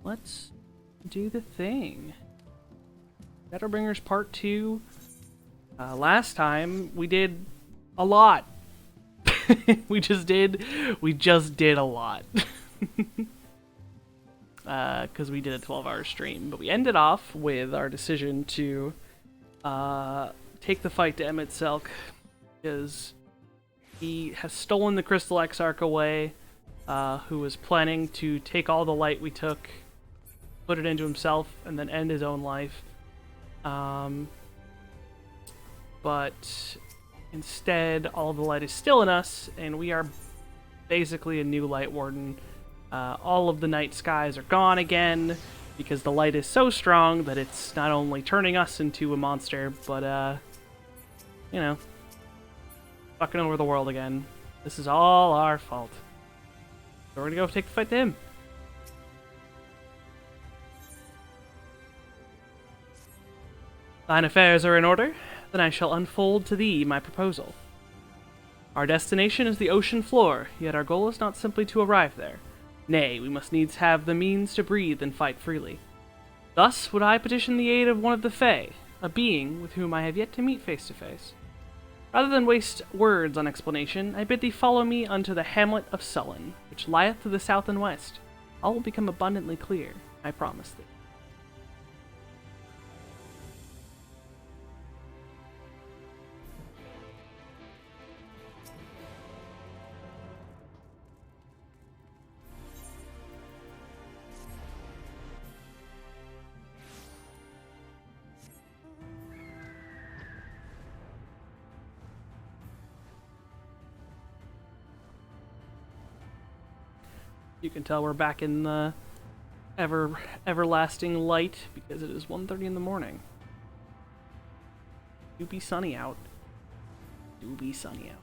let's do the thing. Shadowbringers Part 2. Last time, we did a lot. we just did a lot. Because we did a 12-hour stream. But we ended off with our decision to take the fight to Emmett Selk, because he has stolen the Crystal Exarch away, who was planning to take all the light we took, put it into himself, and then end his own life. But instead, all the light is still in us, and we are basically a new Light Warden. All of the night skies are gone again, because the light is so strong that it's not only turning us into a monster, but, you know, fucking over the world again. This is all our fault. So we're gonna go take the fight to him. Thine affairs are in order, then I shall unfold to thee my proposal. Our destination is the ocean floor, yet our goal is not simply to arrive there. Nay, we must needs have the means to breathe and fight freely. Thus would I petition the aid of one of the Fae, a being with whom I have yet to meet face to face. Rather than waste words on explanation, I bid thee follow me unto the hamlet of Sullen, which lieth to the south and west. All will become abundantly clear, I promise thee. You can tell we're back in the everlasting light because it is 1:30 in the morning. Do be sunny out. Do be sunny out.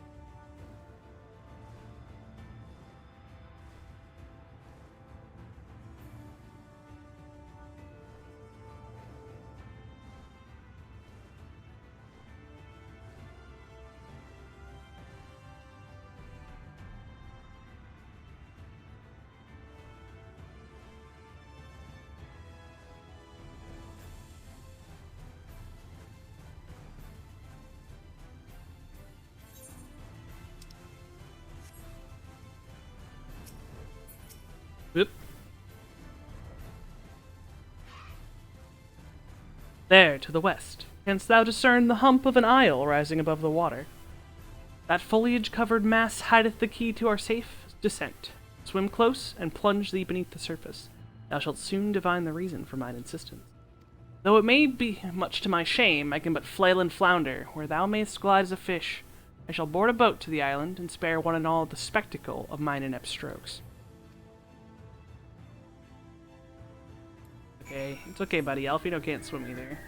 Oop. There, to the west, canst thou discern the hump of an isle rising above the water. That foliage-covered mass hideth the key to our safe descent. Swim close, and plunge thee beneath the surface. Thou shalt soon divine the reason for mine insistence. Though it may be much to my shame, I can but flail and flounder, where thou mayst glide as a fish. I shall board a boat to the island, and spare one and all the spectacle of mine inept strokes. Okay, it's okay, buddy. Alfino can't swim either.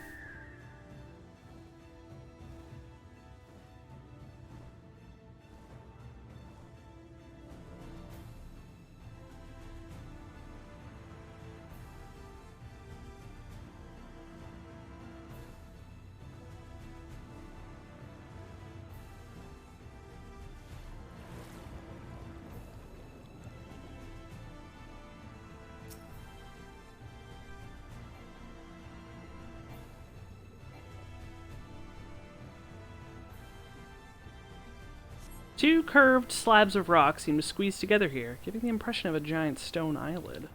Two curved slabs of rock seem to squeeze together here, giving the impression of a giant stone eyelid.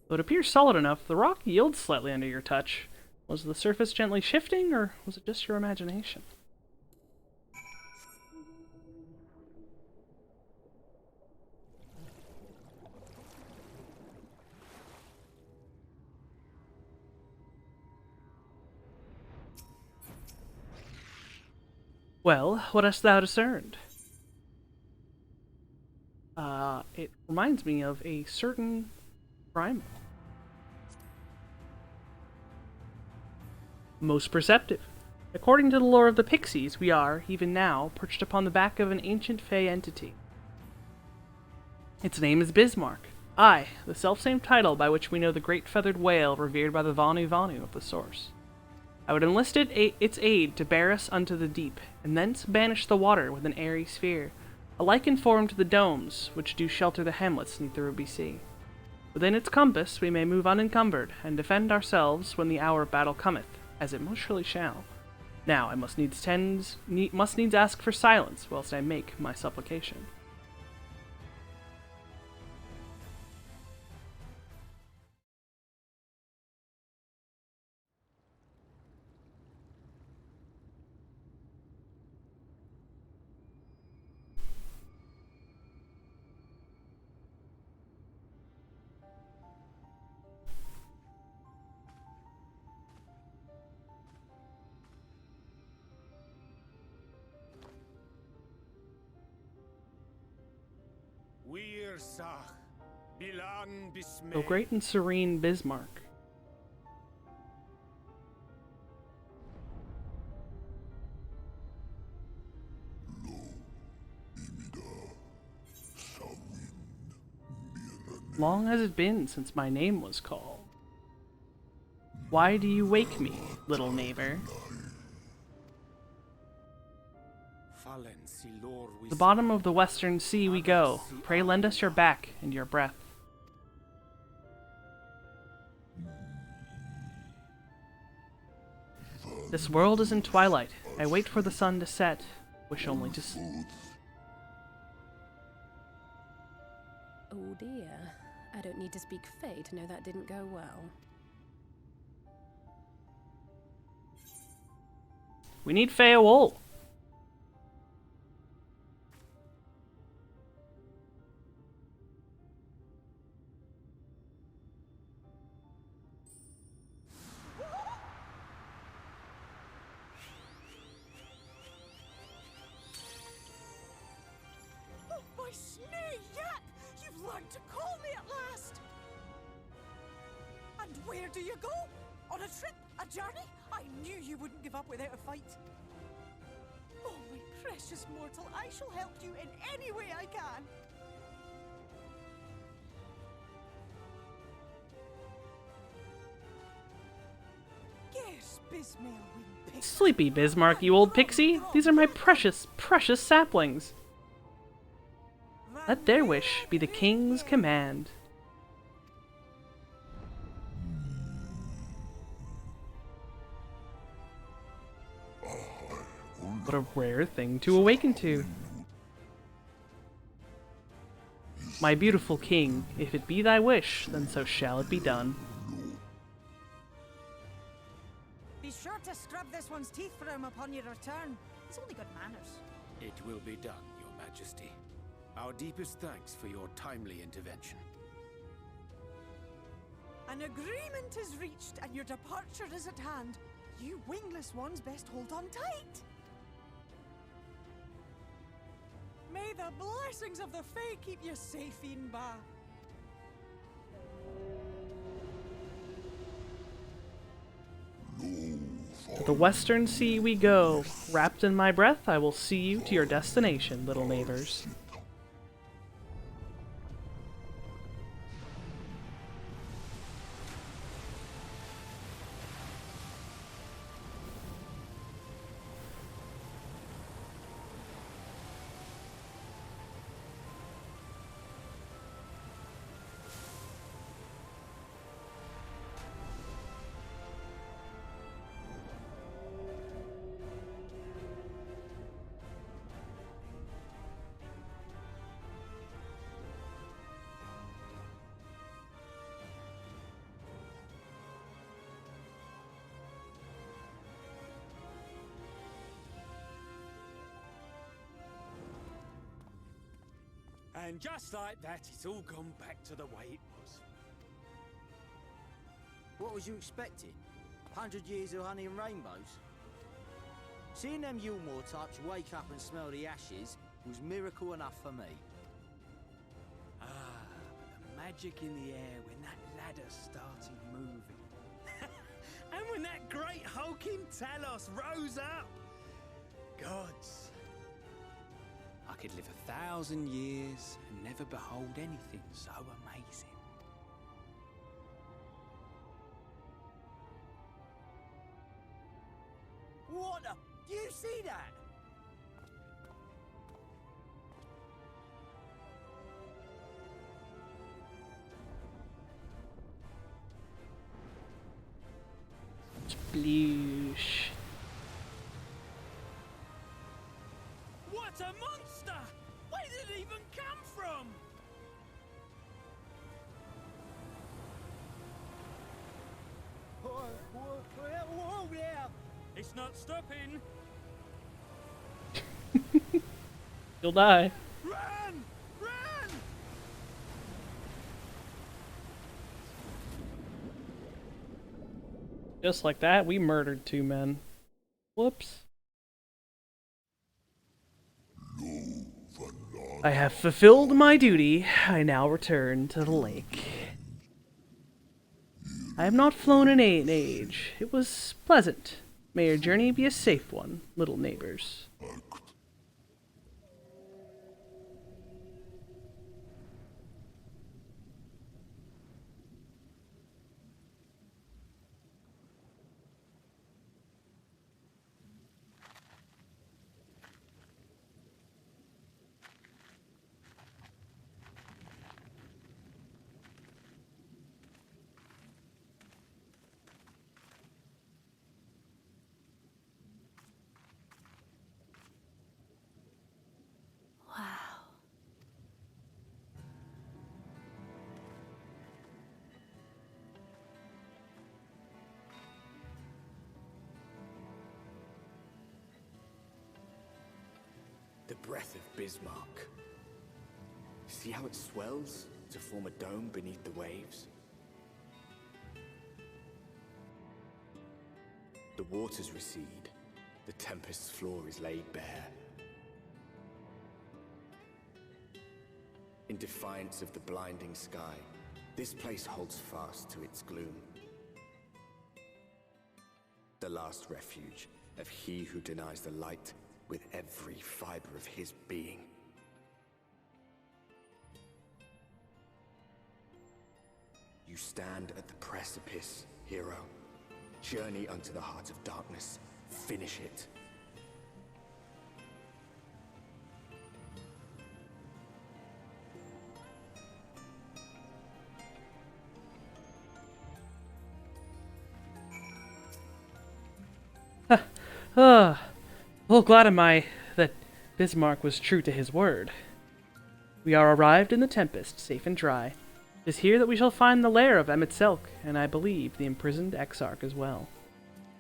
Though it appears solid enough, the rock yields slightly under your touch. Was the surface gently shifting, or was it just your imagination? Well, what hast thou discerned? It reminds me of a certain primal. Most perceptive. According to the lore of the Pixies, we are, even now, perched upon the back of an ancient Fey entity. Its name is Bismarck. Aye, the selfsame title by which we know the great feathered whale revered by the Vanu Vanu of the Source. I would enlist its aid to bear us unto the deep, and thence banish the water with an airy sphere, alike in form to the domes which do shelter the hamlets 'neath the ruby sea. Within its compass we may move unencumbered, and defend ourselves when the hour of battle cometh, as it most surely shall. Now I must needs ask for silence whilst I make my supplication. O great and serene Bismarck. Long has it been since my name was called. Why do you wake me, little neighbor? The bottom of the western sea we go. Pray lend us your back and your breath. This world is in twilight. I wait for the sun to set. Wish only to Oh dear. I don't need to speak Fey to know that didn't go well. We need Fey wool. My snake yak! You've learned to call me at last! And where do you go? On a trip? A journey? I knew you wouldn't give up without a fight. Oh, my precious mortal, I shall help you in any way I can. Yes, Bismail, we pick. Sleepy Bismarck, you old pixie. These are my precious, precious saplings. Let their wish be the king's command. What a rare thing to awaken to. My beautiful king, if it be thy wish, then so shall it be done. Be sure to scrub this one's teeth for him upon your return. He's only got manners. It will be done, Your Majesty. Our deepest thanks for your timely intervention. An agreement is reached and your departure is at hand. You wingless ones best hold on tight. May the blessings of the Fae keep you safe, Inba. To the western sea we go. Wrapped in my breath, I will see you to your destination, little neighbors. And just like that, it's all gone back to the way it was. What was you expecting? 100 years of honey and rainbows? Seeing them Yulmore types wake up and smell the ashes was miracle enough for me. Ah, the magic in the air when that ladder started moving. And when that great hulking Talos rose up. Gods. I could live 1,000 years and never behold anything so amazing. What the? Do you see that? Sploosh. What a monster! Where did it even come from? Whoa there! It's not stopping. You'll die. Run! Run! Just like that, we murdered 2 men. Whoops. I have fulfilled my duty. I now return to the lake. I have not flown in an age. It was pleasant. May your journey be a safe one, little neighbors. Wow. The breath of Bismarck. See how it swells to form a dome beneath the waves? The waters recede. The tempest's floor is laid bare. In defiance of the blinding sky, this place holds fast to its gloom. The last refuge of he who denies the light with every fiber of his being. You stand at the precipice, hero. Journey unto the heart of darkness. Finish it. Well, glad am I that Bismarck was true to his word. We are arrived in the Tempest, safe and dry. It is here that we shall find the lair of Emmett Selk, and I believe the imprisoned Exarch as well.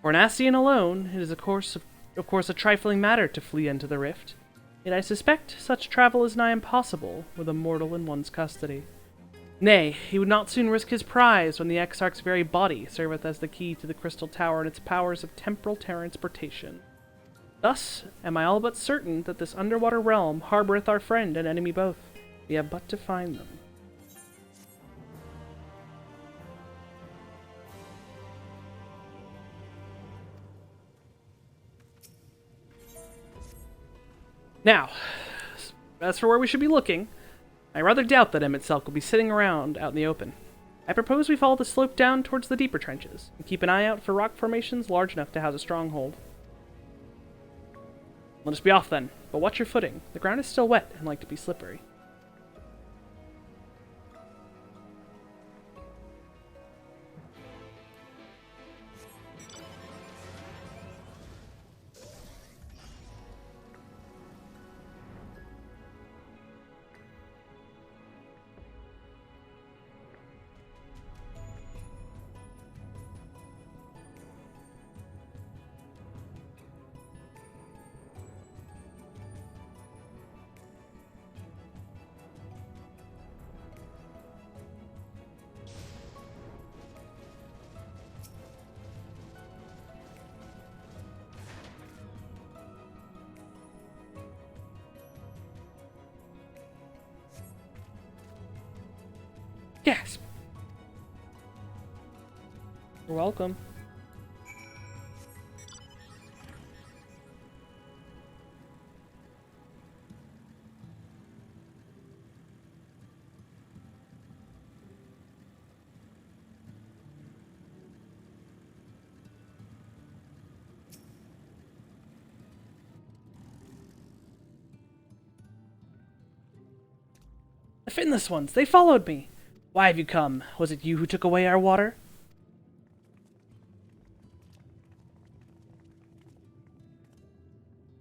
For an Ascian alone, it is of course a trifling matter to flee into the rift, yet I suspect such travel is nigh impossible with a mortal in one's custody. Nay, he would not soon risk his prize when the Exarch's very body serveth as the key to the Crystal Tower and its powers of temporal transportation. Thus am I all but certain that this underwater realm harboureth our friend and enemy both. We have but to find them. Now, as for where we should be looking, I rather doubt that Emmett Selk will be sitting around out in the open. I propose we follow the slope down towards the deeper trenches, and keep an eye out for rock formations large enough to house a stronghold. Let us be off then, but watch your footing. The ground is still wet and like to be slippery. Gasp! You're welcome. finless ones! They followed me! Why have you come? Was it you who took away our water?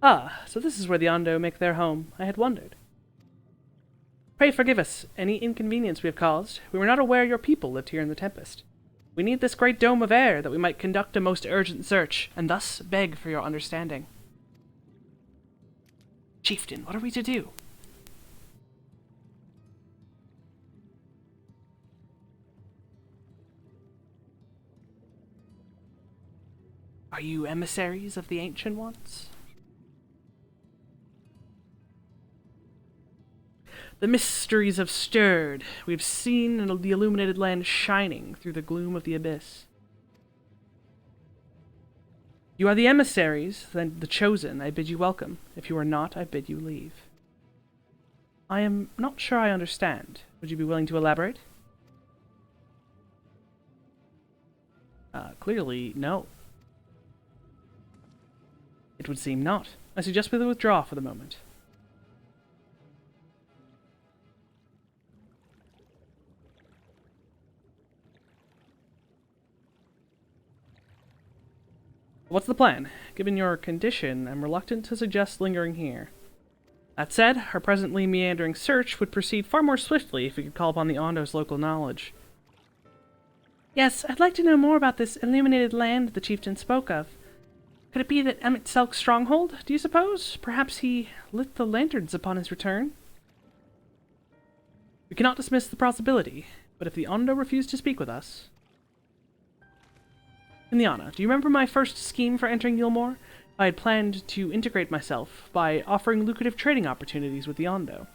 Ah, so this is where the Ondo make their home. I had wondered. Pray forgive us any inconvenience we have caused. We were not aware your people lived here in the Tempest. We need this great dome of air that we might conduct a most urgent search, and thus beg for your understanding. Chieftain, what are we to do? Are you emissaries of the Ancient Ones? The mysteries have stirred. We have seen the illuminated land shining through the gloom of the abyss. You are the emissaries, then the chosen. I bid you welcome. If you are not, I bid you leave. I am not sure I understand. Would you be willing to elaborate? Clearly, no. It would seem not. I suggest we withdraw for the moment. What's the plan? Given your condition, I'm reluctant to suggest lingering here. That said, our presently meandering search would proceed far more swiftly if we could call upon the Ondo's local knowledge. Yes, I'd like to know more about this illuminated land the chieftain spoke of. Could it be that Emmett Selk's stronghold, do you suppose? Perhaps he lit the lanterns upon his return? We cannot dismiss the possibility, but if the Ondo refused to speak with us... Ileana, do you remember my first scheme for entering Yulmore? I had planned to integrate myself by offering lucrative trading opportunities with the Ondo.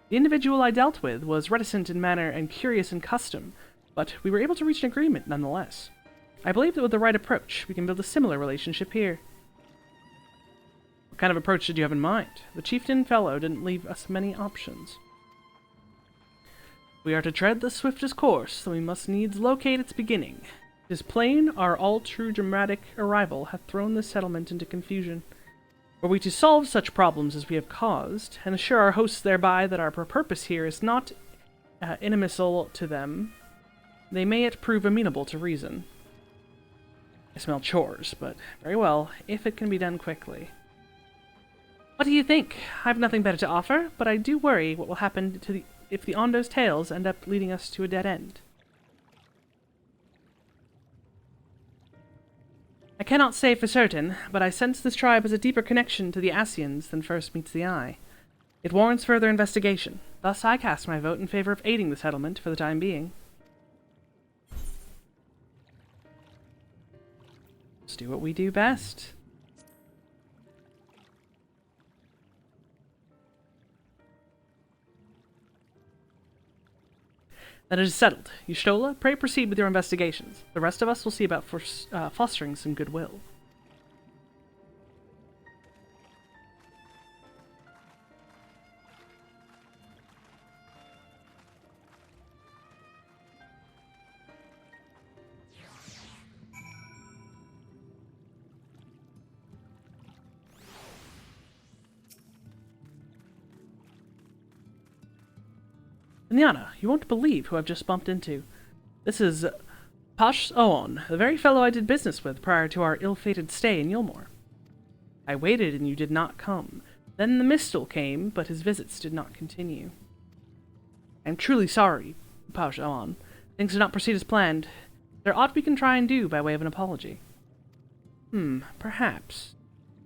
The individual I dealt with was reticent in manner and curious in custom, but we were able to reach an agreement nonetheless. I believe that with the right approach, we can build a similar relationship here. What kind of approach did you have in mind? The chieftain fellow didn't leave us many options. We are to tread the swiftest course, then we must needs locate its beginning. It is plain our all-true dramatic arrival hath thrown this settlement into confusion. Were we to solve such problems as we have caused, and assure our hosts thereby that our purpose here is not inimical to them, they may yet prove amenable to reason. I smell chores, but very well, if it can be done quickly. What do you think? I have nothing better to offer, but I do worry what will happen to if the Ondo's tales end up leading us to a dead end. I cannot say for certain, but I sense this tribe has a deeper connection to the Asians than first meets the eye. It warrants further investigation. Thus I cast my vote in favor of aiding the settlement for the time being. Let's do what we do best. Then it is settled. Y'shtola, pray proceed with your investigations. The rest of us will see about fostering some goodwill. Ileana, you won't believe who I've just bumped into. This is Pash Oon, the very fellow I did business with prior to our ill-fated stay in Yulmore. I waited and you did not come. Then the Mistle came, but his visits did not continue. I am truly sorry, Pash Oon. Things did not proceed as planned. There ought we can try and do by way of an apology. Perhaps.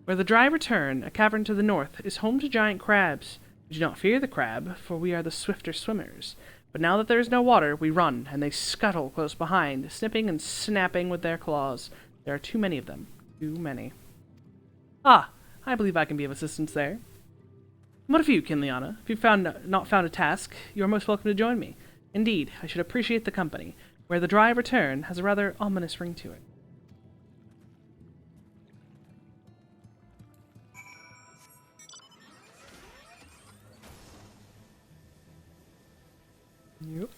Where the dry return, a cavern to the north, is home to giant crabs. We do not fear the crab, for we are the swifter swimmers. But now that there is no water, we run, and they scuttle close behind, snipping and snapping with their claws. There are too many of them. Too many. Ah, I believe I can be of assistance there. What of you, Kinliana? If you've not found a task, you are most welcome to join me. Indeed, I should appreciate the company, where the dry return has a rather ominous ring to it. Yep.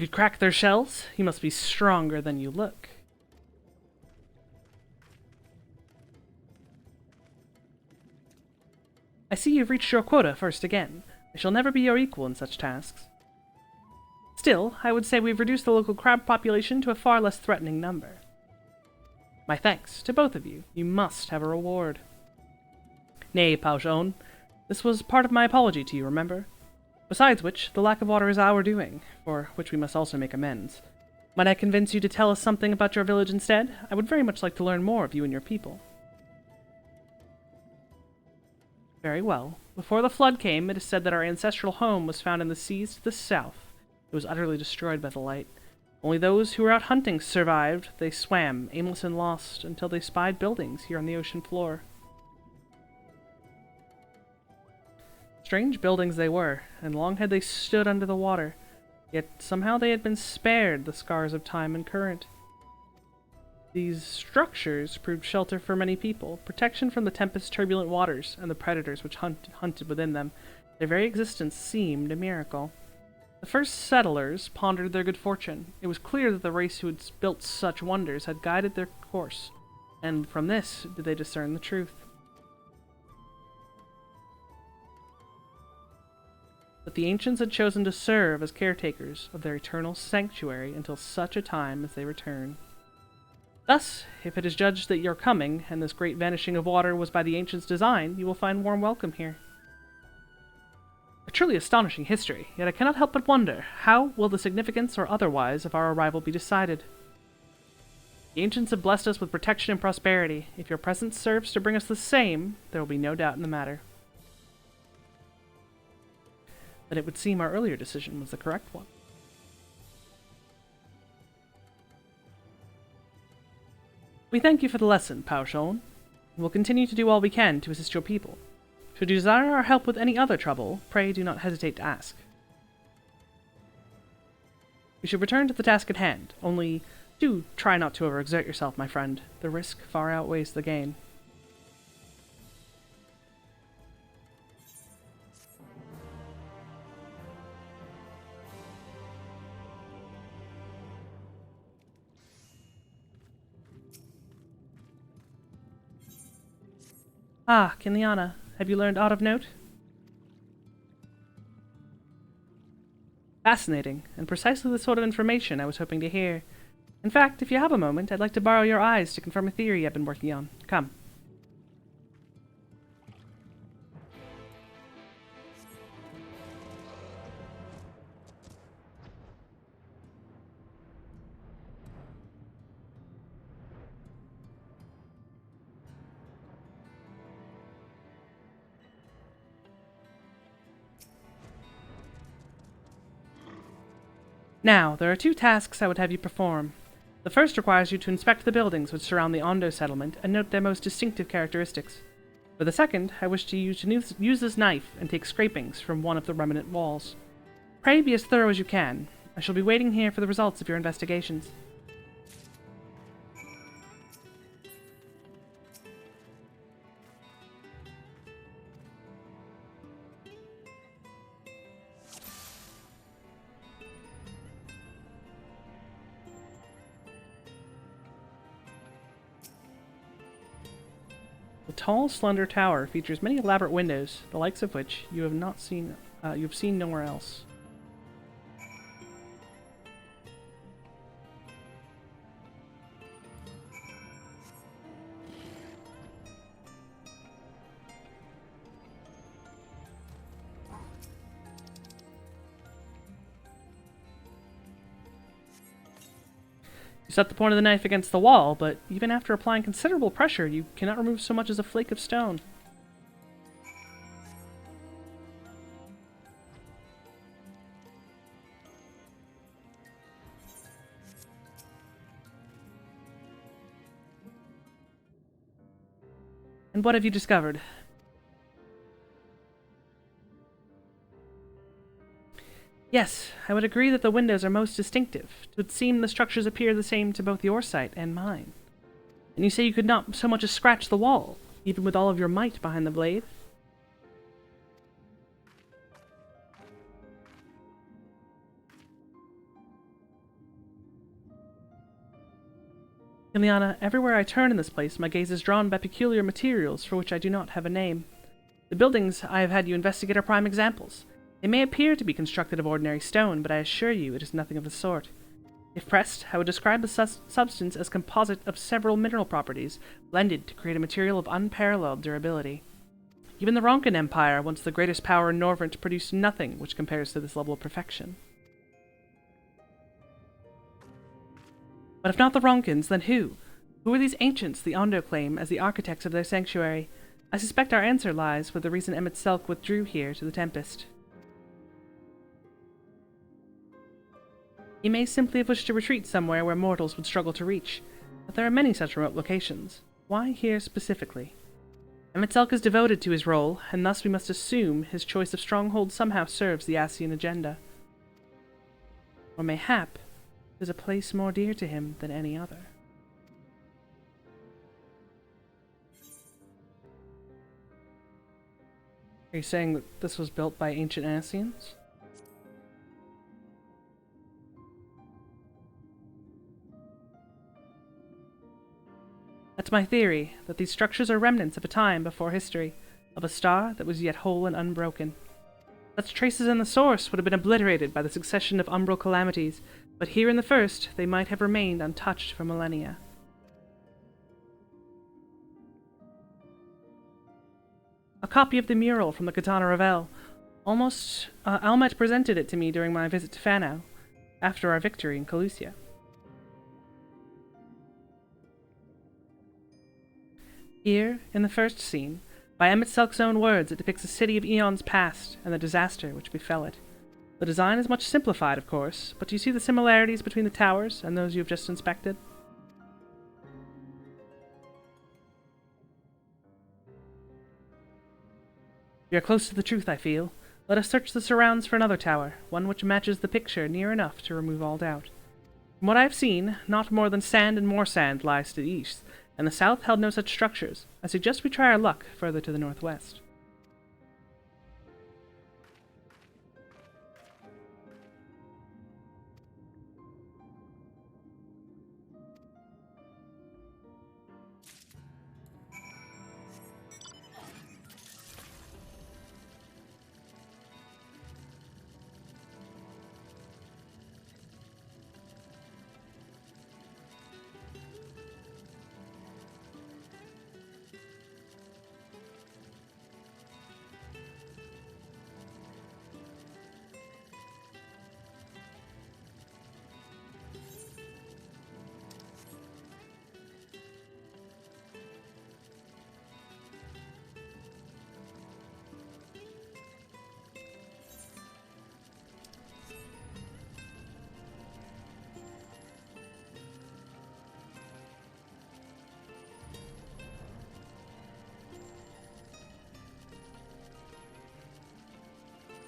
could crack their shells? You must be stronger than you look. I see you've reached your quota first again. I shall never be your equal in such tasks. Still, I would say we've reduced the local crab population to a far less threatening number. My thanks to both of you. You must have a reward. Nay, Pauchon. This was part of my apology to you, remember? Besides which, the lack of water is our doing, for which we must also make amends. Might I convince you to tell us something about your village instead? I would very much like to learn more of you and your people. Very well. Before the flood came, it is said that our ancestral home was found in the seas to the south. It was utterly destroyed by the light. Only those who were out hunting survived. They swam, aimless and lost, until they spied buildings here on the ocean floor. Strange buildings they were, and long had they stood under the water, yet somehow they had been spared the scars of time and current. These structures proved shelter for many people, protection from the tempest's turbulent waters and the predators which hunted within them. Their very existence seemed a miracle. The first settlers pondered their good fortune. It was clear that the race who had built such wonders had guided their course, and from this did they discern the truth. That the ancients had chosen to serve as caretakers of their eternal sanctuary until such a time as they return. Thus, if it is judged that your coming, and this great vanishing of water was by the ancients' design, you will find warm welcome here. A truly astonishing history, yet I cannot help but wonder, how will the significance or otherwise of our arrival be decided? The ancients have blessed us with protection and prosperity. If your presence serves to bring us the same, there will be no doubt in the matter. Then it would seem our earlier decision was the correct one. We thank you for the lesson, Pauchon. We'll continue to do all we can to assist your people. Should you desire our help with any other trouble, pray do not hesitate to ask. We should return to the task at hand, only do try not to overexert yourself, my friend. The risk far outweighs the gain. Ah, Kinliana, have you learned aught of note? Fascinating, and precisely the sort of information I was hoping to hear. In fact, if you have a moment, I'd like to borrow your eyes to confirm a theory I've been working on. Come. Now, there are two tasks I would have you perform. The first requires you to inspect the buildings which surround the Ondo settlement and note their most distinctive characteristics. For the second, I wish to use this knife and take scrapings from one of the remnant walls. Pray be as thorough as you can. I shall be waiting here for the results of your investigations. The tall, slender tower features many elaborate windows, the likes of which you have seen nowhere else. You set the point of the knife against the wall, but even after applying considerable pressure, you cannot remove so much as a flake of stone. And what have you discovered? Yes, I would agree that the windows are most distinctive. It would seem the structures appear the same to both your sight and mine. And you say you could not so much as scratch the wall, even with all of your might behind the blade? Ileana, everywhere I turn in this place, my gaze is drawn by peculiar materials for which I do not have a name. The buildings I have had you investigate are prime examples. They may appear to be constructed of ordinary stone, but I assure you it is nothing of the sort. If pressed, I would describe the substance as composite of several mineral properties, blended to create a material of unparalleled durability. Even the Ronkin Empire, once the greatest power in Norvrent, produced nothing which compares to this level of perfection. But if not the Ronkins, then who? Who are these ancients the Ondo claim as the architects of their sanctuary? I suspect our answer lies with the reason Emmett Selk withdrew here to the Tempest. He may simply have wished to retreat somewhere where mortals would struggle to reach, but there are many such remote locations. Why here specifically? Emmett Selk is devoted to his role, and thus we must assume his choice of stronghold somehow serves the Ascian agenda. Or mayhap, there's a place more dear to him than any other. Are you saying that this was built by ancient Ascians? That's my theory, that these structures are remnants of a time before history, of a star that was yet whole and unbroken. Such traces in the source would have been obliterated by the succession of umbral calamities, but here in the first, they might have remained untouched for millennia. A copy of the mural from the Katana Revel. Almet presented it to me during my visit to Fano, after our victory in Calusia. Here, in the first scene, by Emmett Selk's own words, it depicts a city of eons past and the disaster which befell it. The design is much simplified, of course, but do you see the similarities between the towers and those you have just inspected? We are close to the truth, I feel. Let us search the surrounds for another tower, one which matches the picture near enough to remove all doubt. From what I have seen, not more than sand and more sand lies to the east, and the south held no such structures. I suggest we try our luck further to the northwest.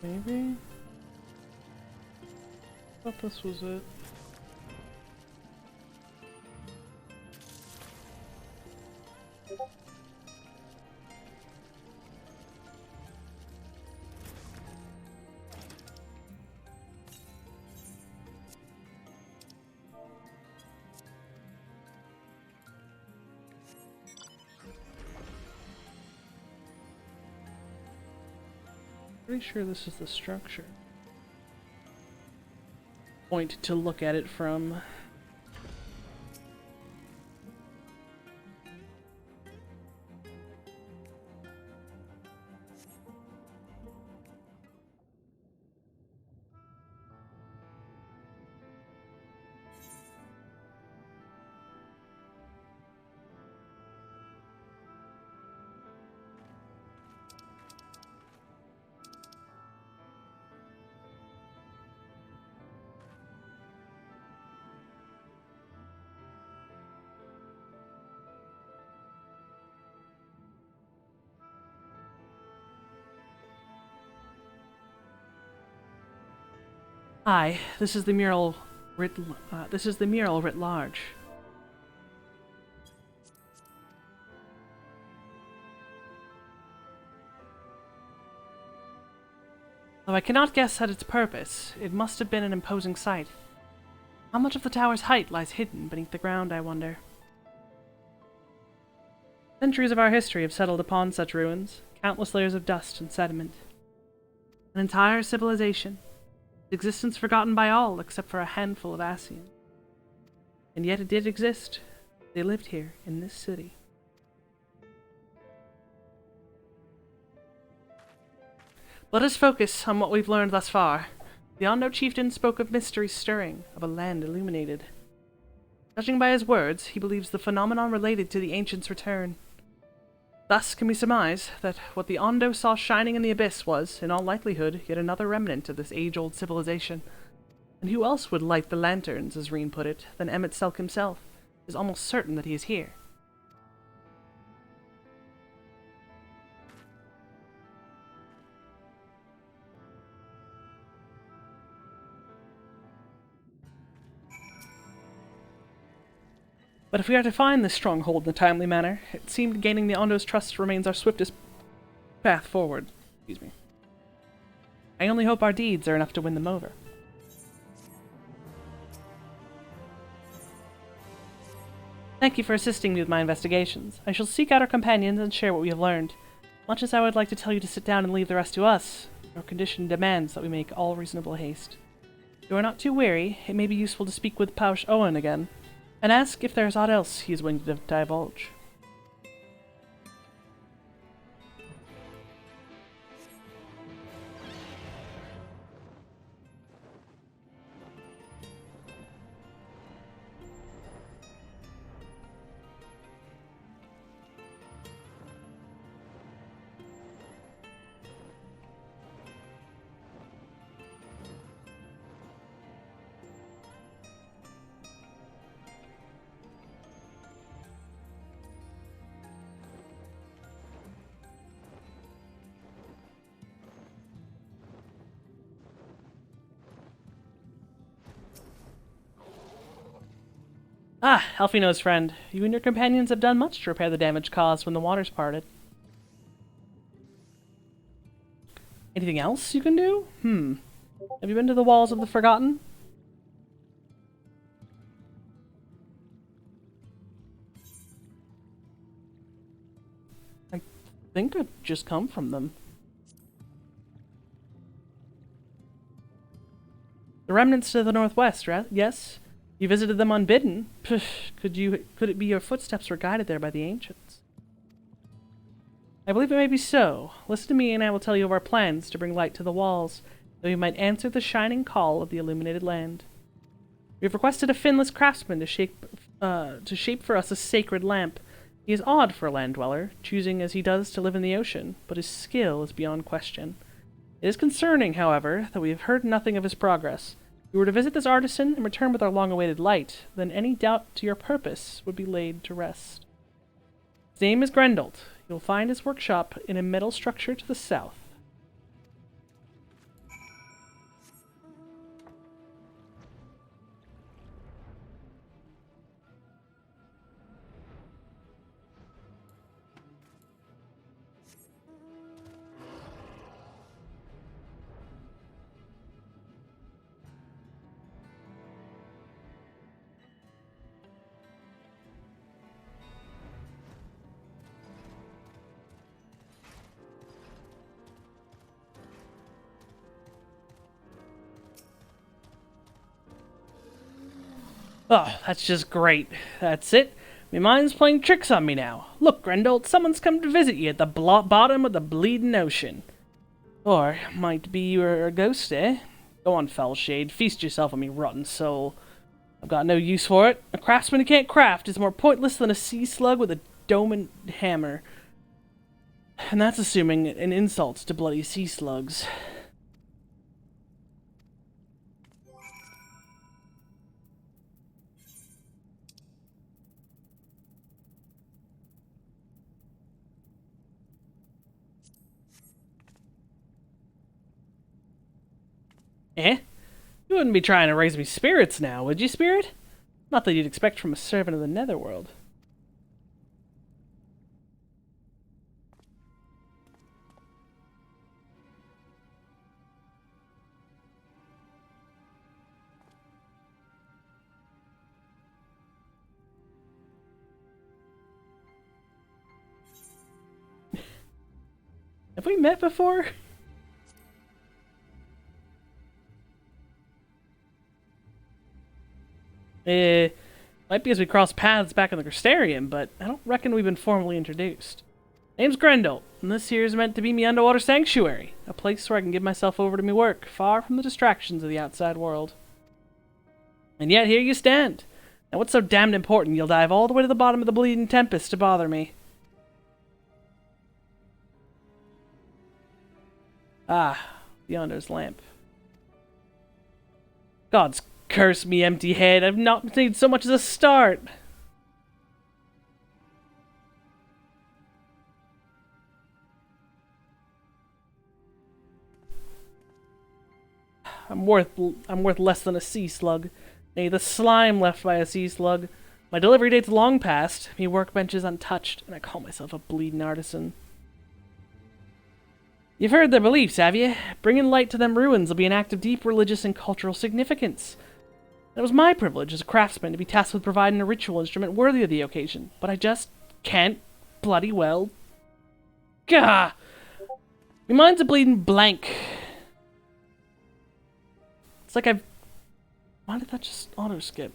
Maybe? I thought this was it. Pretty sure this is the structure. Point to look at it from. Aye, this is the mural writ large. Though I cannot guess at its purpose, it must have been an imposing sight. How much of the tower's height lies hidden beneath the ground, I wonder? Centuries of our history have settled upon such ruins, countless layers of dust and sediment. An entire civilization, its existence forgotten by all except for a handful of Ascians. And yet it did exist. They lived here, in this city. Let us focus on what we've learned thus far. The Ondo chieftain spoke of mystery stirring, of a land illuminated. Judging by his words, he believes the phenomenon related to the ancients' return. Thus can we surmise that what the Ondo saw shining in the abyss was, in all likelihood, yet another remnant of this age-old civilization. And who else would light the lanterns, as Reen put it, than Emmett Selk himself? It is almost certain that he is here. But if we are to find this stronghold in a timely manner, it seemed gaining the Ondo's trust remains our swiftest path forward. Excuse me. I only hope our deeds are enough to win them over. Thank you for assisting me with my investigations. I shall seek out our companions and share what we have learned. Much as I would like to tell you to sit down and leave the rest to us, your condition demands that we make all reasonable haste. If you are not too weary, it may be useful to speak with Pausch Owen again, and ask if there is aught else he is willing to divulge. Ah, Elfino's friend. You and your companions have done much to repair the damage caused when the waters parted. Anything else you can do? Have you been to the Walls of the Forgotten? I think I've just come from them. The remnants to the northwest, right? Yes? You visited them unbidden. Could it be your footsteps were guided there by the ancients? I believe it may be so. Listen to me and I will tell you of our plans to bring light to the walls, that we might answer the shining call of the illuminated land. We have requested a finless craftsman to shape for us a sacred lamp. He is odd for a land dweller, choosing as he does to live in the ocean, but his skill is beyond question. It is concerning, however, that we have heard nothing of his progress. If we were to visit this artisan and return with our long-awaited light, then any doubt to your purpose would be laid to rest. His name is Grendolt. You'll find his workshop in a metal structure to the south. Oh, that's just great. That's it. My mind's playing tricks on me now. Look, Grendolt, someone's come to visit you at the bottom of the bleeding ocean. Or, might be you're a ghost, eh? Go on, Fellshade, feast yourself on me rotten soul. I've got no use for it. A craftsman who can't craft is more pointless than a sea slug with a dome and hammer. And that's assuming an insult to bloody sea slugs. Eh? You wouldn't be trying to raise me spirits now, would you, Spirit? Not that you'd expect from a servant of the Netherworld. Have we met before? Might be as we crossed paths back in the Crystarium, but I don't reckon we've been formally introduced. Name's Grendel, and this here's meant to be me underwater sanctuary, a place where I can give myself over to me work, far from the distractions of the outside world. And yet here you stand. Now what's so damned important you'll dive all the way to the bottom of the bleeding tempest to bother me? Ah, yonder's lamp. God's curse me, empty head. I've not made so much as a start. I'm worth less than a sea slug. Nay, the slime left by a sea slug. My delivery date's long past, me workbench is untouched, and I call myself a bleeding artisan. You've heard their beliefs, have you? Bringing light to them ruins will be an act of deep religious and cultural significance. It was my privilege as a craftsman to be tasked with providing a ritual instrument worthy of the occasion, but I just can't bloody well. Gah! My mind's a bleeding blank. It's like I've... Why did that just auto-skip?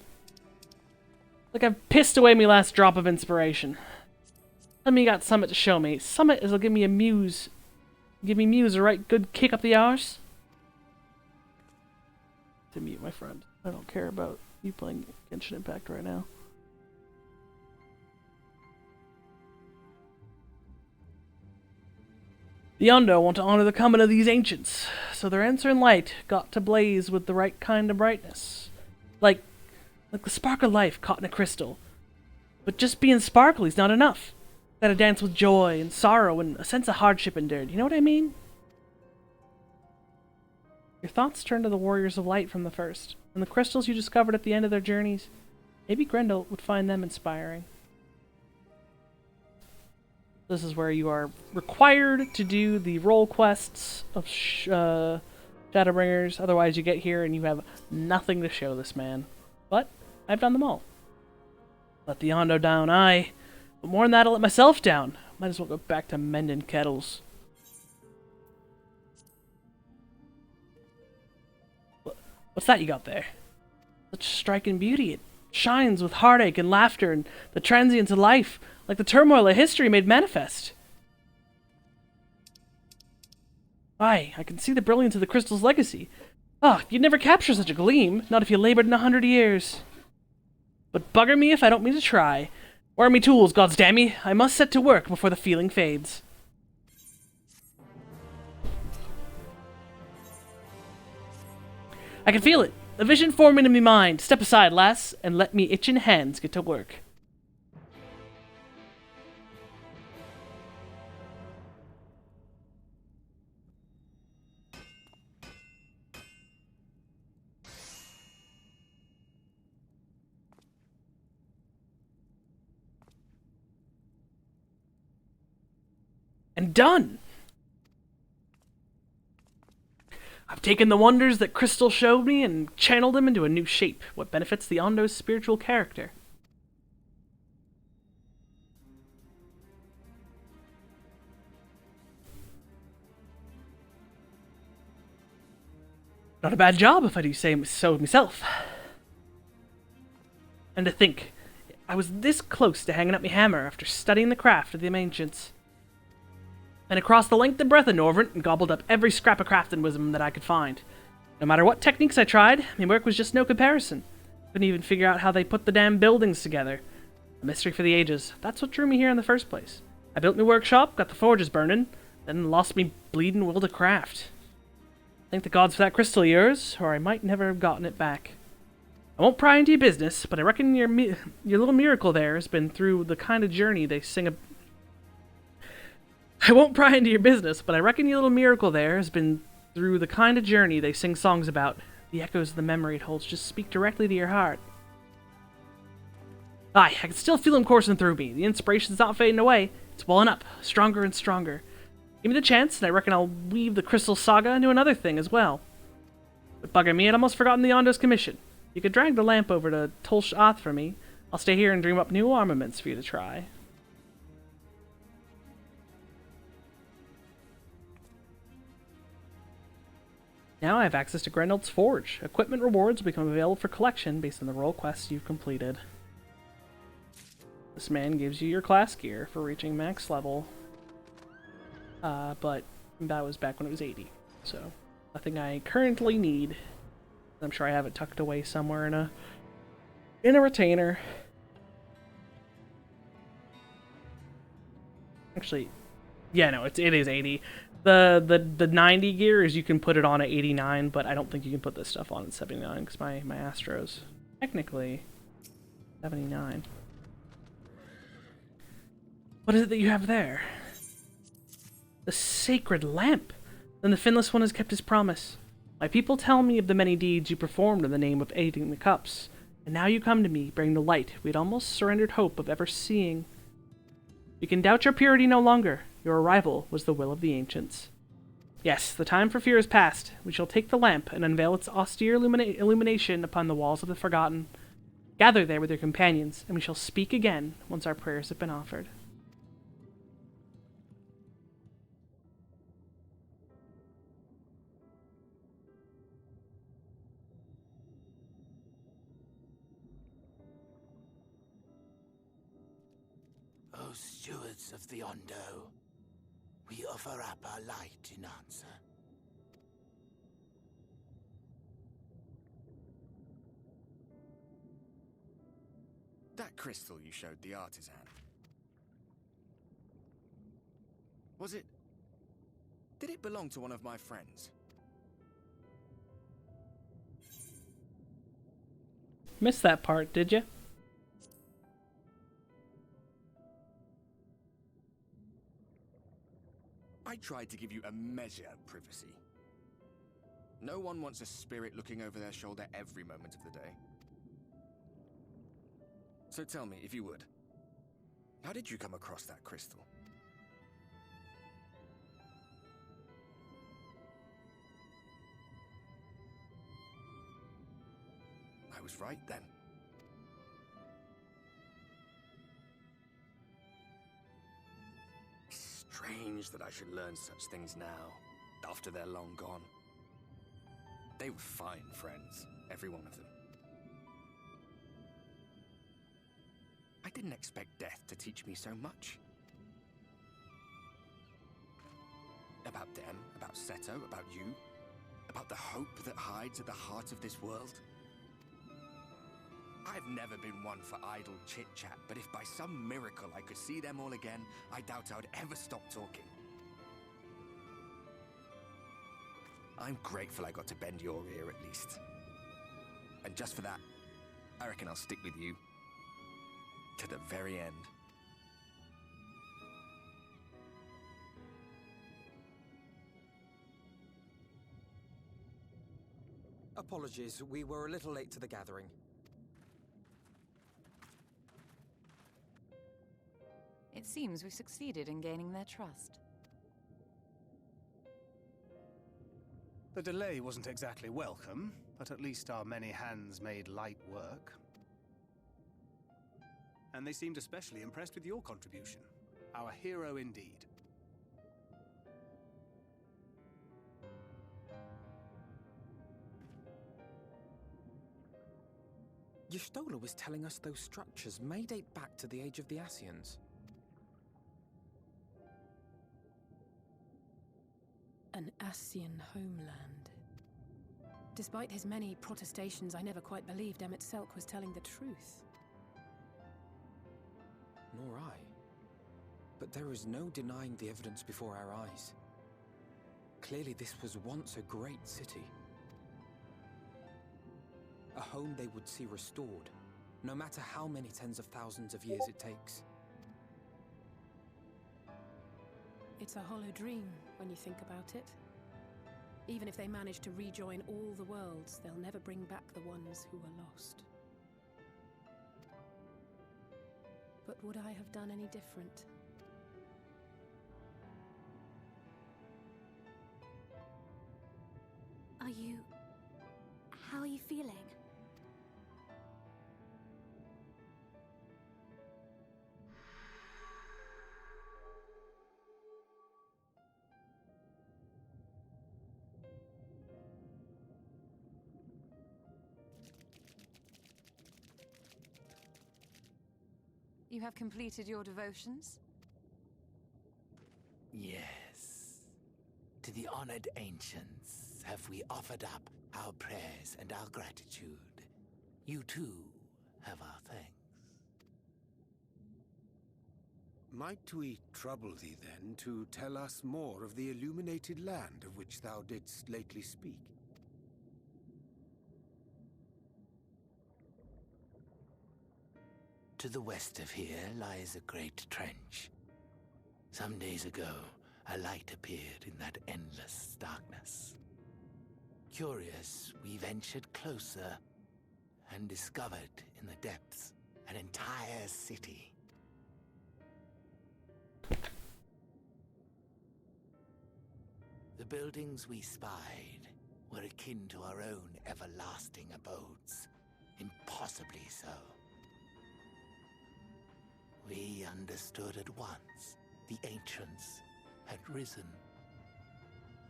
Like I've pissed away my last drop of inspiration. Let me got Summit to show me. Summit is'll give me a muse. Give me muse a right good kick up the arse. To mute, my friend. I don't care about you playing Genshin Impact right now. The Yondo want to honor the coming of these ancients, so their answering light got to blaze with the right kind of brightness. Like the spark of life caught in a crystal. But just being sparkly's not enough. Gotta dance with joy and sorrow and a sense of hardship endured, you know what I mean? Your thoughts turn to the warriors of light from the first, and the crystals you discovered at the end of their journeys. Maybe Grendel would find them inspiring. This is where you are required to do the role quests of Shadowbringers, otherwise you get here and you have nothing to show this man. But I've done them all. Let the Yondo down, aye. But more than that, I'll let myself down. Might as well go back to mending kettles. What's that you got there? Such striking beauty. It shines with heartache and laughter and the transience of life, like the turmoil of history made manifest. Aye, I can see the brilliance of the crystal's legacy. Ah, you'd never capture such a gleam, not if you labored in 100 years. But bugger me if I don't mean to try. Where are me tools, gods damn me? I must set to work before the feeling fades. I can feel it. A vision forming in me mind. Step aside, lass, and let me itching hands get to work. And done! I've taken the wonders that Crystal showed me and channeled them into a new shape, what benefits the Yondo's spiritual character. Not a bad job, if I do say so myself. And to think, I was this close to hanging up my hammer after studying the craft of the ancients. And across the length and breadth of Norvrent and gobbled up every scrap of crafting wisdom that I could find. No matter what techniques I tried, my work was just no comparison. Couldn't even figure out how they put the damn buildings together. A mystery for the ages. That's what drew me here in the first place. I built my workshop, got the forges burning, then lost me bleeding will to craft. Thank the gods for that crystal of yours, or I might never have gotten it back. I won't pry into your business, but I reckon your little miracle there has been through the kind of journey they sing I won't pry into your business, but I reckon your little miracle there has been through the kind of journey they sing songs about. The echoes of the memory it holds just speak directly to your heart. Aye, I can still feel them coursing through me. The inspiration's not fading away. It's welling up, stronger and stronger. Give me the chance, and I reckon I'll weave the Crystal Saga into another thing as well. But bugger me, I'd almost forgotten the Yondo's commission. You could drag the lamp over to Tolsh Oth for me. I'll stay here and dream up new armaments for you to try. Now I have access to Grendel's Forge. Equipment rewards will become available for collection based on the role quests you've completed. This man gives you your class gear for reaching max level. But that was back when it was 80. So, nothing I currently need. I'm sure I have it tucked away somewhere in a retainer. Actually, yeah, no, it is 80. The 90 gear is you can put it on at 89, but I don't think you can put this stuff on at 79 because my Astro's technically 79. What is it that you have there? The sacred lamp! Then the Finless One has kept his promise. My people tell me of the many deeds you performed in the name of aiding the cups, and now you come to me, bring the light we had almost surrendered hope of ever seeing. You can doubt your purity no longer. Your arrival was the will of the ancients. Yes, the time for fear is past. We shall take the lamp and unveil its austere illumination upon the walls of the Forgotten. Gather there with your companions, and we shall speak again once our prayers have been offered. O stewards of the Ondo, we offer up our light in answer. That crystal you showed the artisan. Was it... Did it belong to one of my friends? Missed that part, did you? I tried to give you a measure of privacy. No one wants a spirit looking over their shoulder every moment of the day. So tell me, if you would, how did you come across that crystal? I was right then. Strange that I should learn such things now, after they're long gone. They were fine friends, every one of them. I didn't expect death to teach me so much. About them, about Seto, about you, about the hope that hides at the heart of this world. I've never been one for idle chit-chat, but if by some miracle I could see them all again, I doubt I would ever stop talking. I'm grateful I got to bend your ear at least. And just for that, I reckon I'll stick with you. To the very end. Apologies, we were a little late to the gathering. It seems we succeeded in gaining their trust. The delay wasn't exactly welcome, but at least our many hands made light work. And they seemed especially impressed with your contribution. Our hero indeed. Y'shtola was telling us those structures may date back to the age of the Ascians. An Ascian homeland. Despite his many protestations, I never quite believed Emmett Selk was telling the truth. Nor I. But there is no denying the evidence before our eyes. Clearly this was once a great city. A home they would see restored, no matter how many tens of thousands of years it takes. It's a hollow dream when you think about it. Even if they manage to rejoin all the worlds, they'll never bring back the ones who were lost. But would I have done any different? How are you feeling? You have completed your devotions? Yes. To the honored ancients have we offered up our prayers and our gratitude. You too have our thanks. Might we trouble thee then to tell us more of the illuminated land of which thou didst lately speak? To the west of here lies a great trench. Some days ago, a light appeared in that endless darkness. Curious, we ventured closer and discovered in the depths an entire city. The buildings we spied were akin to our own everlasting abodes, impossibly so. We understood at once the ancients had risen.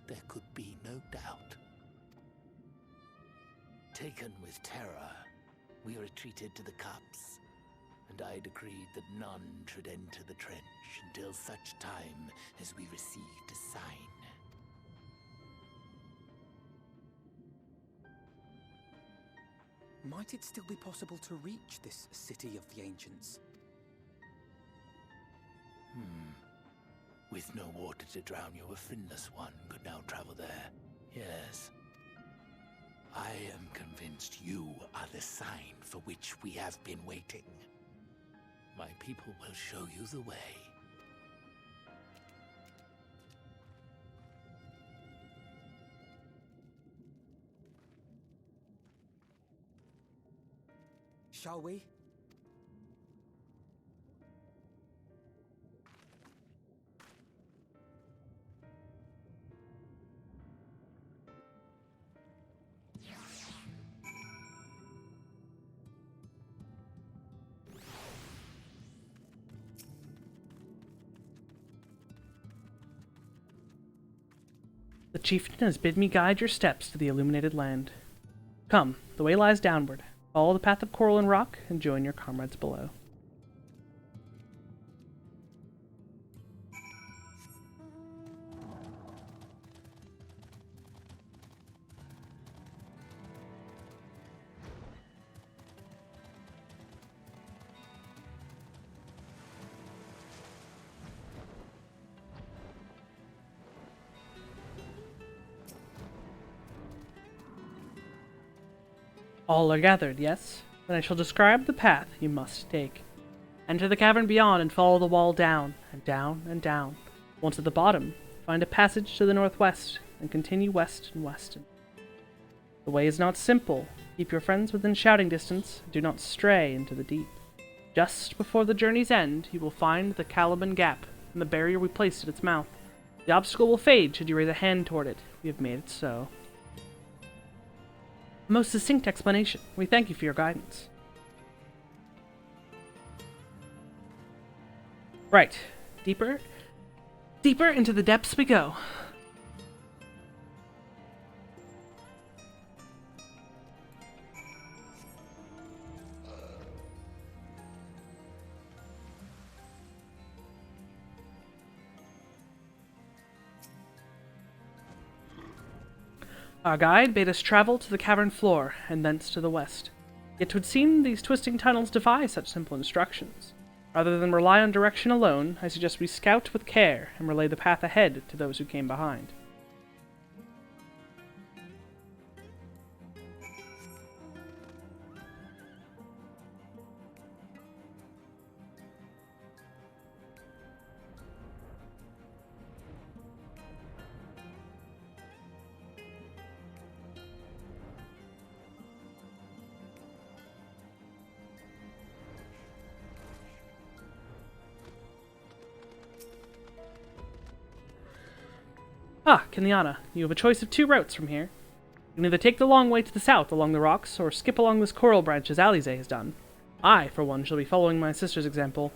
There could be no doubt. Taken with terror, we retreated to the cups, and I decreed that none should enter the trench until such time as we received a sign. Might it still be possible to reach this city of the ancients? With no water to drown you, a finless one could now travel there. Yes. I am convinced you are the sign for which we have been waiting. My people will show you the way. Shall we? The chieftain has bid me guide your steps to the illuminated land. Come, the way lies downward. Follow the path of coral and rock, and join your comrades below. All are gathered, yes? Then I shall describe the path you must take. Enter the cavern beyond and follow the wall down, and down, and down. Once at the bottom, find a passage to the northwest, and continue west and west. The way is not simple. Keep your friends within shouting distance, and do not stray into the deep. Just before the journey's end, you will find the Caliban Gap, and the barrier we placed at its mouth. The obstacle will fade should you raise a hand toward it. We have made it so. A most succinct explanation. We thank you for your guidance. Right. Deeper into the depths we go. Our guide bade us travel to the cavern floor, and thence to the west. Yet 'twould seem these twisting tunnels defy such simple instructions. Rather than rely on direction alone, I suggest we scout with care and relay the path ahead to those who came behind. Ah, Kenliana, you have a choice of two routes from here. You can either take the long way to the south along the rocks, or skip along this coral branch as Alize has done. I, for one, shall be following my sister's example.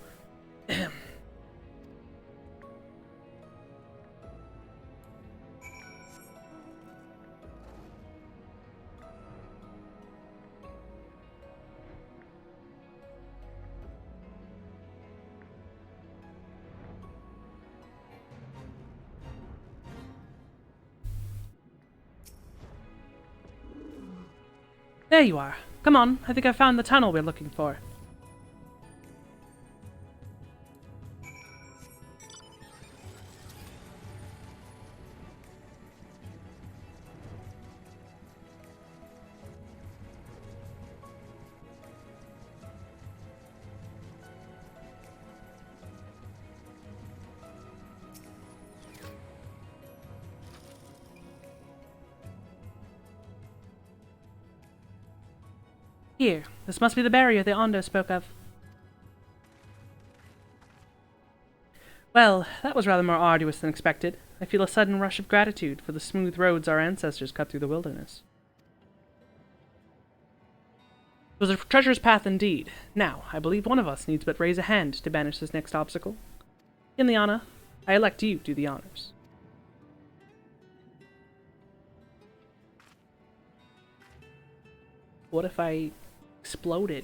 There you are. Come on, I think I found the tunnel we're looking for. Here, this must be the barrier the Ondo spoke of. Well, that was rather more arduous than expected. I feel a sudden rush of gratitude for the smooth roads our ancestors cut through the wilderness. It was a treacherous path indeed. Now, I believe one of us needs but raise a hand to banish this next obstacle. Ileana, I elect you to do the honors. What if I exploded?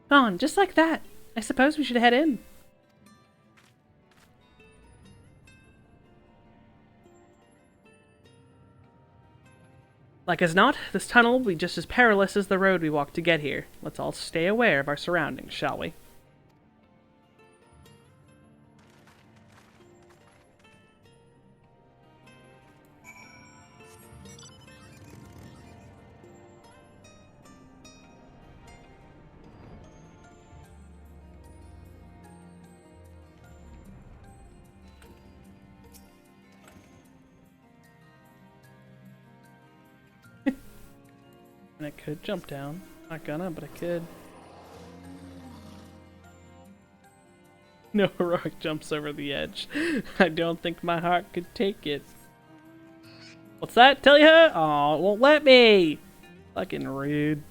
On, just like that. I suppose we should head in. Like as not, this tunnel will be just as perilous as the road we walked to get here. Let's all stay aware of our surroundings, shall we? And I could jump down. Not gonna, but I could. No heroic jumps over the edge. I don't think my heart could take it. What's that? Tell you? Oh, it won't let me! Fucking rude.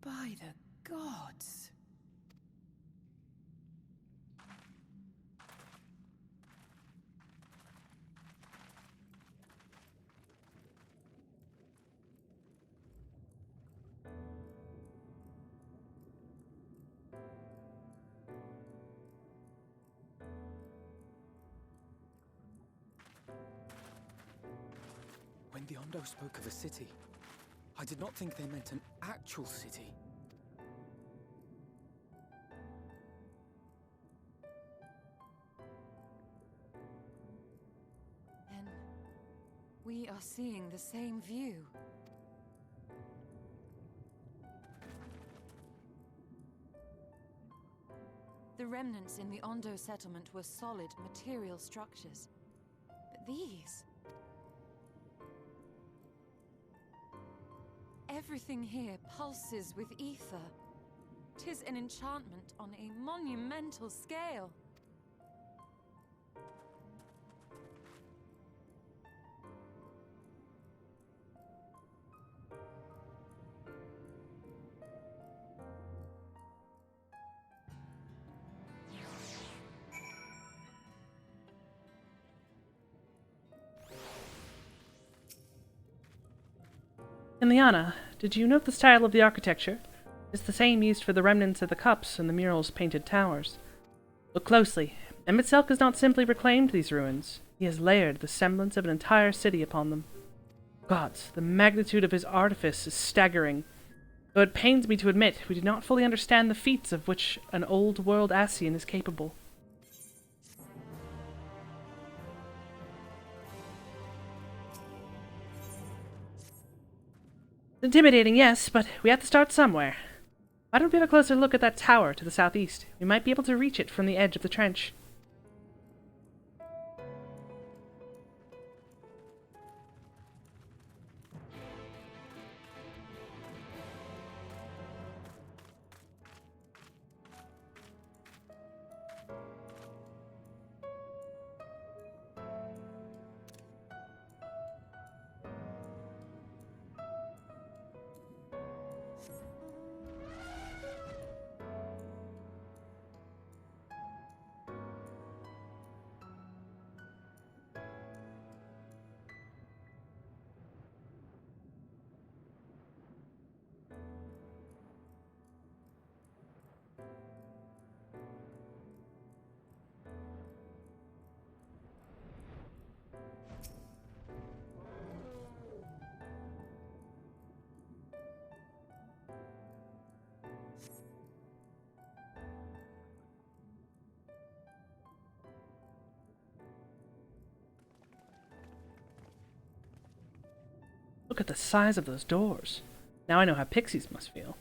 By the gods. When the Ondo spoke of a city, I did not think they meant an actual city. Then we are seeing the same view. The remnants in the Ondo settlement were solid material structures. But these... everything here pulses with ether. 'Tis an enchantment on a monumental scale. Ileana, did you note the style of the architecture? It's the same used for the remnants of the cups and the mural's painted towers. Look closely. Emet-Selch has not simply reclaimed these ruins. He has layered the semblance of an entire city upon them. Gods, the magnitude of his artifice is staggering. Though it pains me to admit, we do not fully understand the feats of which an old-world Ascian is capable. Intimidating, yes, but we have to start somewhere. Why don't we have a closer look at that tower to the southeast? We might be able to reach it from the edge of the trench. Look at the size of those doors. Now I know how pixies must feel.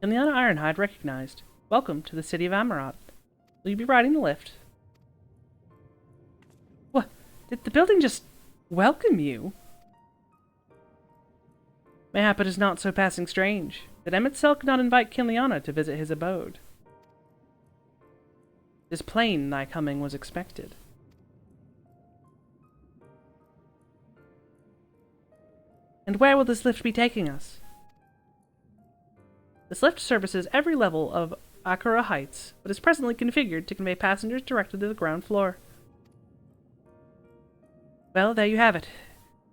Ileana Ironhide recognized. Welcome to the city of Amarat. Will you be riding the lift? What? Did the building just welcome you? Mayhap it is not so passing strange that Emet-Selch not invite Ileana to visit his abode. It is plain thy coming was expected. And where will this lift be taking us? This lift services every level of Akura Heights, but is presently configured to convey passengers directly to the ground floor. Well, there you have it.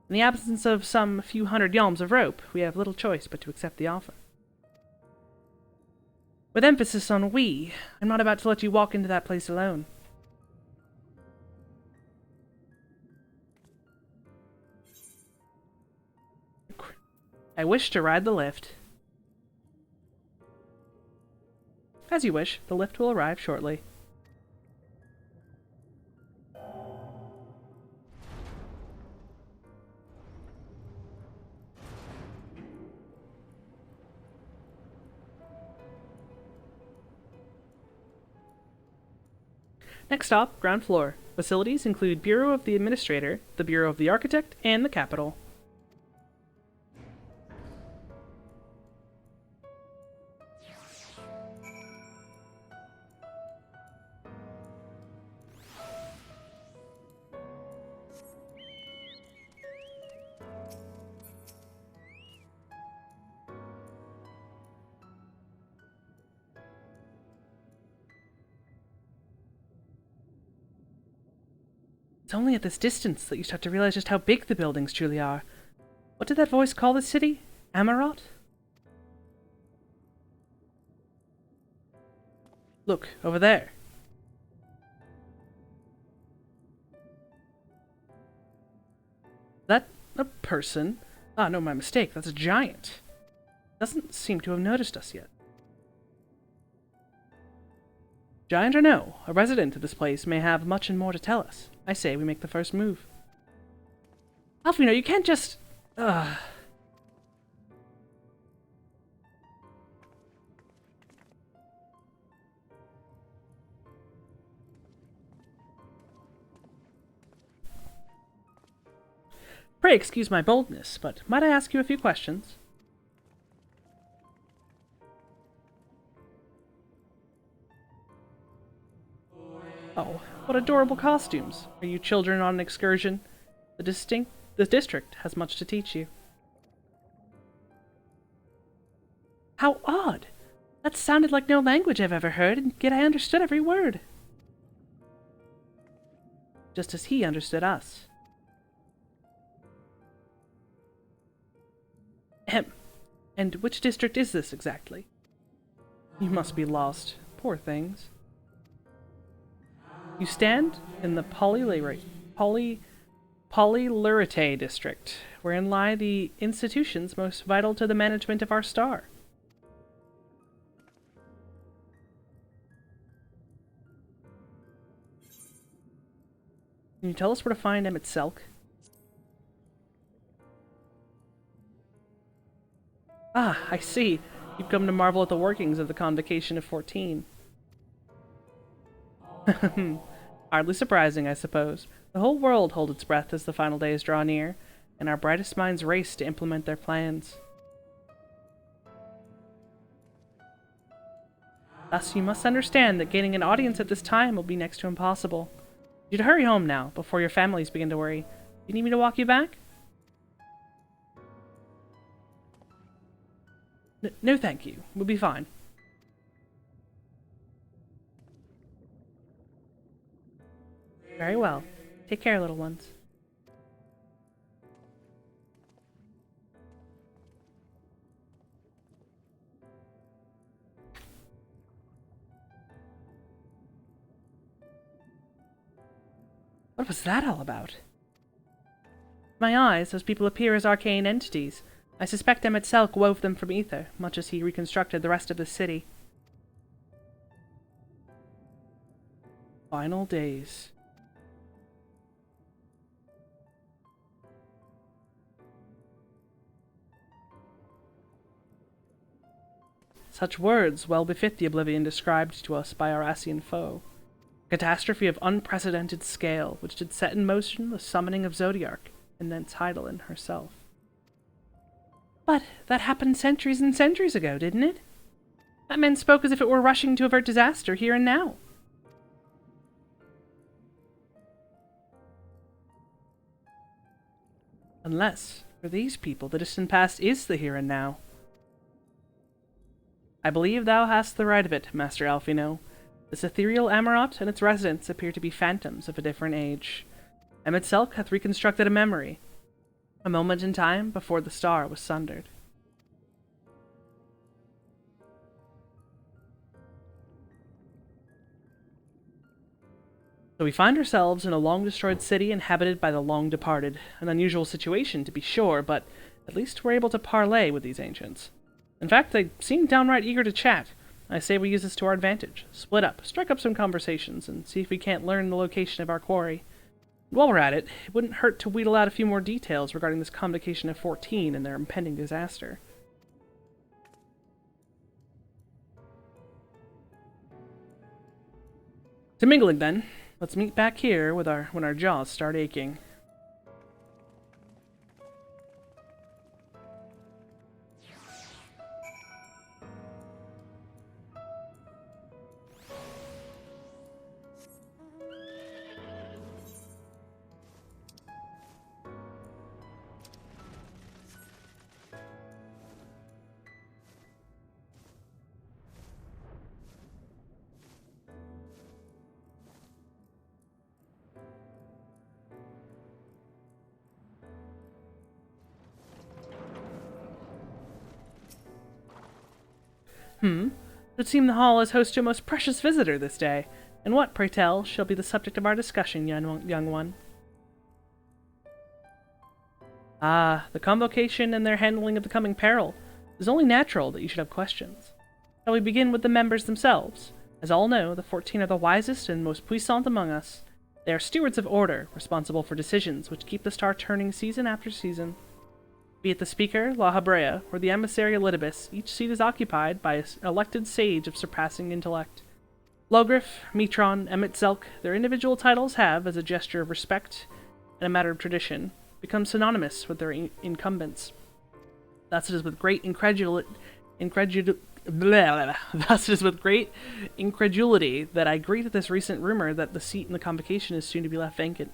In the absence of some few hundred yalms of rope, we have little choice but to accept the offer. With emphasis on we, I'm not about to let you walk into that place alone. I wish to ride the lift. As you wish, the lift will arrive shortly. Next stop, ground floor. Facilities include Bureau of the Administrator, the Bureau of the Architect, and the Capital. It's only at this distance that you start to realize just how big the buildings truly are. What did that voice call this city? Amarat? Look, over there. That a person? Ah, no, my mistake. That's a giant. Doesn't seem to have noticed us yet. Giant or no, a resident of this place may have much and more to tell us. I say we make the first move. Alfino, you can't just... Pray excuse my boldness, but might I ask you a few questions? Oh, what adorable costumes. Are you children on an excursion? The district has much to teach you. How odd! That sounded like no language I've ever heard, and yet I understood every word. Just as he understood us. Ahem. And which district is this exactly? You must be lost. Poor things. You stand in the Polylurite district, wherein lie the institutions most vital to the management of our star. Can you tell us where to find Emet-Selch? Ah, I see. You've come to marvel at the workings of the Convocation of 14. Hardly surprising, I suppose. The whole world holds its breath as the final days draw near, and our brightest minds race to implement their plans. Thus, you must understand that gaining an audience at this time will be next to impossible. You'd hurry home now, before your families begin to worry. You need me to walk you back? No, thank you. We'll be fine. Very well. Take care, little ones. What was that all about? To my eyes, those people appear as arcane entities. I suspect Emet-Selch wove them from ether, much as he reconstructed the rest of the city. Final days. Such words well befit the oblivion described to us by our Asian foe. A catastrophe of unprecedented scale, which did set in motion the summoning of Zodiark, and thence Heidelin herself. But that happened centuries and centuries ago, didn't it? That man spoke as if it were rushing to avert disaster here and now. Unless, for these people, the distant past is the here and now. I believe thou hast the right of it, Master Alfino. This ethereal Amarot and its residents appear to be phantoms of a different age. Emetzelk hath reconstructed a memory, a moment in time before the star was sundered. So we find ourselves in a long-destroyed city inhabited by the long-departed. An unusual situation, to be sure, but at least we're able to parley with these ancients. In fact, they seem downright eager to chat. I say we use this to our advantage. Split up, strike up some conversations, and see if we can't learn the location of our quarry. While we're at it, it wouldn't hurt to wheedle out a few more details regarding this convocation of 14 and their impending disaster. To mingling, then. Let's meet back here with when our jaws start aching. It would seem the hall has hosted a most precious visitor this day. And what, pray tell, shall be the subject of our discussion, young one? Ah, the convocation and their handling of the coming peril. It is only natural that you should have questions. Shall we begin with the members themselves? As all know, the 14 are the wisest and most puissant among us. They are stewards of order, responsible for decisions which keep the star turning season after season. Be it the Speaker, La Habrea, or the Emissary Elidibus, each seat is occupied by an elected sage of surpassing intellect. Logriff, Metron, Emetzelk, their individual titles have, as a gesture of respect and a matter of tradition, become synonymous with their incumbents. Thus it is with great incredulity that I greet this recent rumor that the seat in the convocation is soon to be left vacant.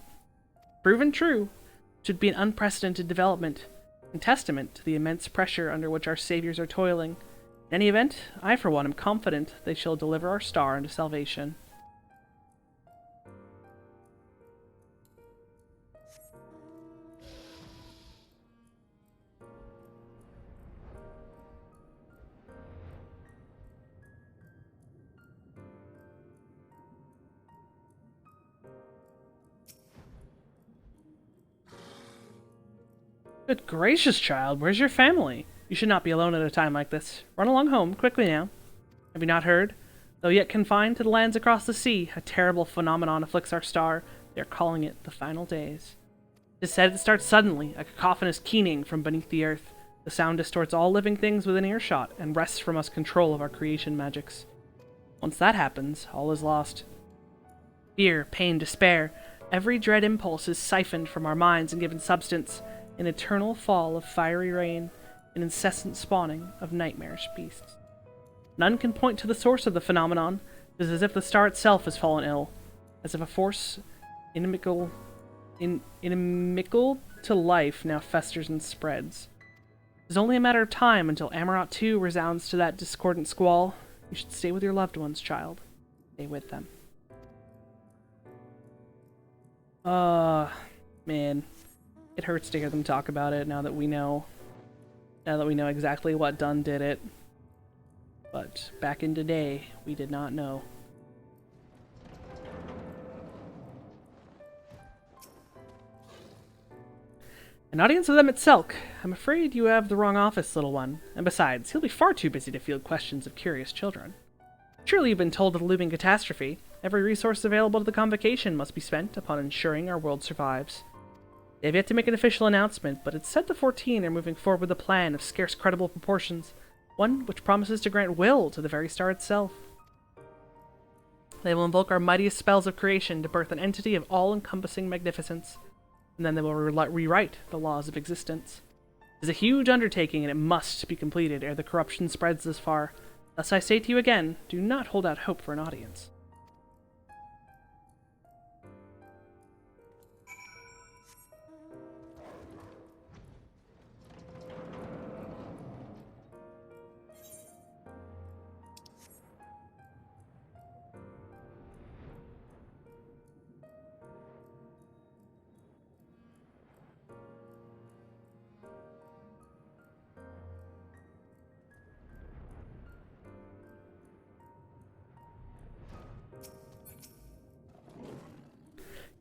Proven true, it should be an unprecedented development, and testament to the immense pressure under which our saviors are toiling. In any event, I for one am confident they shall deliver our star into salvation. Good gracious, child, where's your family? You should not be alone at a time like this. Run along home, quickly now. Have you not heard? Though yet confined to the lands across the sea, a terrible phenomenon afflicts our star. They are calling it the final days. It is said it starts suddenly, a cacophonous keening from beneath the earth. The sound distorts all living things within earshot, and wrests from us control of our creation magics. Once that happens, all is lost. Fear, pain, despair, every dread impulse is siphoned from our minds and given substance. An eternal fall of fiery rain, an incessant spawning of nightmarish beasts. None can point to the source of the phenomenon. It is as if the star itself has fallen ill, as if a force inimical to life now festers and spreads. It is only a matter of time until Amarot 2 resounds to that discordant squall. You should stay with your loved ones, child. Stay with them. Man. It hurts to hear them talk about it now that we know exactly what done did it. But back in the day, we did not know. An audience of Emetzelk. I'm afraid you have the wrong office, little one. And besides, he'll be far too busy to field questions of curious children. Surely you've been told of the looming catastrophe. Every resource available to the convocation must be spent upon ensuring our world survives. They have yet to make an official announcement, but it's said the 14 are moving forward with a plan of scarce credible proportions. one which promises to grant will to the very star itself. They will invoke our mightiest spells of creation to birth an entity of all-encompassing magnificence, and then they will rewrite the laws of existence. It is a huge undertaking, and it must be completed ere the corruption spreads this far. Thus I say to you again, do not hold out hope for an audience.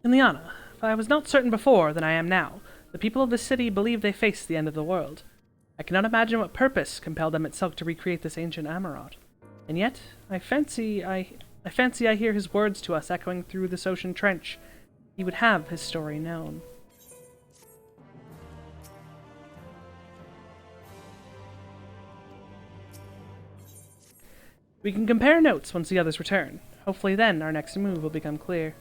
Ileana, if I was not certain before than I am now, the people of this city believe they face the end of the world. I cannot imagine what purpose compelled them itself to recreate this ancient Amarot. And yet, I fancy I hear his words to us echoing through this ocean trench. He would have his story known. We can compare notes once the others return. Hopefully then our next move will become clear.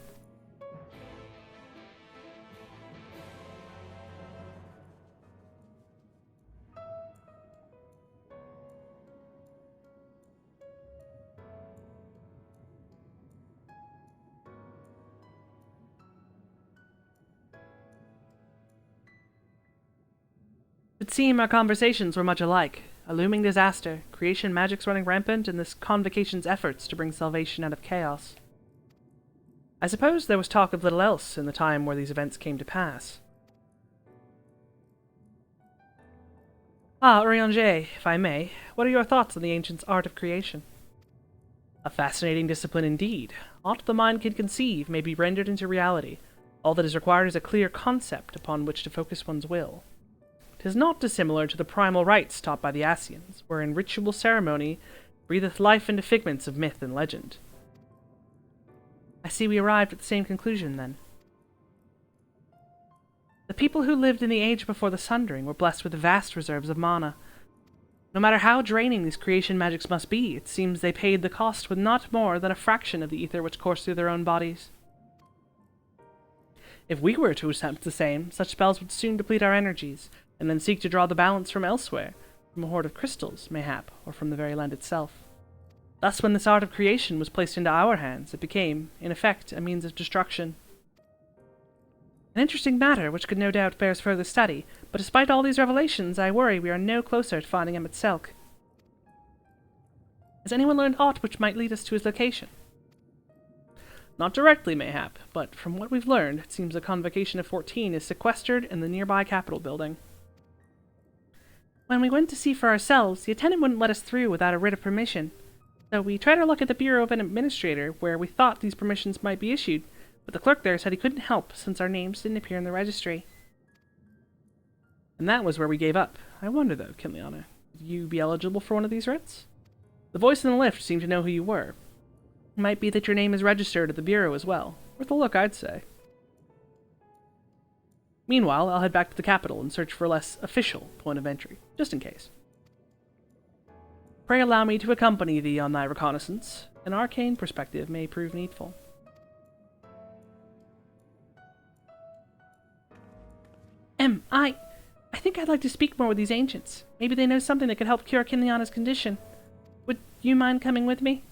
It would seem our conversations were much alike. A looming disaster, creation magics running rampant, and this convocation's efforts to bring salvation out of chaos. I suppose there was talk of little else in the time where these events came to pass. Ah, Urianger, if I may, what are your thoughts on the ancients' art of creation? A fascinating discipline indeed. Aught the mind can conceive may be rendered into reality. All that is required is a clear concept upon which to focus one's will. 'Tis not dissimilar to the primal rites taught by the Asians, wherein ritual ceremony breatheth life into figments of myth and legend. I see we arrived at the same conclusion, then. The people who lived in the age before the Sundering were blessed with vast reserves of mana. No matter how draining these creation magics must be, it seems they paid the cost with not more than a fraction of the ether which coursed through their own bodies. If we were to attempt the same, such spells would soon deplete our energies, and then seek to draw the balance from elsewhere, from a hoard of crystals, mayhap, or from the very land itself. Thus, when this art of creation was placed into our hands, it became, in effect, a means of destruction. An interesting matter, which could no doubt bears further study, but despite all these revelations, I worry we are no closer to finding Emmett Selk. Has anyone learned aught which might lead us to his location? Not directly, mayhap, but from what we've learned, it seems the Convocation of 14 is sequestered in the nearby Capitol building. When we went to see for ourselves, the attendant wouldn't let us through without a writ of permission. So we tried our luck at the Bureau of an Administrator, where we thought these permissions might be issued, but the clerk there said he couldn't help since our names didn't appear in the registry. And that was where we gave up. I wonder, though, Kinliana, would you be eligible for one of these writs? The voice in the lift seemed to know who you were. It might be that your name is registered at the Bureau as well. Worth a look, I'd say. Meanwhile, I'll head back to the capital and search for a less official point of entry, just in case. Pray allow me to accompany thee on thy reconnaissance. An arcane perspective may prove needful. I think I'd like to speak more with these ancients. Maybe they know something that could help cure Kinliana's condition. Would you mind coming with me?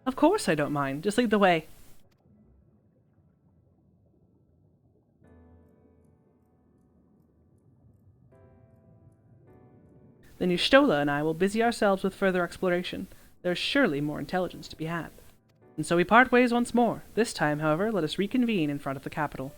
Of course I don't mind. Just lead the way. Then Y'shtola and I will busy ourselves with further exploration. There is surely more intelligence to be had. And so we part ways once more. This time, however, let us reconvene in front of the Capitol.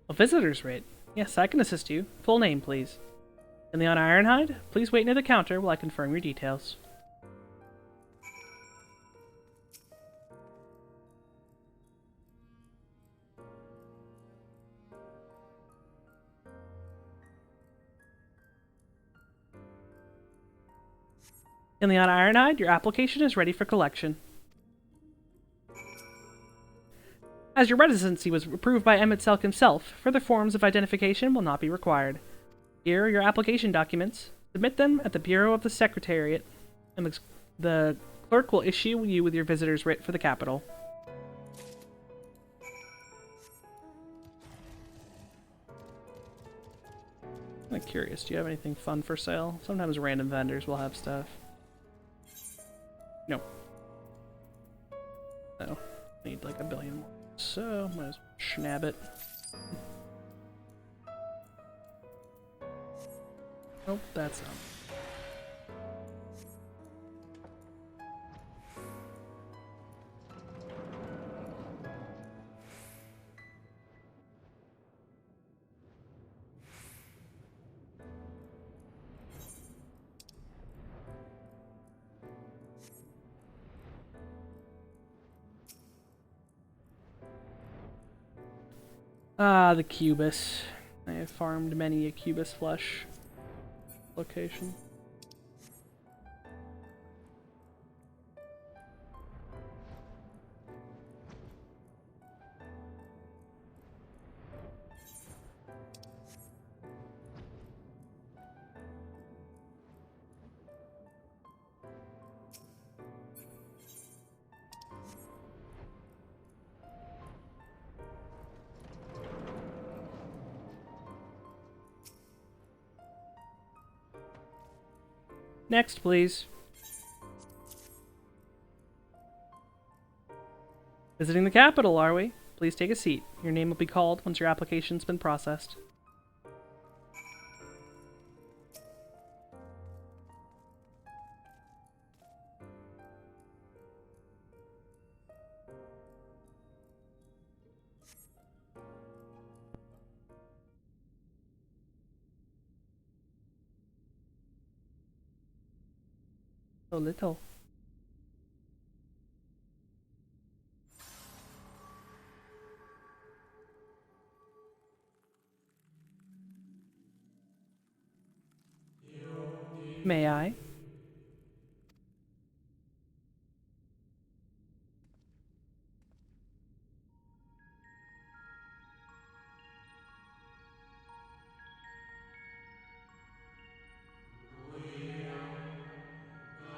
A visitor's writ? Yes, I can assist you. Full name, please. Leon Ironhide, please wait near the counter while I confirm your details. Leon Ironhide, your application is ready for collection. As your residency was approved by Emmett Selk himself, further forms of identification will not be required. Here are your application documents. Submit them at the Bureau of the Secretariat, and the clerk will issue you with your visitor's writ for the capital. I'm curious, do you have anything fun for sale? Sometimes random vendors will have stuff. No. No. Need like a billion more. So, might as well schnab it. Nope, that's not. Ah, the Cubus. I have farmed many a Cubus flesh location. Next, please. Visiting the capital, are we? Please take a seat. Your name will be called once your application's been processed. So little. May I?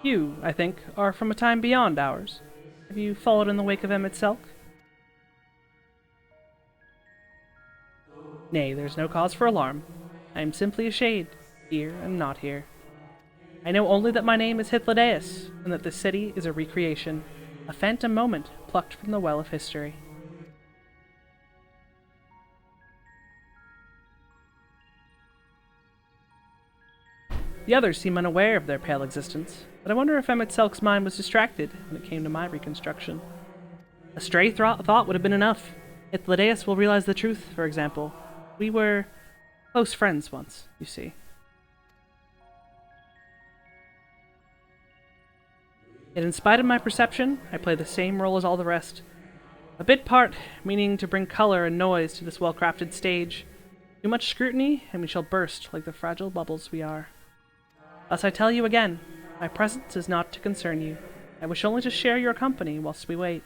You, I think, are from a time beyond ours. Have you followed in the wake of Emmett Selk? Nay, there's no cause for alarm. I am simply a shade, here and not here. I know only that my name is Hythlodaeus, and that this city is a recreation, a phantom moment plucked from the well of history. The others seem unaware of their pale existence, but I wonder if Emmett Selk's mind was distracted when it came to my reconstruction. A stray thought would have been enough. Hythlodaeus will realize the truth, for example. We were close friends once, you see. Yet in spite of my perception, I play the same role as all the rest. A bit part, meaning to bring color and noise to this well-crafted stage. Too much scrutiny, and we shall burst like the fragile bubbles we are. Thus I tell you again, my presence is not to concern you. I wish only to share your company whilst we wait.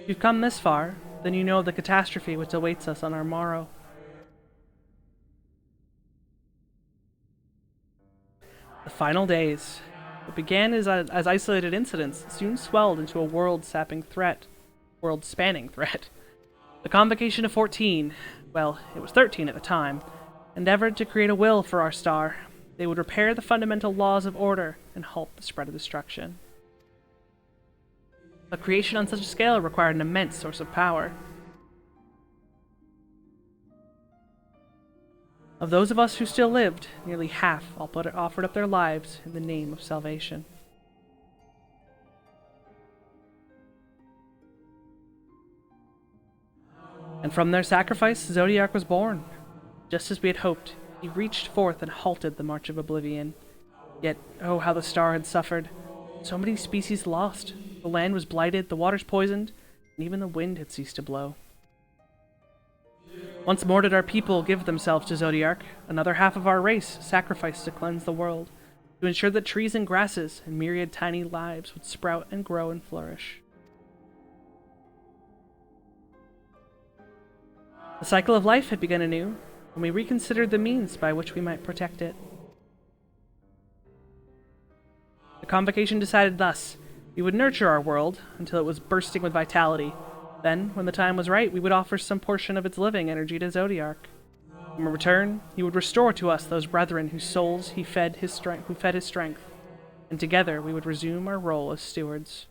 If you've come this far, then you know of the catastrophe which awaits us on our morrow. The final days. What began as isolated incidents soon swelled into a world-spanning threat. The Convocation of 14, well, it was 13 at the time, endeavored to create a will for our star. They would repair the fundamental laws of order and halt the spread of destruction. But creation on such a scale required an immense source of power. Of those of us who still lived, nearly half offered up their lives in the name of salvation. And from their sacrifice, Zodiac was born. Just as we had hoped, he reached forth and halted the march of oblivion. Yet, oh, how the star had suffered. So many species lost. The land was blighted, the waters poisoned, and even the wind had ceased to blow. Once more did our people give themselves to Zodiac, another half of our race sacrificed to cleanse the world, to ensure that trees and grasses and myriad tiny lives would sprout and grow and flourish. The cycle of life had begun anew, and we reconsidered the means by which we might protect it. The convocation decided thus: we would nurture our world until it was bursting with vitality. Then, when the time was right, we would offer some portion of its living energy to Zodiac. In return, he would restore to us those brethren whose souls he fed his strength, and together we would resume our role as stewards.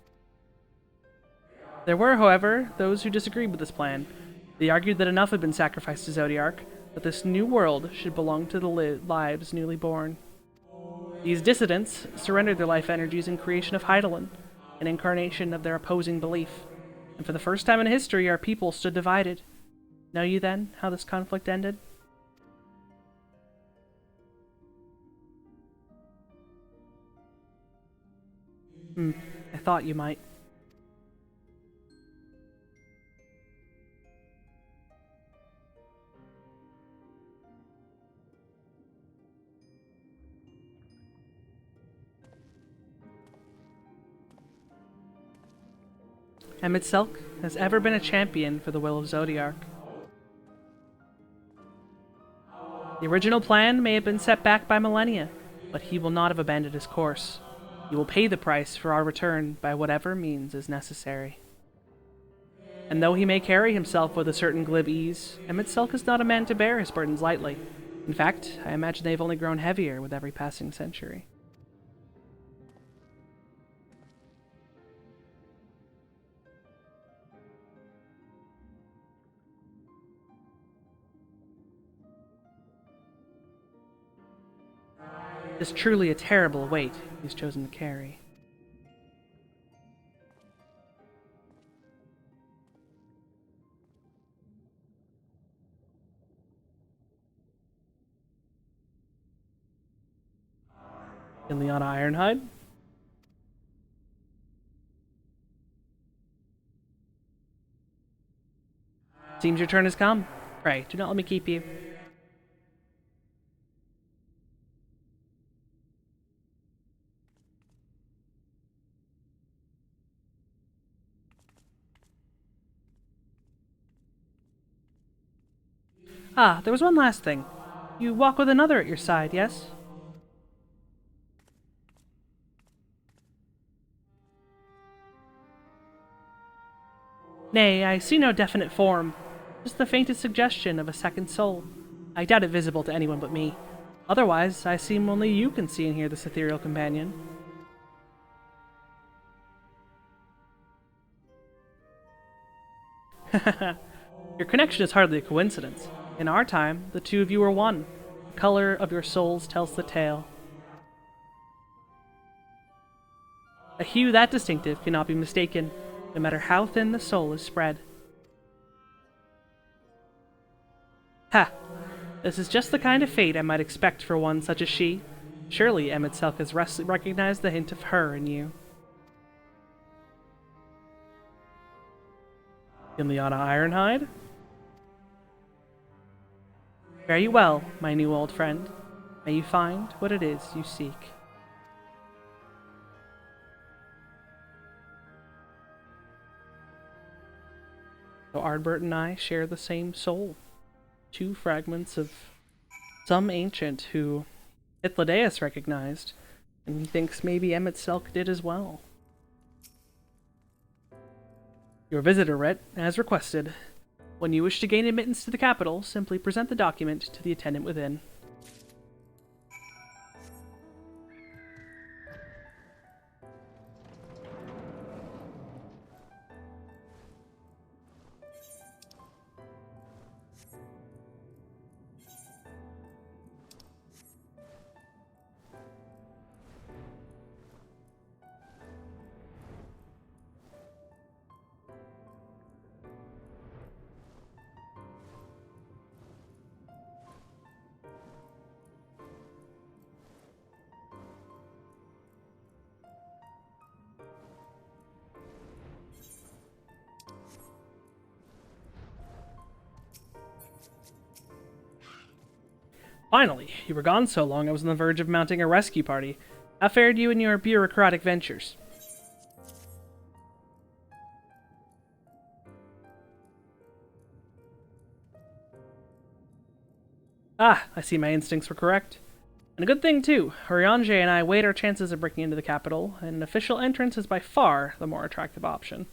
There were, however, those who disagreed with this plan. They argued that enough had been sacrificed to Zodiac, that this new world should belong to the lives newly born. These dissidents surrendered their life energies in creation of Hydaelyn, an incarnation of their opposing belief. And for the first time in history, our people stood divided. Know you, then, how this conflict ended? I thought you might. Emet-Selch has ever been a champion for the will of Zodiac. The original plan may have been set back by millennia, but he will not have abandoned his course. He will pay the price for our return by whatever means is necessary. And though he may carry himself with a certain glib ease, Emet-Selch is not a man to bear his burdens lightly. In fact, I imagine they've only grown heavier with every passing century. It is truly a terrible weight he's chosen to carry. Ileana Ironhide? Seems your turn has come. Pray, do not let me keep you. Ah, there was one last thing. You walk with another at your side, yes? Nay, I see no definite form. Just the faintest suggestion of a second soul. I doubt it visible to anyone but me. Otherwise, I seem only you can see and hear this ethereal companion. Your connection is hardly a coincidence. In our time, the two of you are one. The color of your souls tells the tale. A hue that distinctive cannot be mistaken, no matter how thin the soul is spread. Ha! This is just the kind of fate I might expect for one such as she. Surely Emet-Selch has recognized the hint of her in you. Ileana Ironhide? Fare you well, my new old friend. May you find what it is you seek. So Ardbert and I share the same soul. Two fragments of some ancient who Hythlodaeus recognized, and he thinks maybe Emet-Selch did as well. Your visitor writ, as requested. When you wish to gain admittance to the capital, simply present the document to the attendant within. Finally, you were gone so long I was on the verge of mounting a rescue party. How fared you in your bureaucratic ventures? Ah, I see my instincts were correct. And a good thing, too. Urianger and I weighed our chances of breaking into the capital, and an official entrance is by far the more attractive option.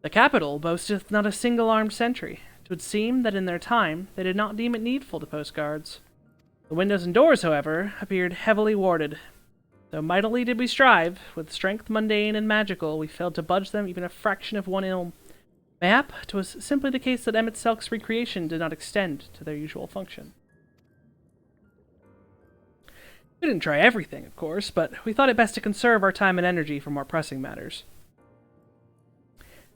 The capital boasteth not a single armed sentry. It would seem that in their time they did not deem it needful to post guards. The windows and doors, however, appeared heavily warded. Though mightily did we strive, with strength mundane and magical, we failed to budge them even a fraction of 1 ilm. Mayhap 'twas simply the case that Emmett Selk's recreation did not extend to their usual function. We didn't try everything, of course, but we thought it best to conserve our time and energy for more pressing matters.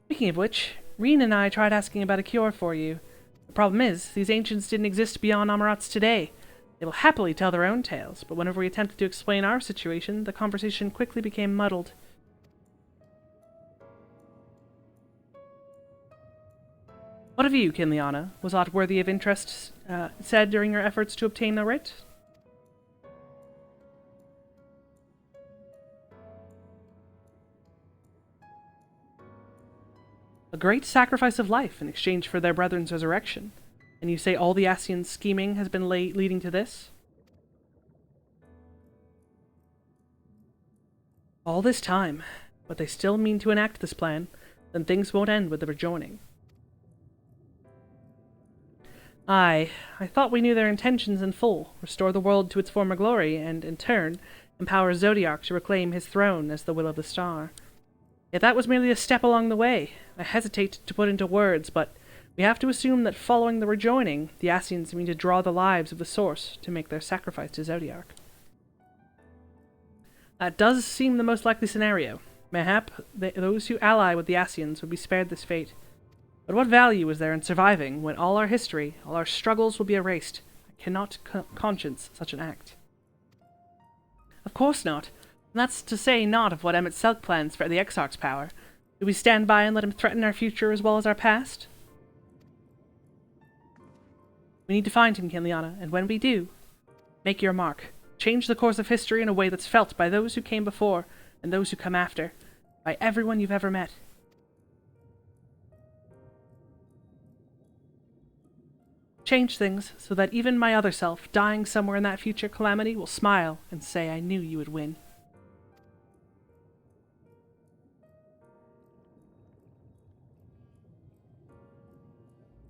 Speaking of which, Reen and I tried asking about a cure for you. The problem is, these ancients didn't exist beyond Amarats today. They will happily tell their own tales, but whenever we attempted to explain our situation, the conversation quickly became muddled. What of you, Kinliana? Was aught worthy of interest said during your efforts to obtain the writ? A great sacrifice of life in exchange for their brethren's resurrection. And you say all the Ascians' scheming has been leading to this? All this time, but they still mean to enact this plan, then things won't end with the rejoining. Aye, I thought we knew their intentions in full, restore the world to its former glory, and, in turn, empower Zodiark to reclaim his throne as the will of the star. Yet that was merely a step along the way. I hesitate to put into words, but we have to assume that following the rejoining, the Ascians mean to draw the lives of the Source to make their sacrifice to Zodiark. That does seem the most likely scenario. Mayhap those who ally with the Ascians would be spared this fate. But what value is there in surviving when all our history, all our struggles will be erased? I cannot conscience such an act. Of course not. And that's to say naught of what Emmett Selk plans for the Exarch's power. Do we stand by and let him threaten our future as well as our past? We need to find him, Kinliana, and when we do, make your mark. Change the course of history in a way that's felt by those who came before and those who come after, by everyone you've ever met. Change things so that even my other self, dying somewhere in that future calamity, will smile and say, I knew you would win.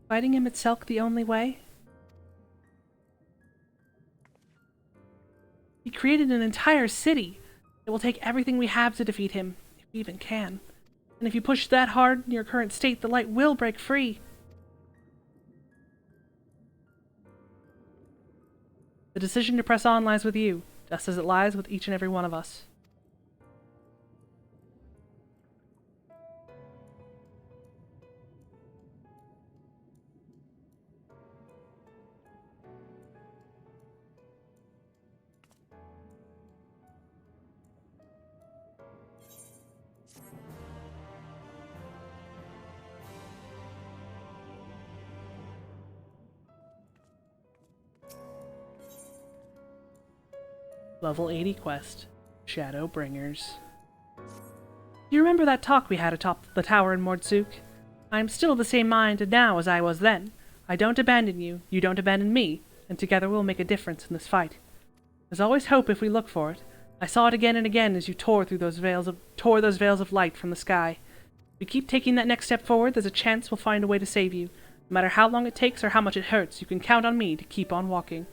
Fighting him at Selk the only way? He created an entire city. It will take everything we have to defeat him, if we even can. And if you push that hard in your current state, the light will break free. The decision to press on lies with you, just as it lies with each and every one of us. Level 80 quest, Shadowbringers. Do you remember that talk we had atop the tower in Mordsuk? I am still of the same mind now as I was then. I don't abandon you, you don't abandon me, and together we'll make a difference in this fight. There's always hope if we look for it. I saw it again and again as you tore those veils of light from the sky. If we keep taking that next step forward, there's a chance we'll find a way to save you. No matter how long it takes or how much it hurts, you can count on me to keep on walking.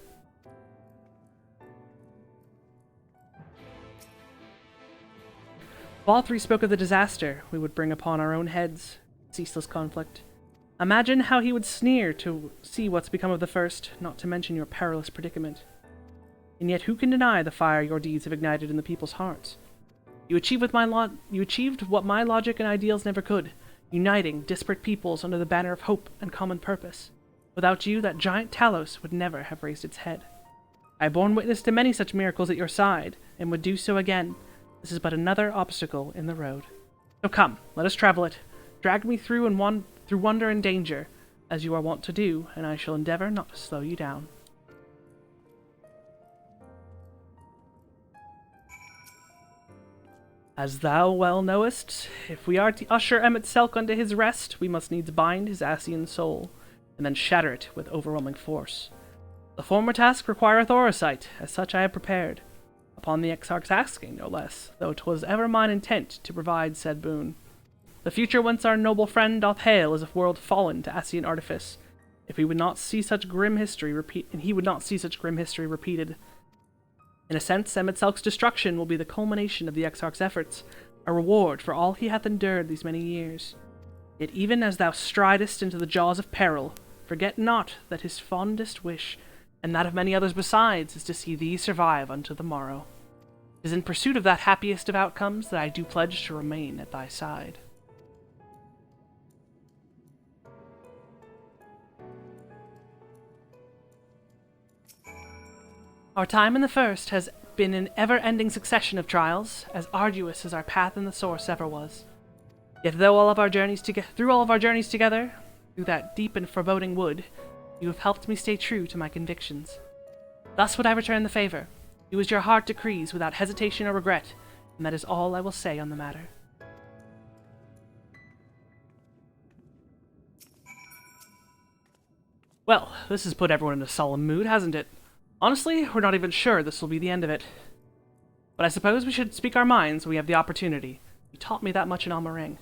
All three spoke of the disaster we would bring upon our own heads. Ceaseless conflict. Imagine how he would sneer to see what's become of the first, not to mention your perilous predicament. And yet who can deny the fire your deeds have ignited in the people's hearts? You achieved what my logic and ideals never could, uniting disparate peoples under the banner of hope and common purpose. Without you, that giant Talos would never have raised its head. I have borne witness to many such miracles at your side, and would do so again. This is but another obstacle in the road. So come, let us travel it. Drag me through wonder and danger, as you are wont to do, and I shall endeavor not to slow you down. As thou well knowest, if we are to usher Emmet Selk unto his rest, we must needs bind his Ascian soul, and then shatter it with overwhelming force. The former task requireth oversight, as such I have prepared, upon the Exarch's asking, no less, though 'twas ever mine intent to provide said boon. The future whence our noble friend doth hail is a world fallen to Ascian artifice, if he would not see such grim history repeated. In a sense, Emmet Selk's destruction will be the culmination of the Exarch's efforts, a reward for all he hath endured these many years. Yet even as thou stridest into the jaws of peril, forget not that his fondest wish, and that of many others besides, is to see thee survive unto the morrow. 'Tis in pursuit of that happiest of outcomes that I do pledge to remain at thy side. Our time in the First has been an ever-ending succession of trials, as arduous as our path in the Source ever was. Yet through all of our journeys together, through that deep and foreboding wood, you have helped me stay true to my convictions. Thus would I return the favor. Do as your heart decrees without hesitation or regret, and that is all I will say on the matter. Well, this has put everyone in a solemn mood, hasn't it? Honestly, we're not even sure this will be the end of it. But I suppose we should speak our minds when we have the opportunity. You taught me that much in Almaring.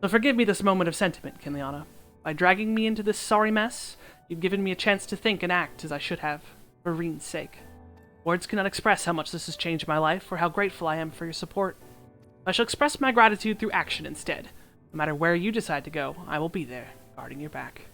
So forgive me this moment of sentiment, Kinliana. By dragging me into this sorry mess, you've given me a chance to think and act as I should have, for Reen's sake. Words cannot express how much this has changed my life, or how grateful I am for your support. I shall express my gratitude through action instead. No matter where you decide to go, I will be there, guarding your back.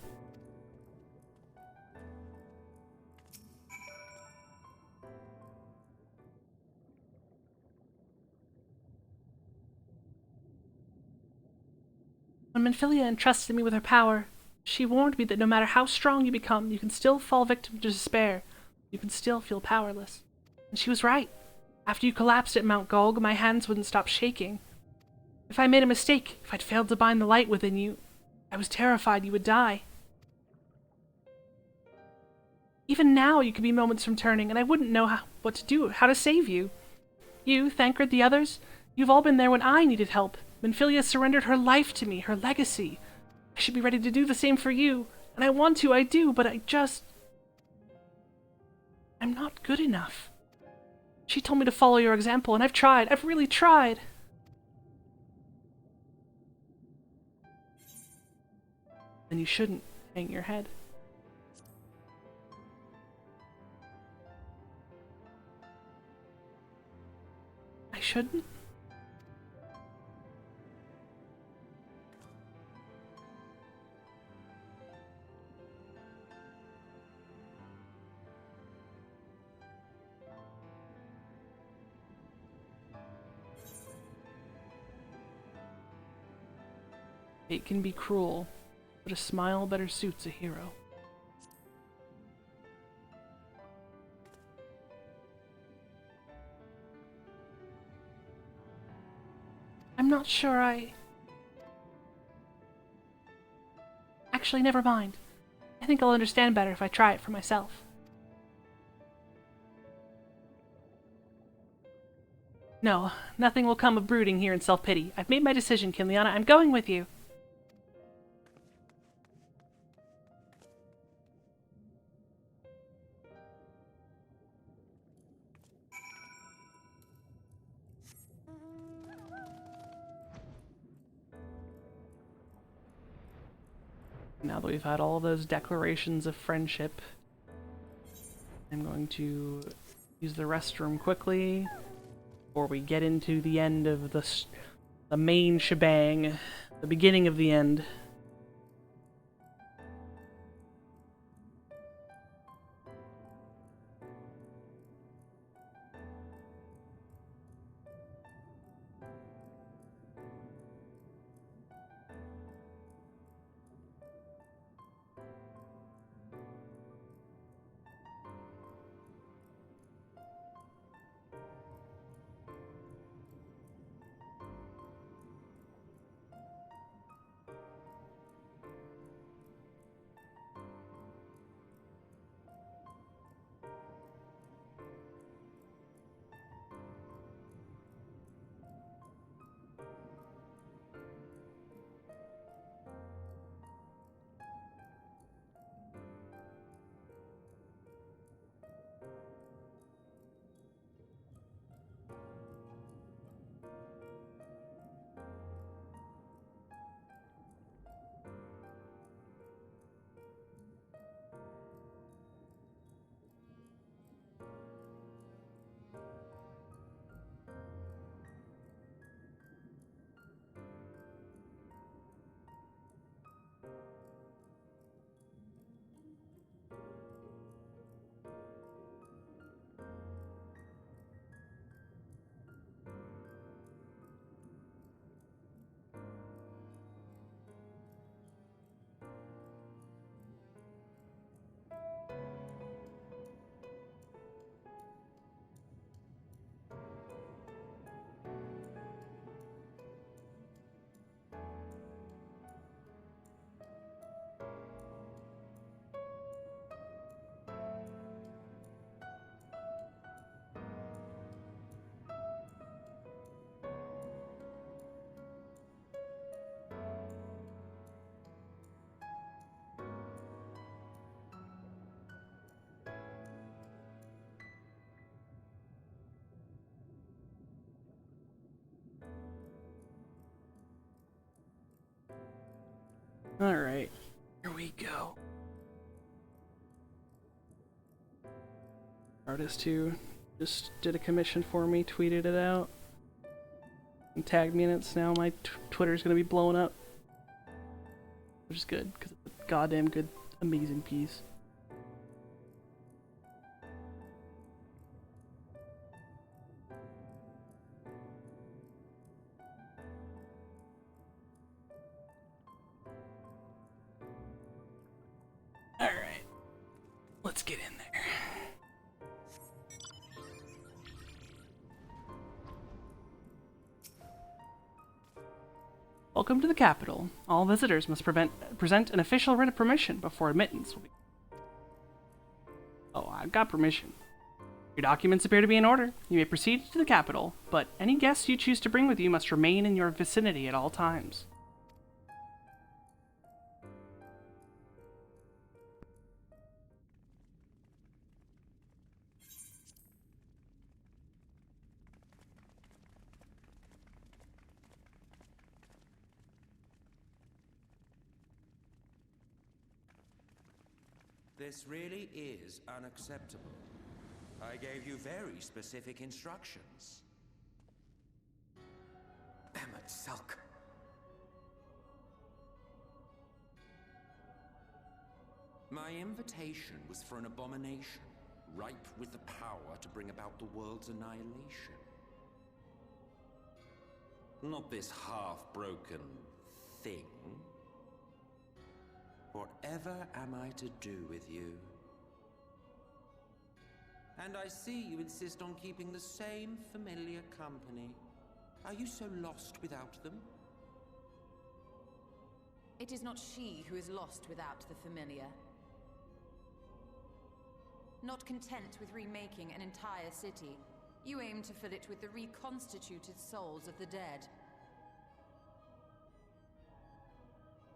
When Minfilia entrusted me with her power, she warned me that no matter how strong you become, you can still fall victim to despair. You can still feel powerless. And she was right. After you collapsed at Mount Golg, my hands wouldn't stop shaking. If I made a mistake, if I'd failed to bind the light within you, I was terrified you would die. Even now, you could be moments from turning, and I wouldn't know what to do, how to save you. You, Thancred, the others, you've all been there when I needed help. Minfilia surrendered her life to me, her legacy. I should be ready to do the same for you, and I want to, I do, but I'm not good enough. She told me to follow your example, and I've tried. I've really tried. Then you shouldn't hang your head. I shouldn't? It can be cruel, but a smile better suits a hero. I'm not sure Actually, never mind. I think I'll understand better if I try it for myself. No, nothing will come of brooding here in self-pity. I've made my decision, Kinliana. I'm going with you. Now that we've had all those declarations of friendship, I'm going to use the restroom quickly before we get into the end of the main shebang, the beginning of the end. Alright, here we go. Artist who just did a commission for me, tweeted it out, and tagged me in it, so now my Twitter's gonna be blowing up. Which is good, because it's a goddamn good, amazing piece. Alright, let's get in there. Welcome to the capital. All visitors must present an official writ of permission before admittance will be... Oh, I've got permission. Your documents appear to be in order. You may proceed to the capital, but any guests you choose to bring with you must remain in your vicinity at all times. This really is unacceptable. I gave you very specific instructions. Emmett Sulk. My invitation was for an abomination, ripe with the power to bring about the world's annihilation. Not this half-broken thing. Whatever am I to do with you? And I see you insist on keeping the same familiar company. Are you so lost without them? It is not she who is lost without the familiar. Not content with remaking an entire city, you aim to fill it with the reconstituted souls of the dead.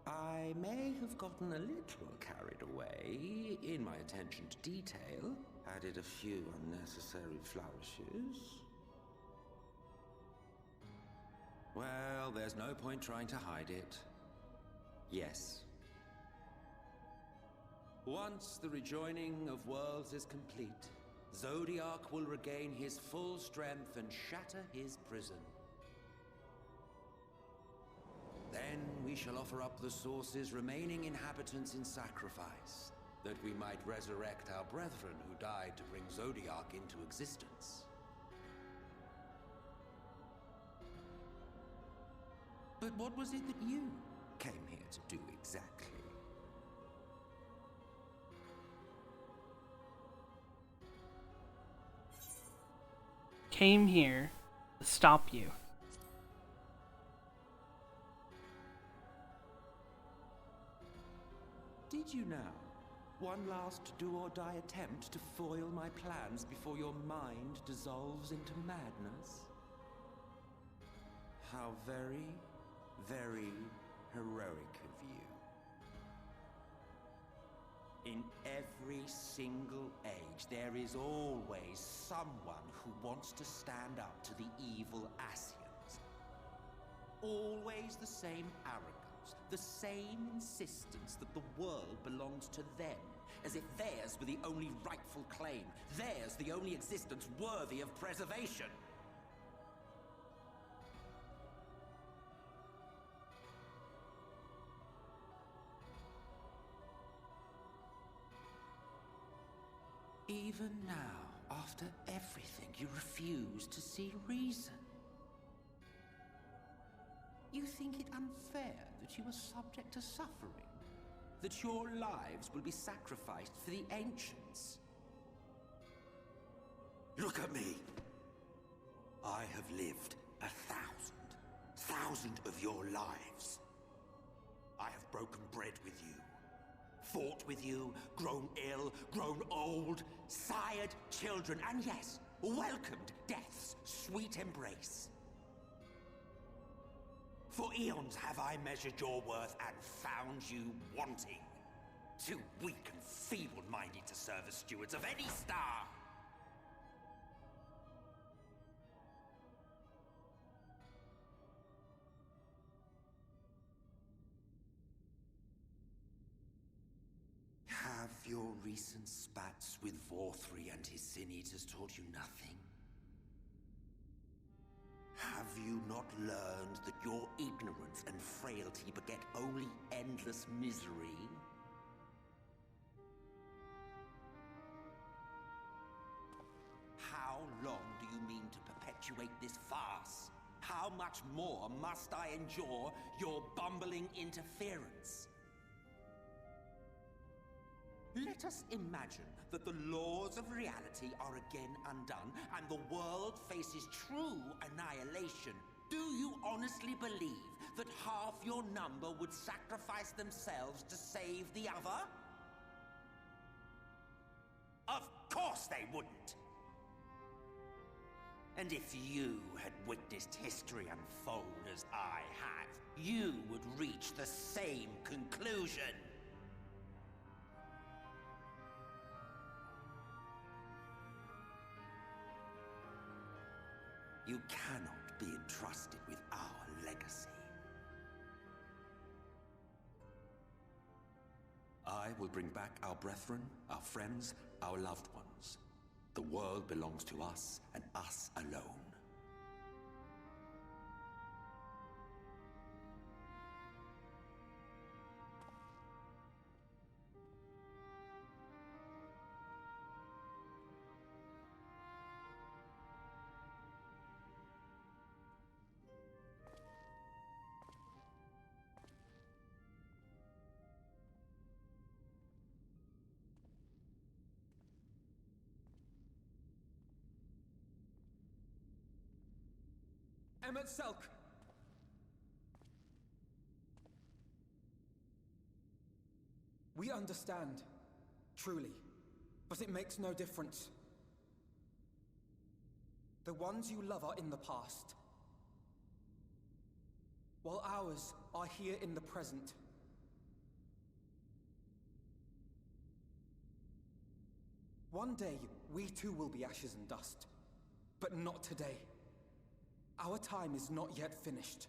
I may have gotten a little carried away in my attention to detail, added a few unnecessary flourishes. Well, there's no point trying to hide it. Yes. Once the rejoining of worlds is complete, Zodiac will regain his full strength and shatter his prison. Then we shall offer up the Source's remaining inhabitants in sacrifice, that we might resurrect our brethren who died to bring Zodiac into existence. But what was it that you came here to do exactly? Came here to stop you. Did you now? One last do-or-die attempt to foil my plans before your mind dissolves into madness? How very, very heroic of you. In every single age, there is always someone who wants to stand up to the evil Ascians. Always the same arrogance, the same insistence that the world belongs to them, as if theirs were the only rightful claim, theirs the only existence worthy of preservation. Even now, after everything, you refuse to see reason. You think it unfair that you are subject to suffering? That your lives will be sacrificed for the ancients? Look at me! I have lived 1,000 of your lives. I have broken bread with you, fought with you, grown ill, grown old, sired children, and yes, welcomed death's sweet embrace. For eons have I measured your worth and found you wanting. Too weak and feeble-minded to serve as stewards of any star. recent spats with Vorthri and his sin eaters taught you nothing? Have you not learned that your ignorance and frailty beget only endless misery? How long do you mean to perpetuate this farce? How much more must I endure your bumbling interference? Let us imagine that the laws of reality are again undone and the world faces true annihilation. Do you honestly believe that half your number would sacrifice themselves to save the other? Of course they wouldn't! And if you had witnessed history unfold as I have, you would reach the same conclusion. You cannot be entrusted with our legacy. I will bring back our brethren, our friends, our loved ones. The world belongs to us, and us alone. Emmett Selk! We understand, truly, but it makes no difference. The ones you love are in the past, while ours are here in the present. One day, we too will be ashes and dust, but not today. Our time is not yet finished.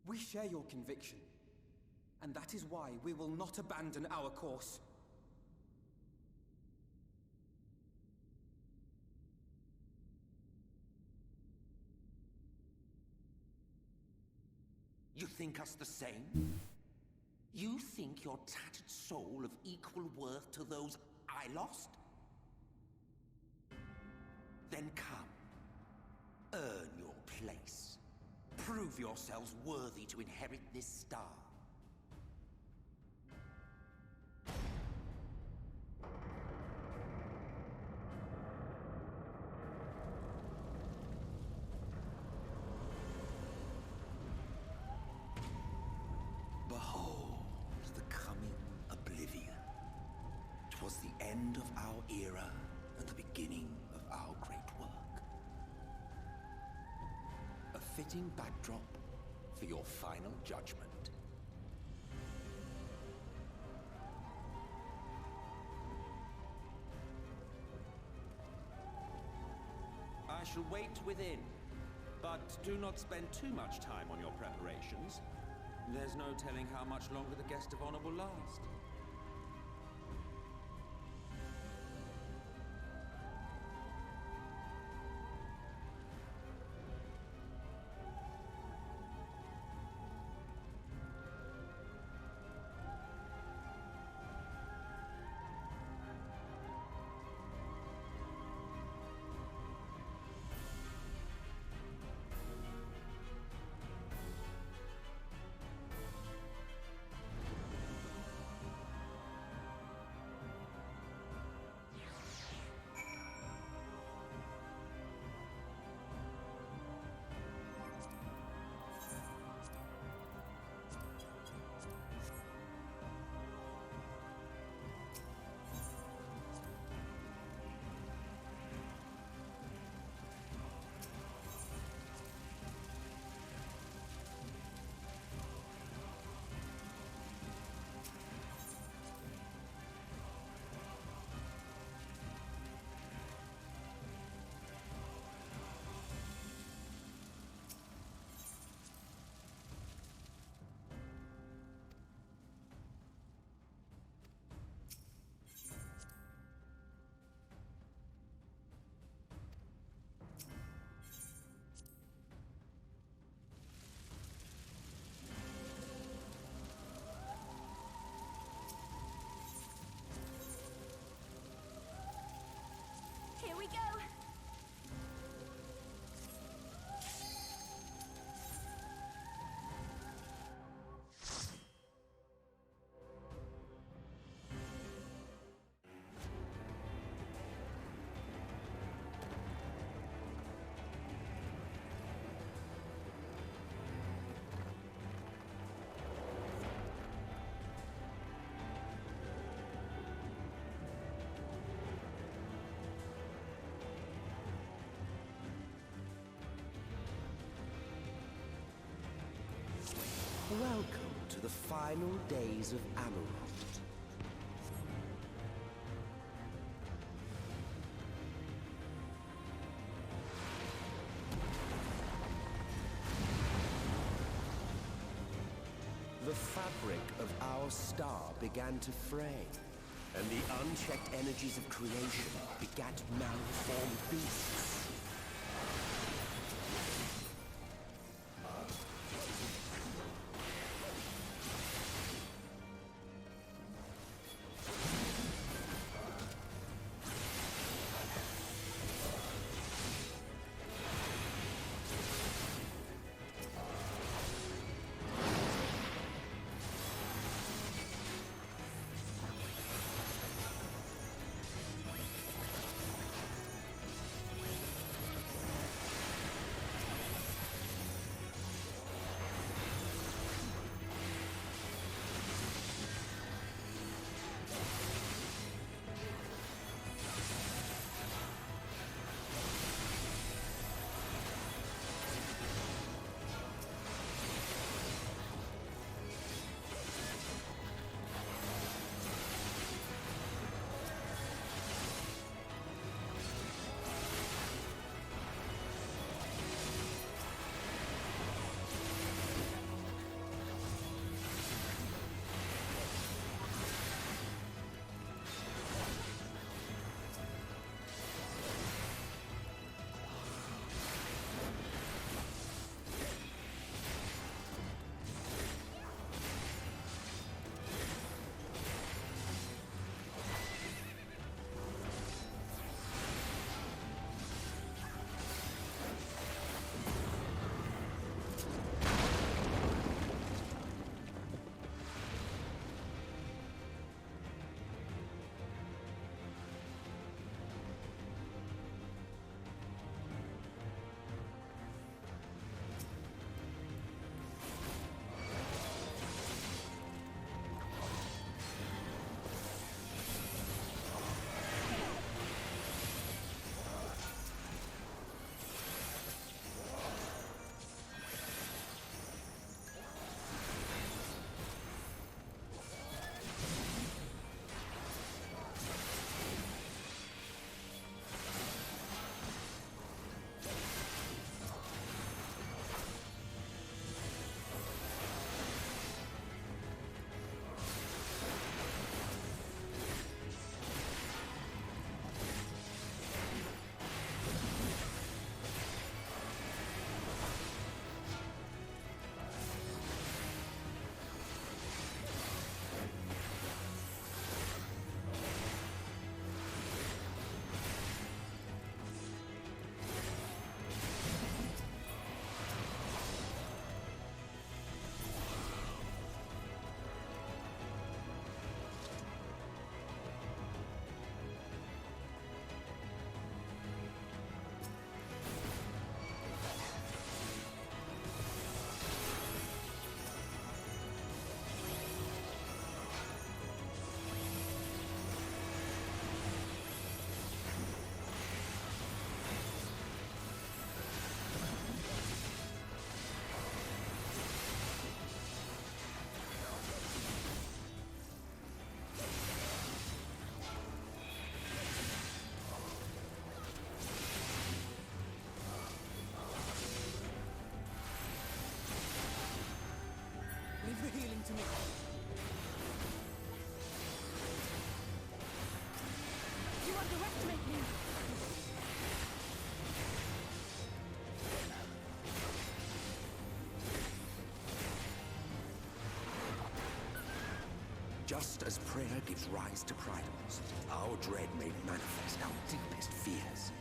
We share your conviction, and that is why we will not abandon our course. You think us the same? You think your tattered soul of equal worth to those I lost? Then come. Earn your place. Prove yourselves worthy to inherit this star. Behold the coming oblivion. 'Twas the end of our era and the beginning of our great work. A fitting backdrop for your final judgment. I shall wait within, but do not spend too much time on your preparations. There's no telling how much longer the guest of honor will last. Welcome to the final days of Amarant. The fabric of our star began to fray, and the unchecked energies of creation begat malformed beasts. Leave the healing to me. You underestimate me. Just as prayer gives rise to prideals, our dread made manifest our deepest fears.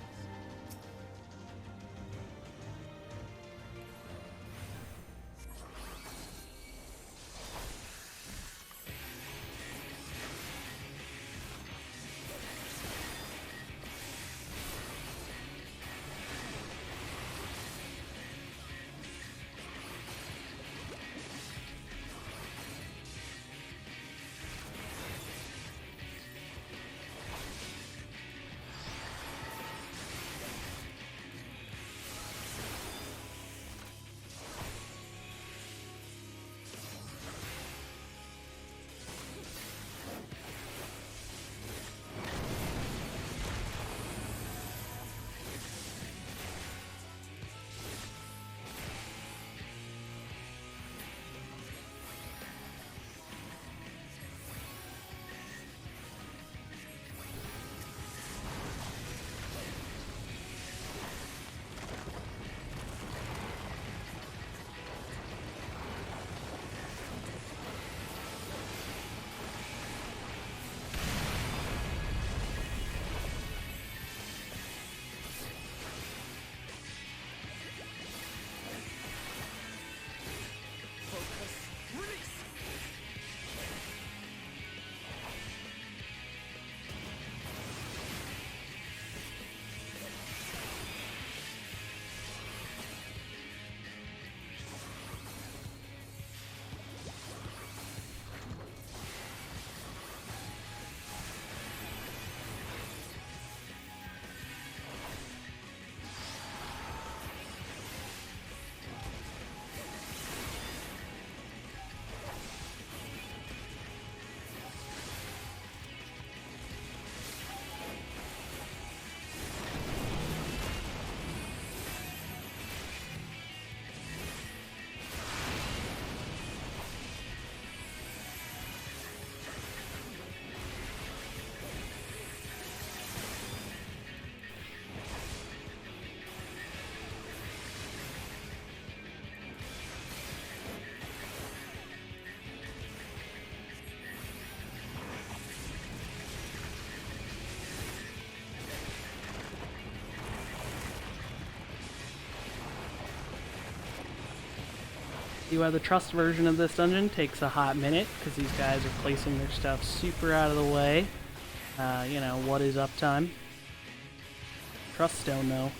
See why the trust version of this dungeon takes a hot minute, because these guys are placing their stuff super out of the way. You know, what is uptime? Trust stone, though.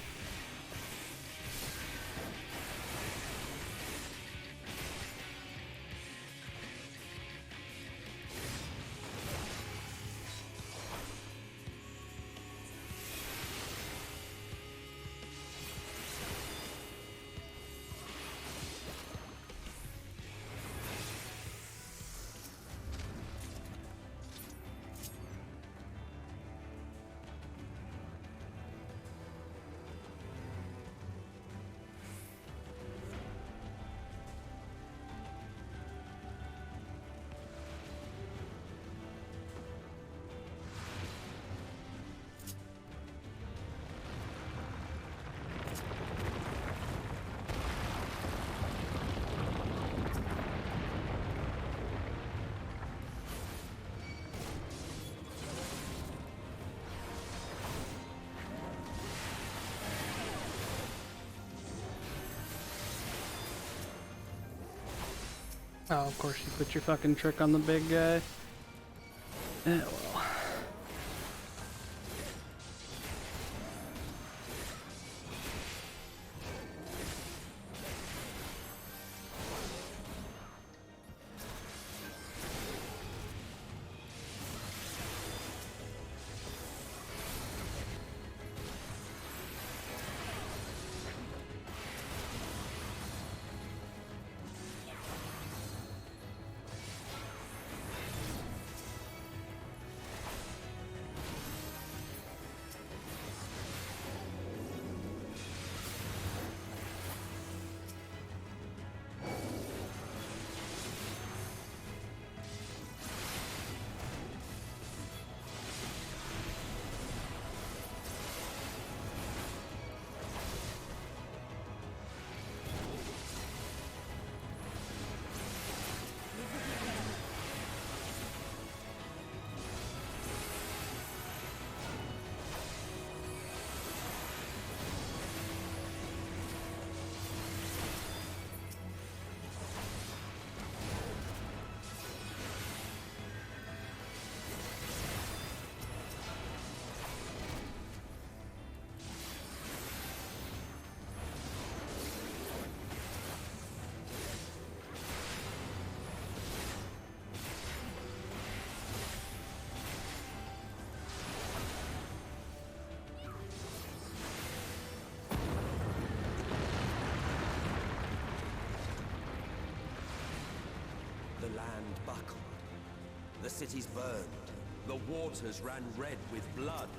Oh, of course you put your fucking trick on the big guy. Eh, well. The land buckled. The cities burned. The waters ran red with blood.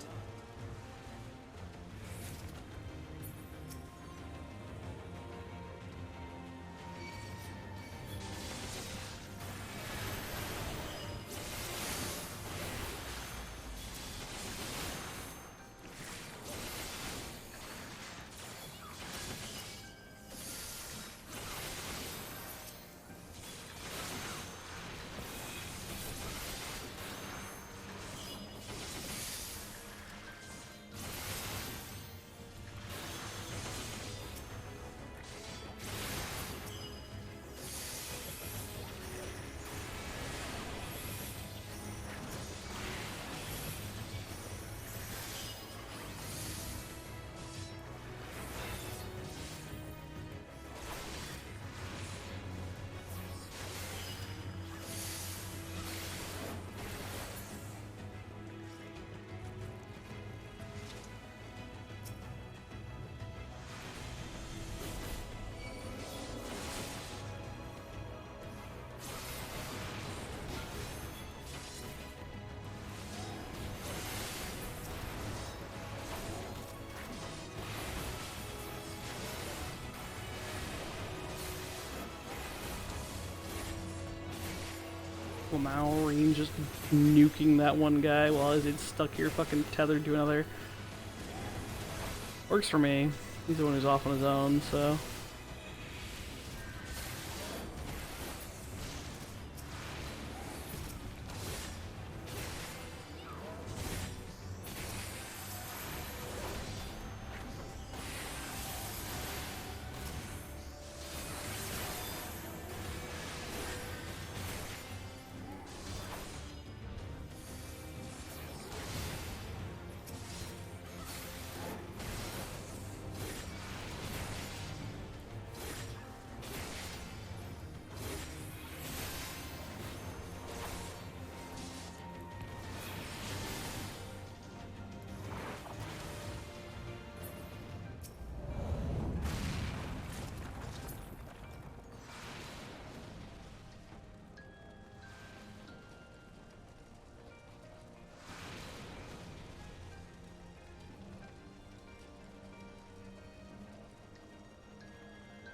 Marine just nuking that one guy while it's stuck here fucking tethered to another. Works for me. He's the one who's off on his own, so.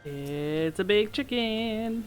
It's a big chicken.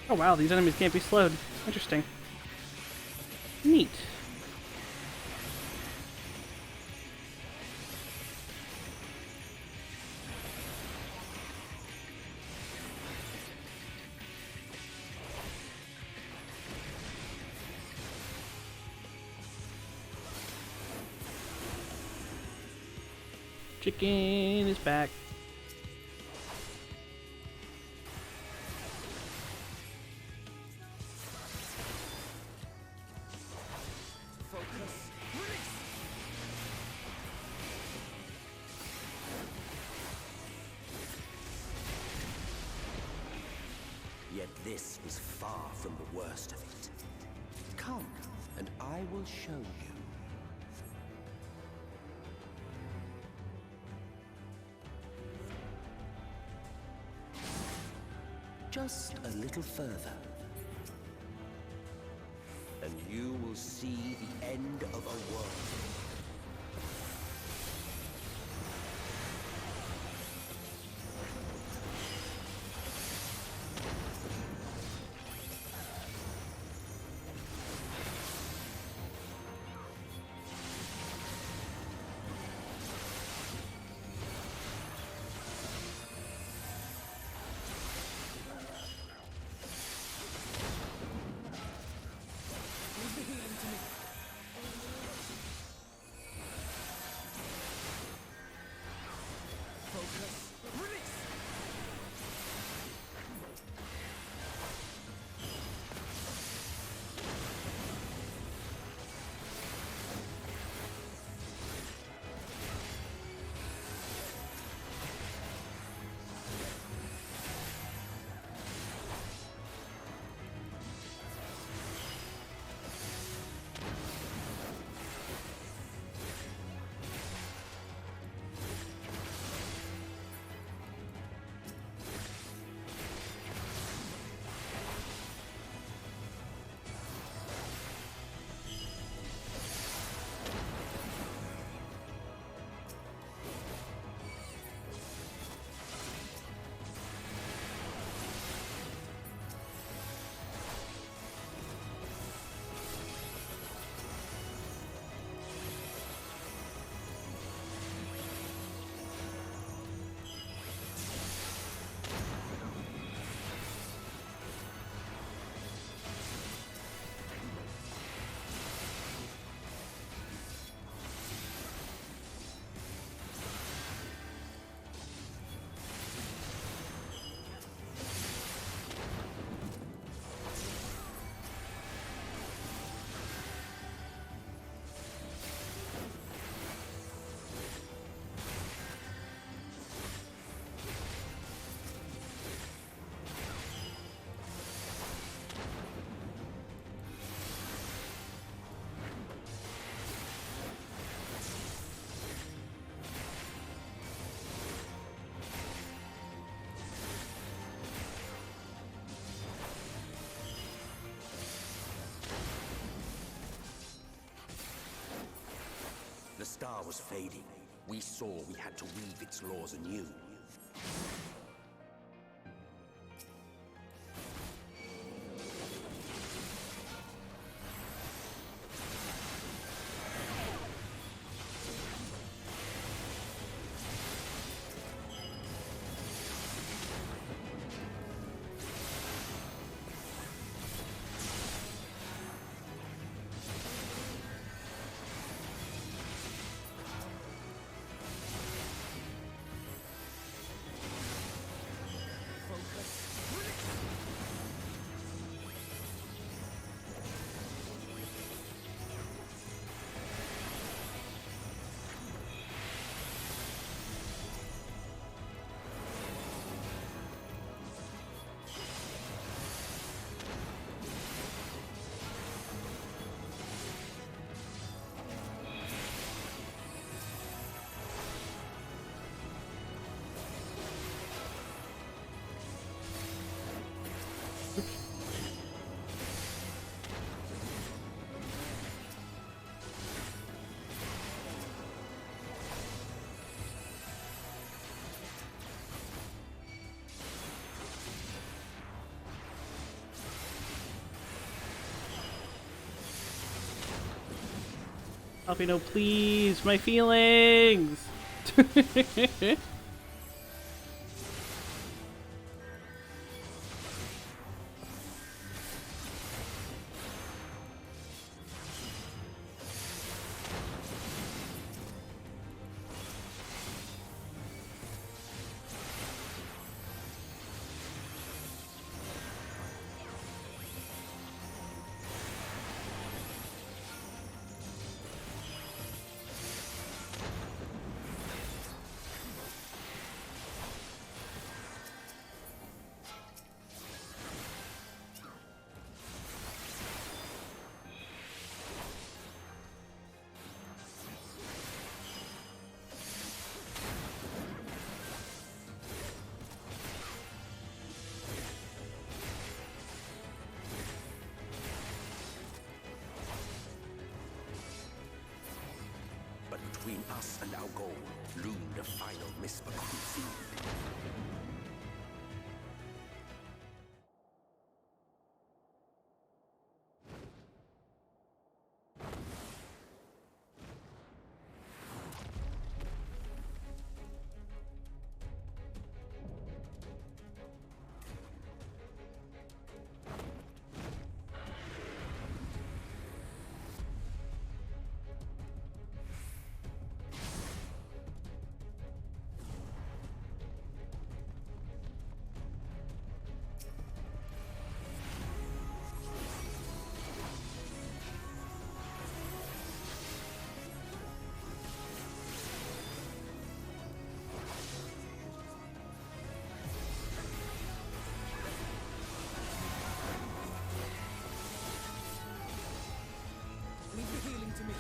Oh wow, these enemies can't be slowed. Interesting. Neat. Chicken is back. Yet this is far from the worst of it. Come, and I will show you. Just a little further, and you will see the end of a world. star was fading, we saw we had to weave its laws anew. Alpino, please, my feelings! But between us and our goal loomed a final miss for Queen. Leave the healing to me.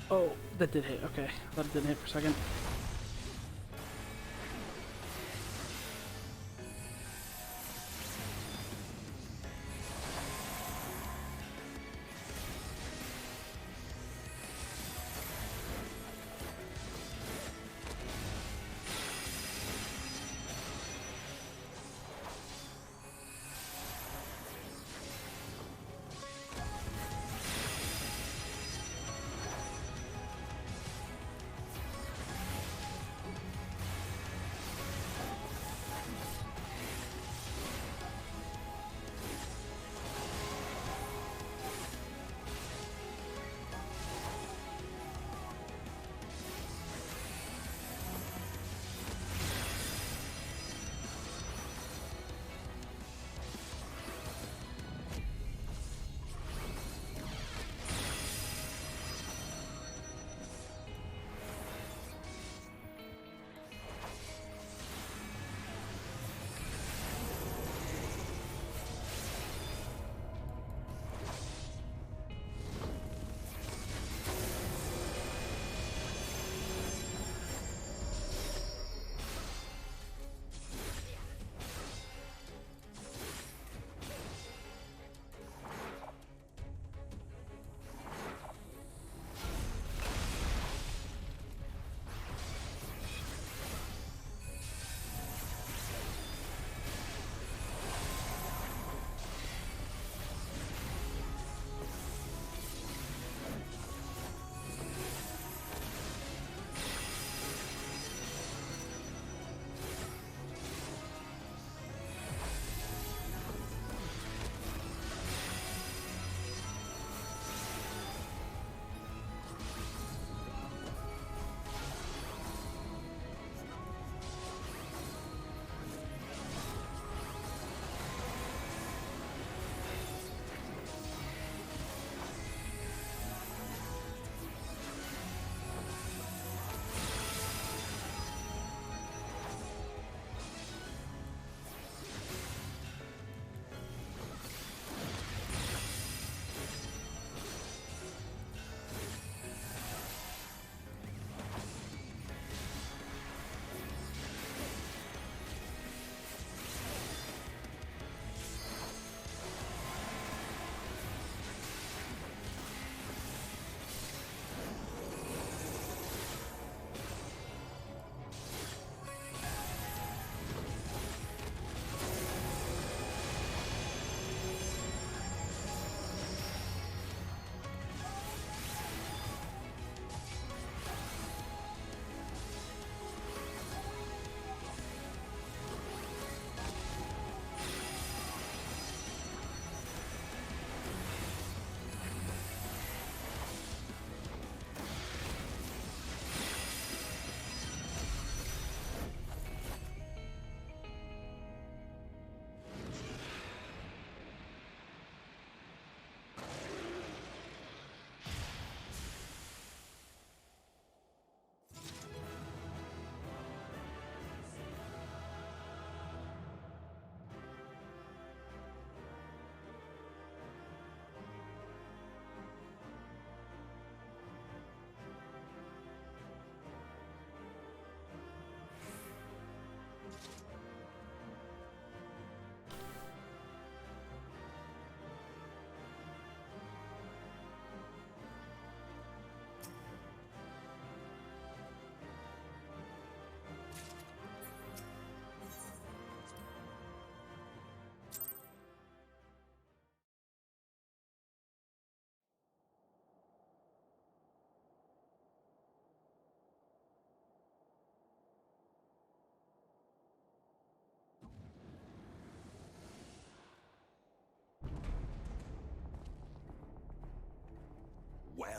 Oh, that did hit. Okay. I thought it didn't hit for a second.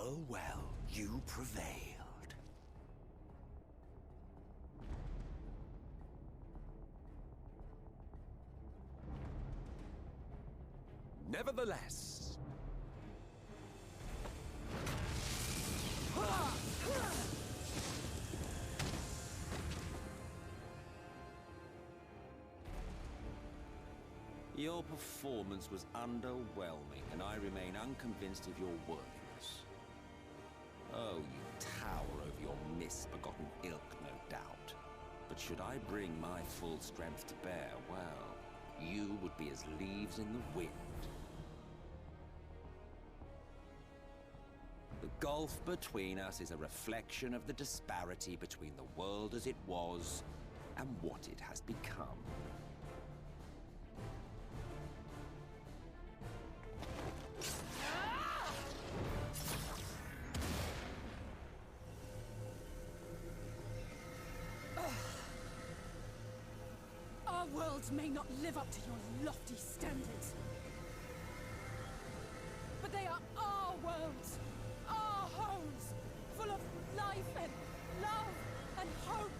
Oh well, you prevailed. Nevertheless... Your performance was underwhelming, and I remain unconvinced of your worthiness. Oh, you tower over your misbegotten ilk, no doubt. But should I bring my full strength to bear, well, you would be as leaves in the wind. The gulf between us is a reflection of the disparity between the world as it was and what it has become. Our worlds may not live up to your lofty standards, but they are our worlds, our homes, full of life and love and hope.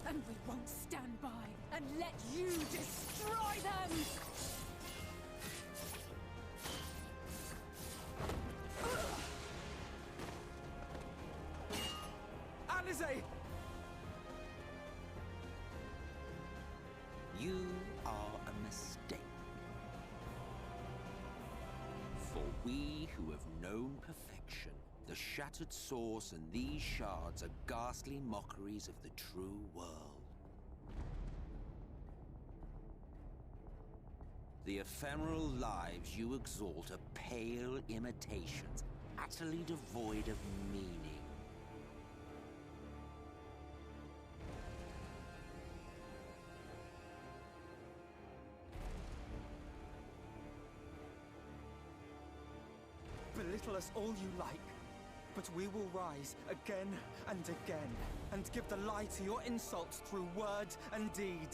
And we won't stand by and let you destroy them! Alize! You are a mistake. For we who have known perfection, the shattered source and these shards are ghastly mockeries of the true world. The ephemeral lives you exalt are pale imitations, utterly devoid of meaning. Belittle us all you like, but we will rise again and again, and give the lie to your insults through word and deed.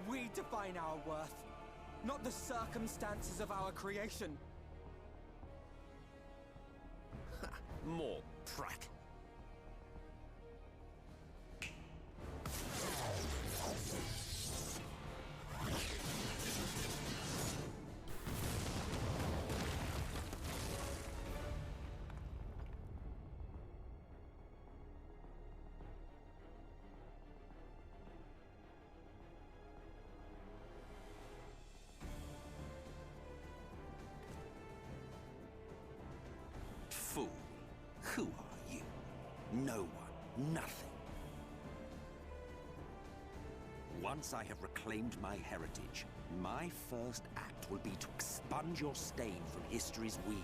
We define our worth, not the circumstances of our creation. More prattle. Fool, who are you? No one, nothing. Once I have reclaimed my heritage, my first act will be to expunge your stain from history's weave.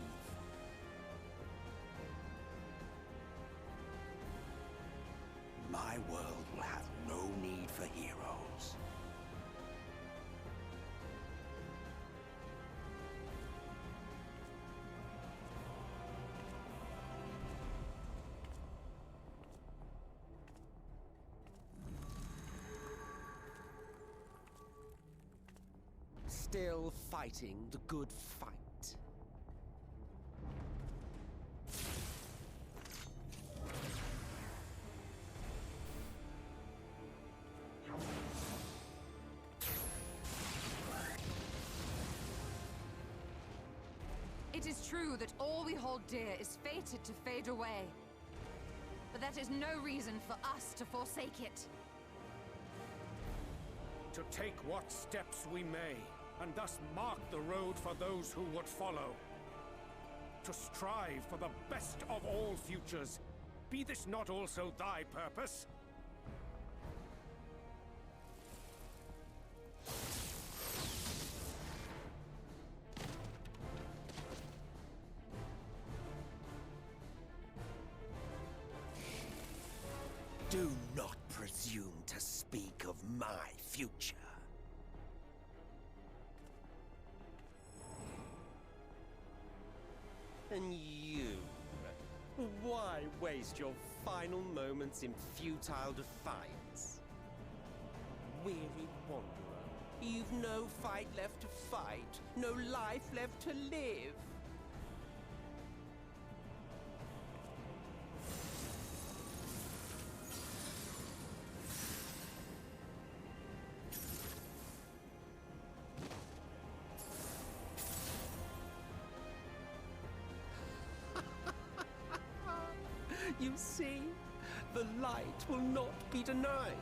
My world will have no need for heroes. Still fighting the good fight. It is true that all we hold dear is fated to fade away. But that is no reason for us to forsake it. To take what steps we may, and thus mark the road for those who would follow. To strive for the best of all futures. Be this not also thy purpose? Do not presume to speak of my future. And you? Why waste your final moments in futile defiance? Weary wanderer, you've no fight left to fight. No life left to live. You see, the light will not be denied.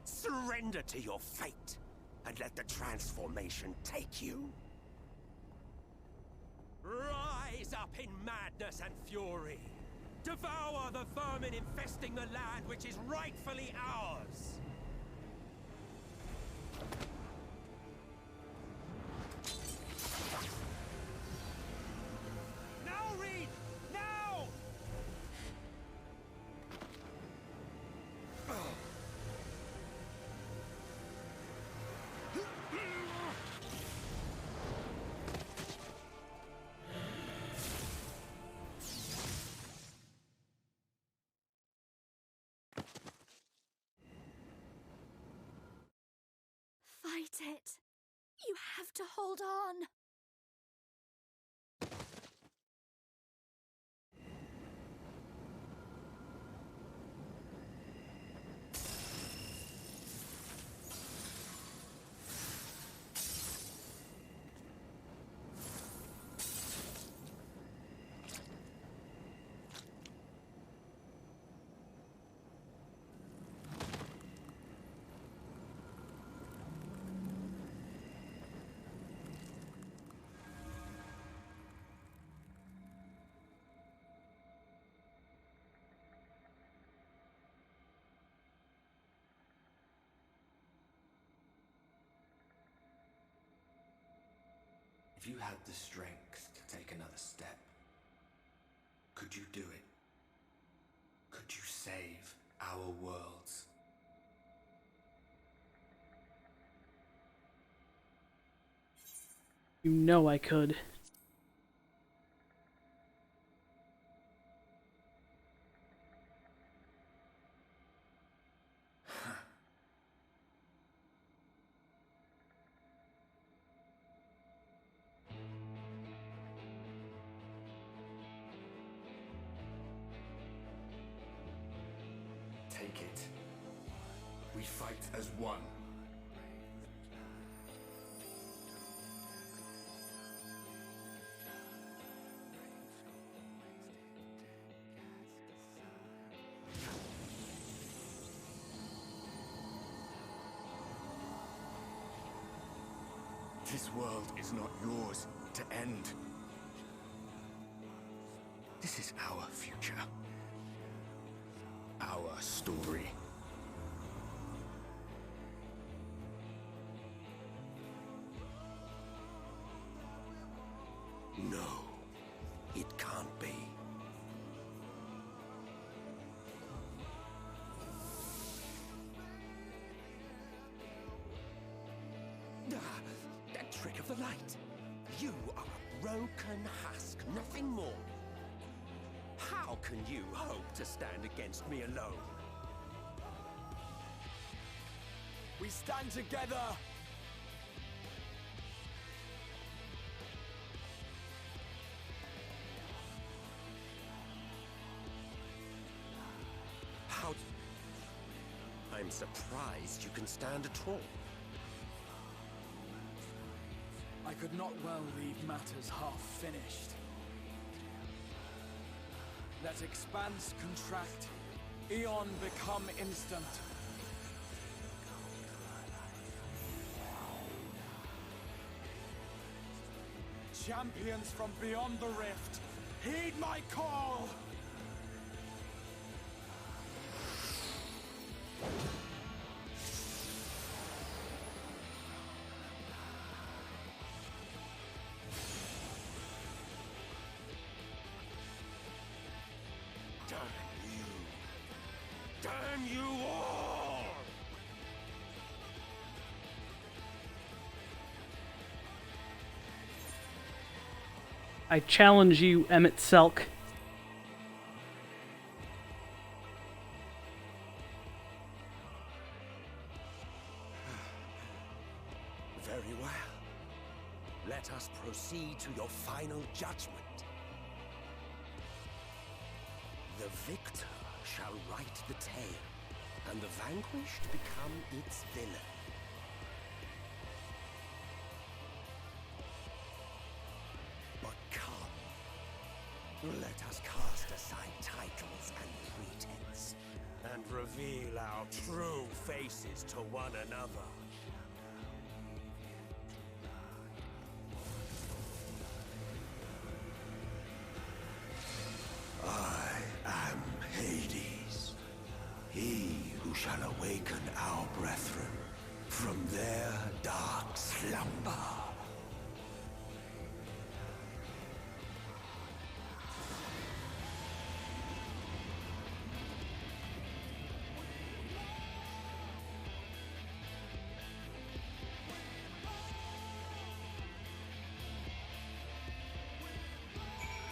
Surrender to your fate, and let the transformation take you. Rise up in madness and fury. Devour the vermin infesting the land which is rightfully ours. Now, Reed! Now! Fight it. You have to hold on. If you had the strength to take another step, could you do it? Could you save our worlds? You know I could. Take it. We fight as one. This world is not yours to end. This is our future. Our story. No, it can't be. That trick of the light. You are a broken husk, nothing more. How can you hope to stand against me alone? We stand together! How... I'm surprised you can stand at all. I could not well leave matters half finished. Let expanse contract, Eon become instant. Champions from beyond the rift, heed my call! Damn you all! I challenge you, Emmett Selk. Very well. Let us proceed to your final judgment. The victor shall write the tale, and the vanquished become its villain. But come, let us cast aside titles and pretense, and reveal our true faces to one another. I am Hades, he who shall awaken our brethren from their dark slumber.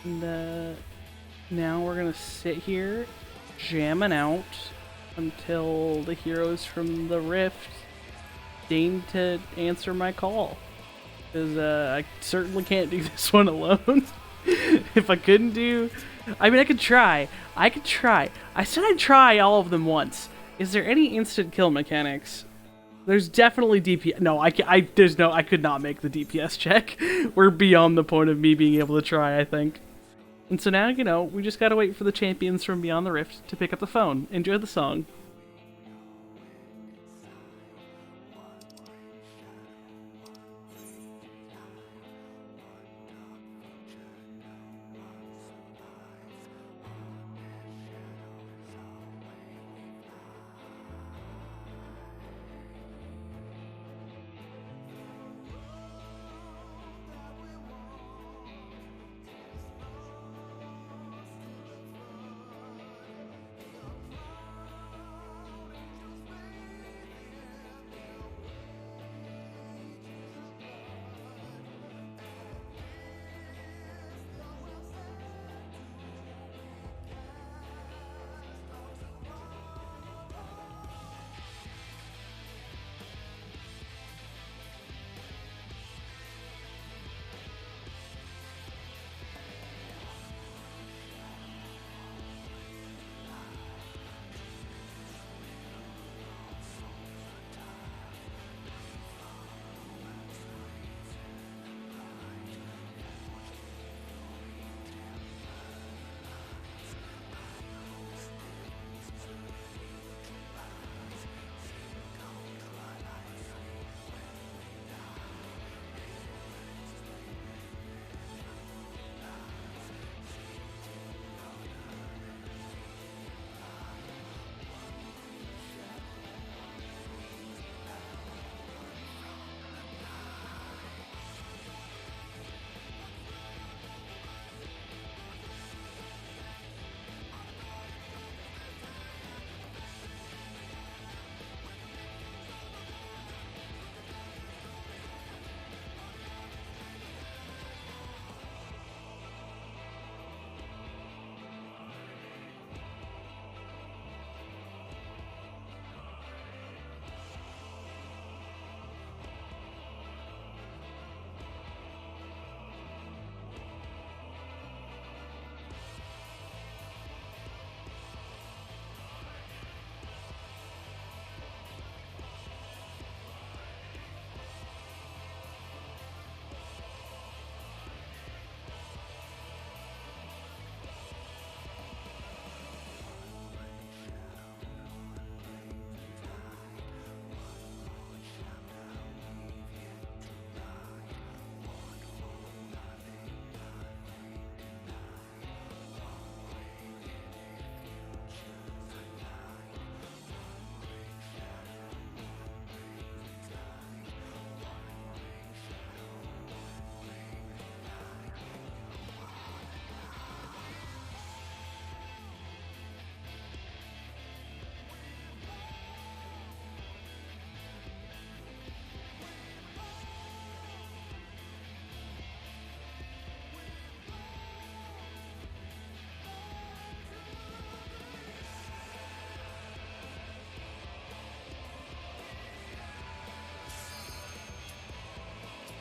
And now we're gonna sit here, jamming out until the heroes from the Rift deign to answer my call. Because I certainly can't do this one alone. If I couldn't do... I mean, I could try. I said I'd try all of them once. Is there any instant kill mechanics? There's definitely DPS. No, I could not make the DPS check. We're beyond the point of me being able to try, I think. And so now, you know, we just gotta wait for the champions from Beyond the Rift to pick up the phone. Enjoy the song.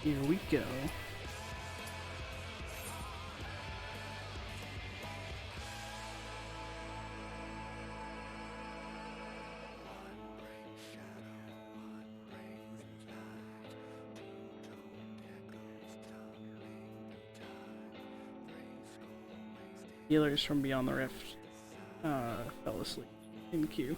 Here we go. Healers from Beyond the Rift fell asleep in queue.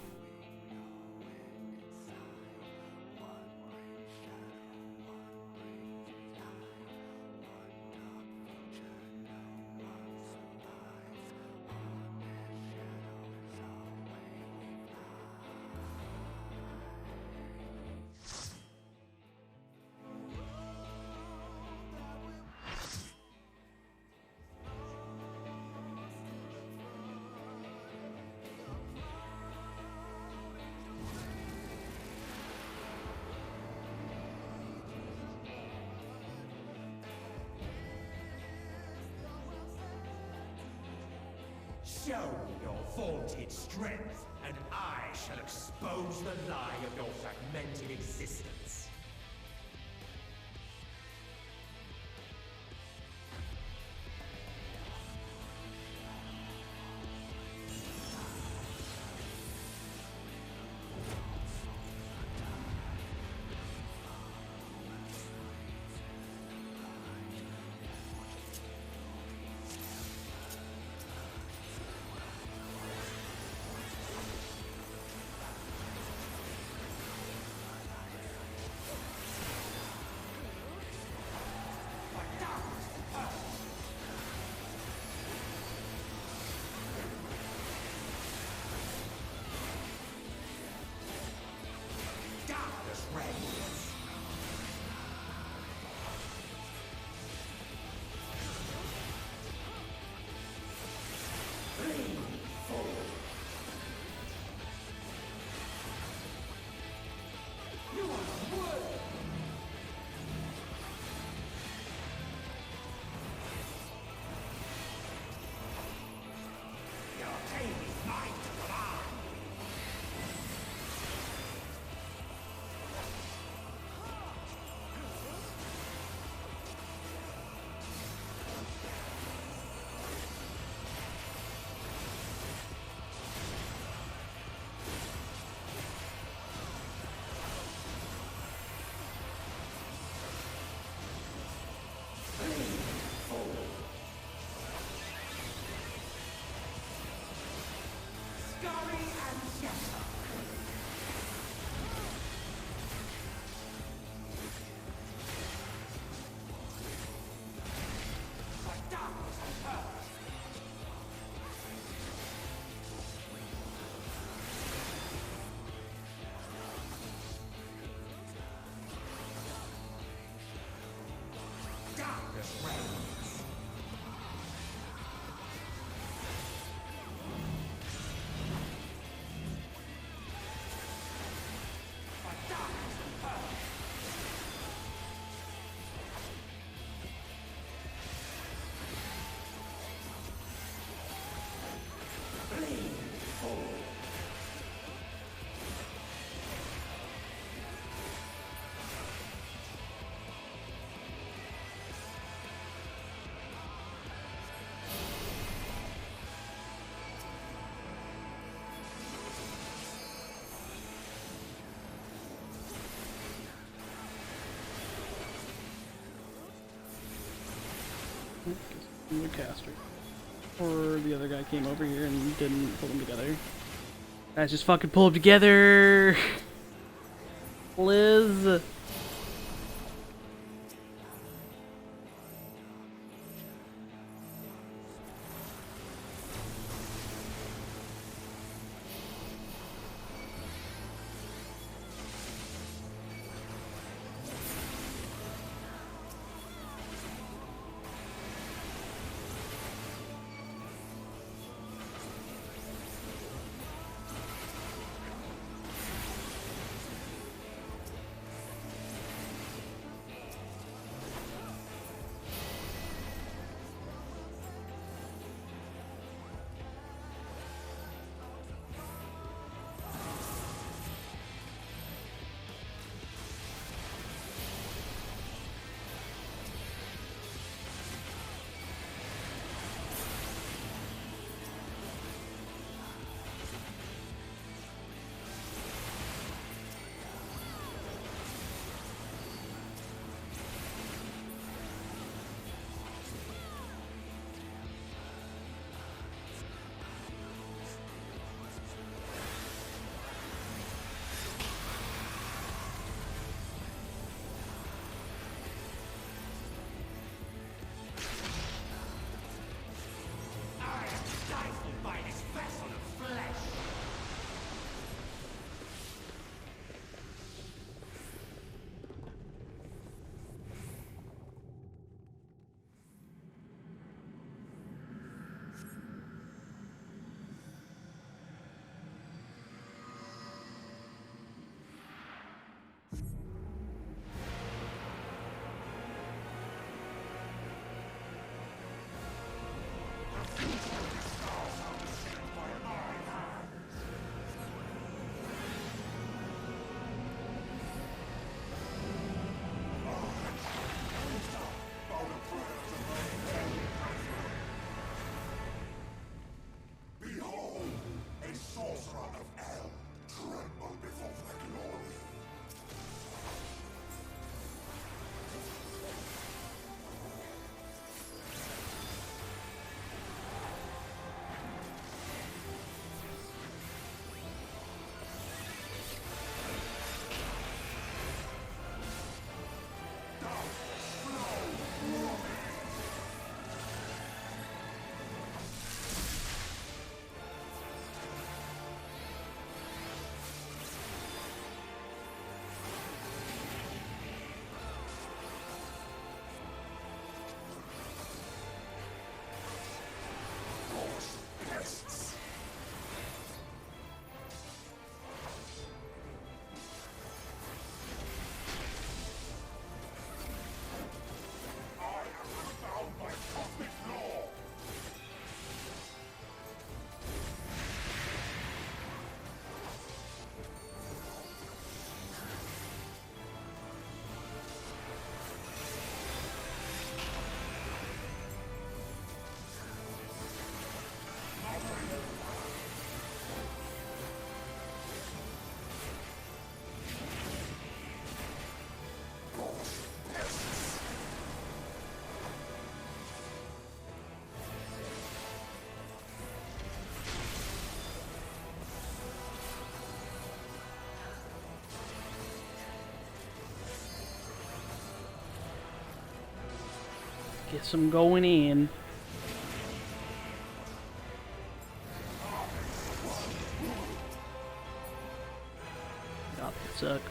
Show me your vaunted strength, and I shall expose the lie of your fragmented existence. The caster. Or the other guy came over here and didn't pull them together. Guys, just fucking pull them together! Liz! get some going in. God, that suck.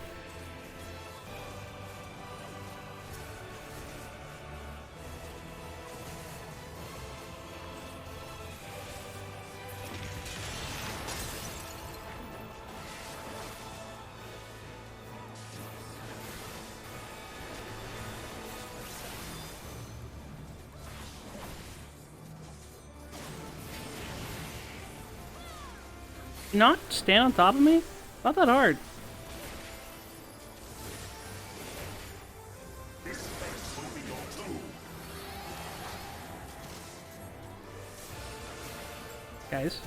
Not stand on top of me? Not that hard. Guys.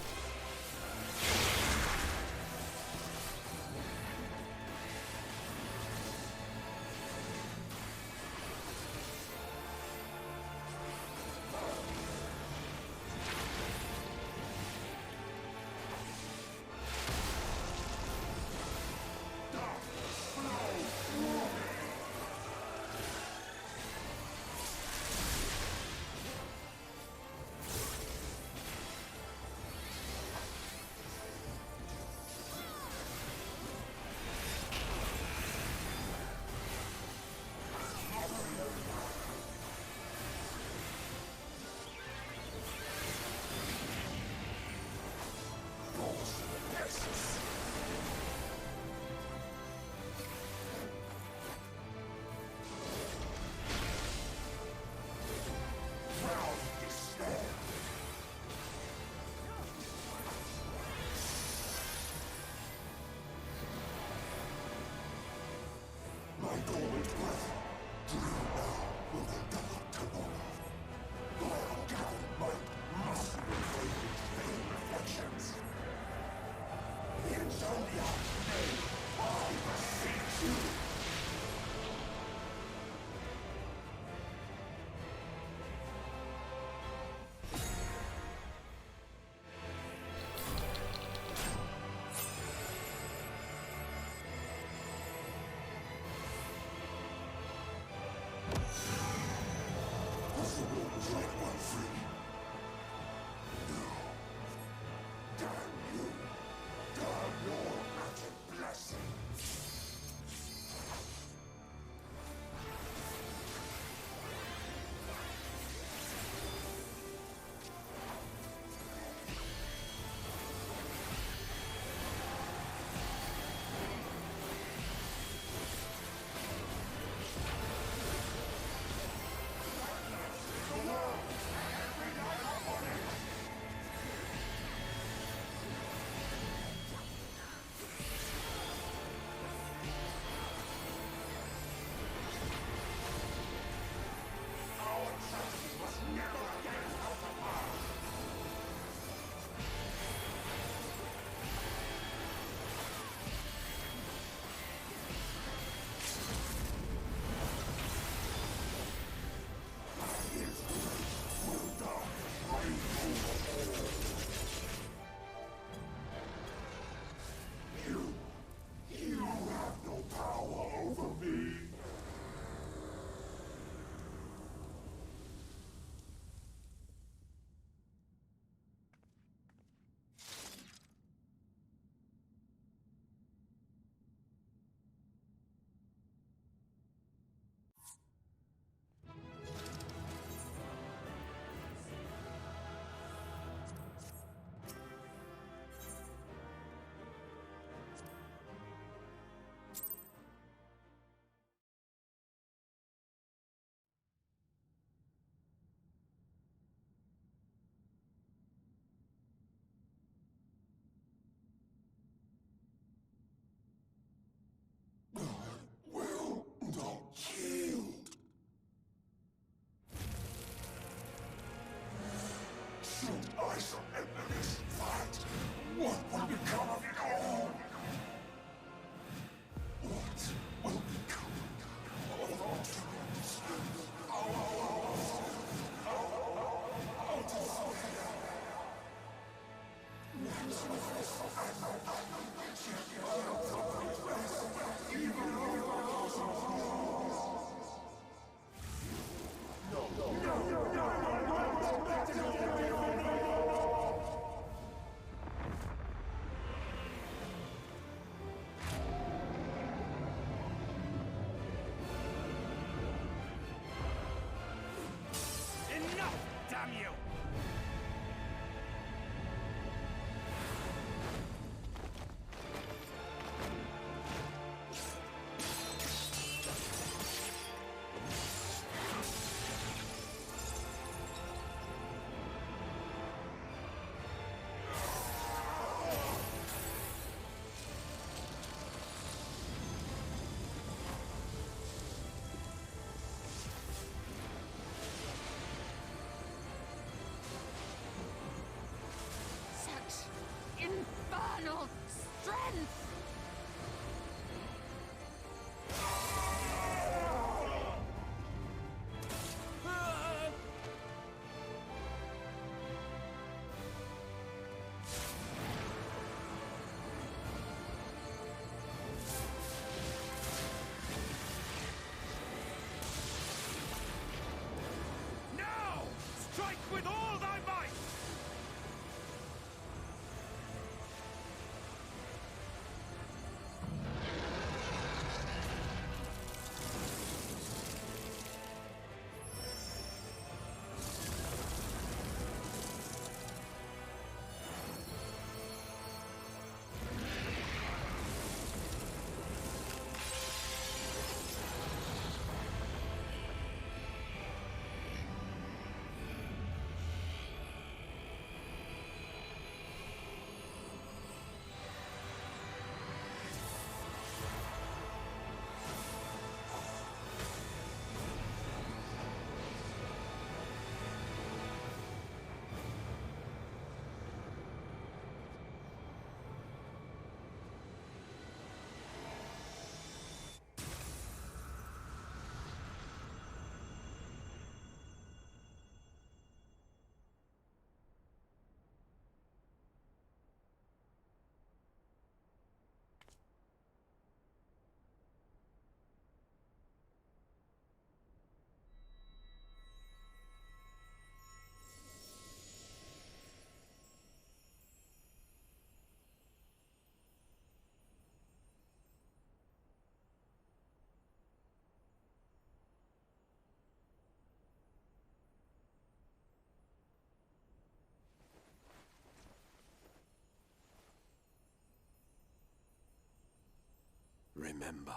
Remember.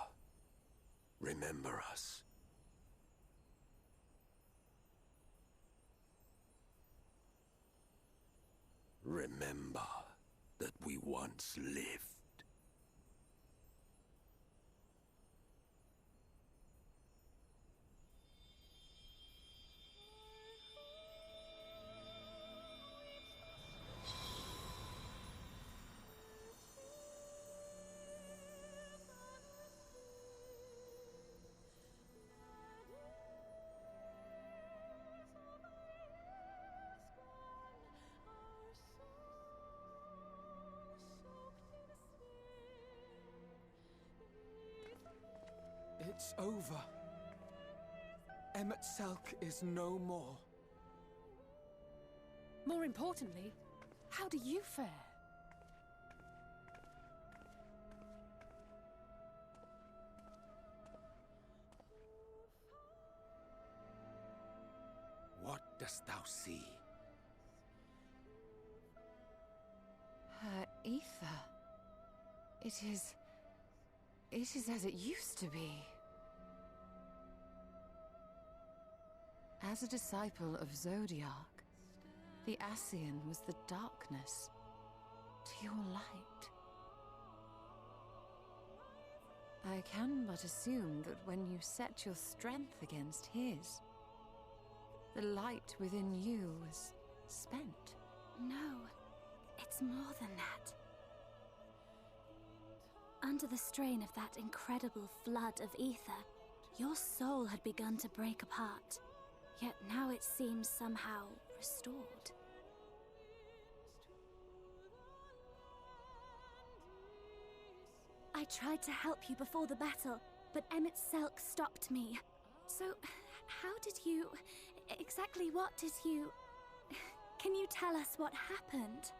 Remember us. Remember that we once lived. It's over. Emmett Selk is no more. More importantly, how do you fare? What dost thou see? Her ether. It is as it used to be. As a disciple of Zodiark, the Ascian was the darkness to your light. I can but assume that when you set your strength against his, the light within you was spent. No, it's more than that. Under the strain of that incredible flood of ether, your soul had begun to break apart, yet now it seems somehow restored. I tried to help you before the battle, but Emmett Selk stopped me. So, how did you... exactly what did you... Can you tell us what happened?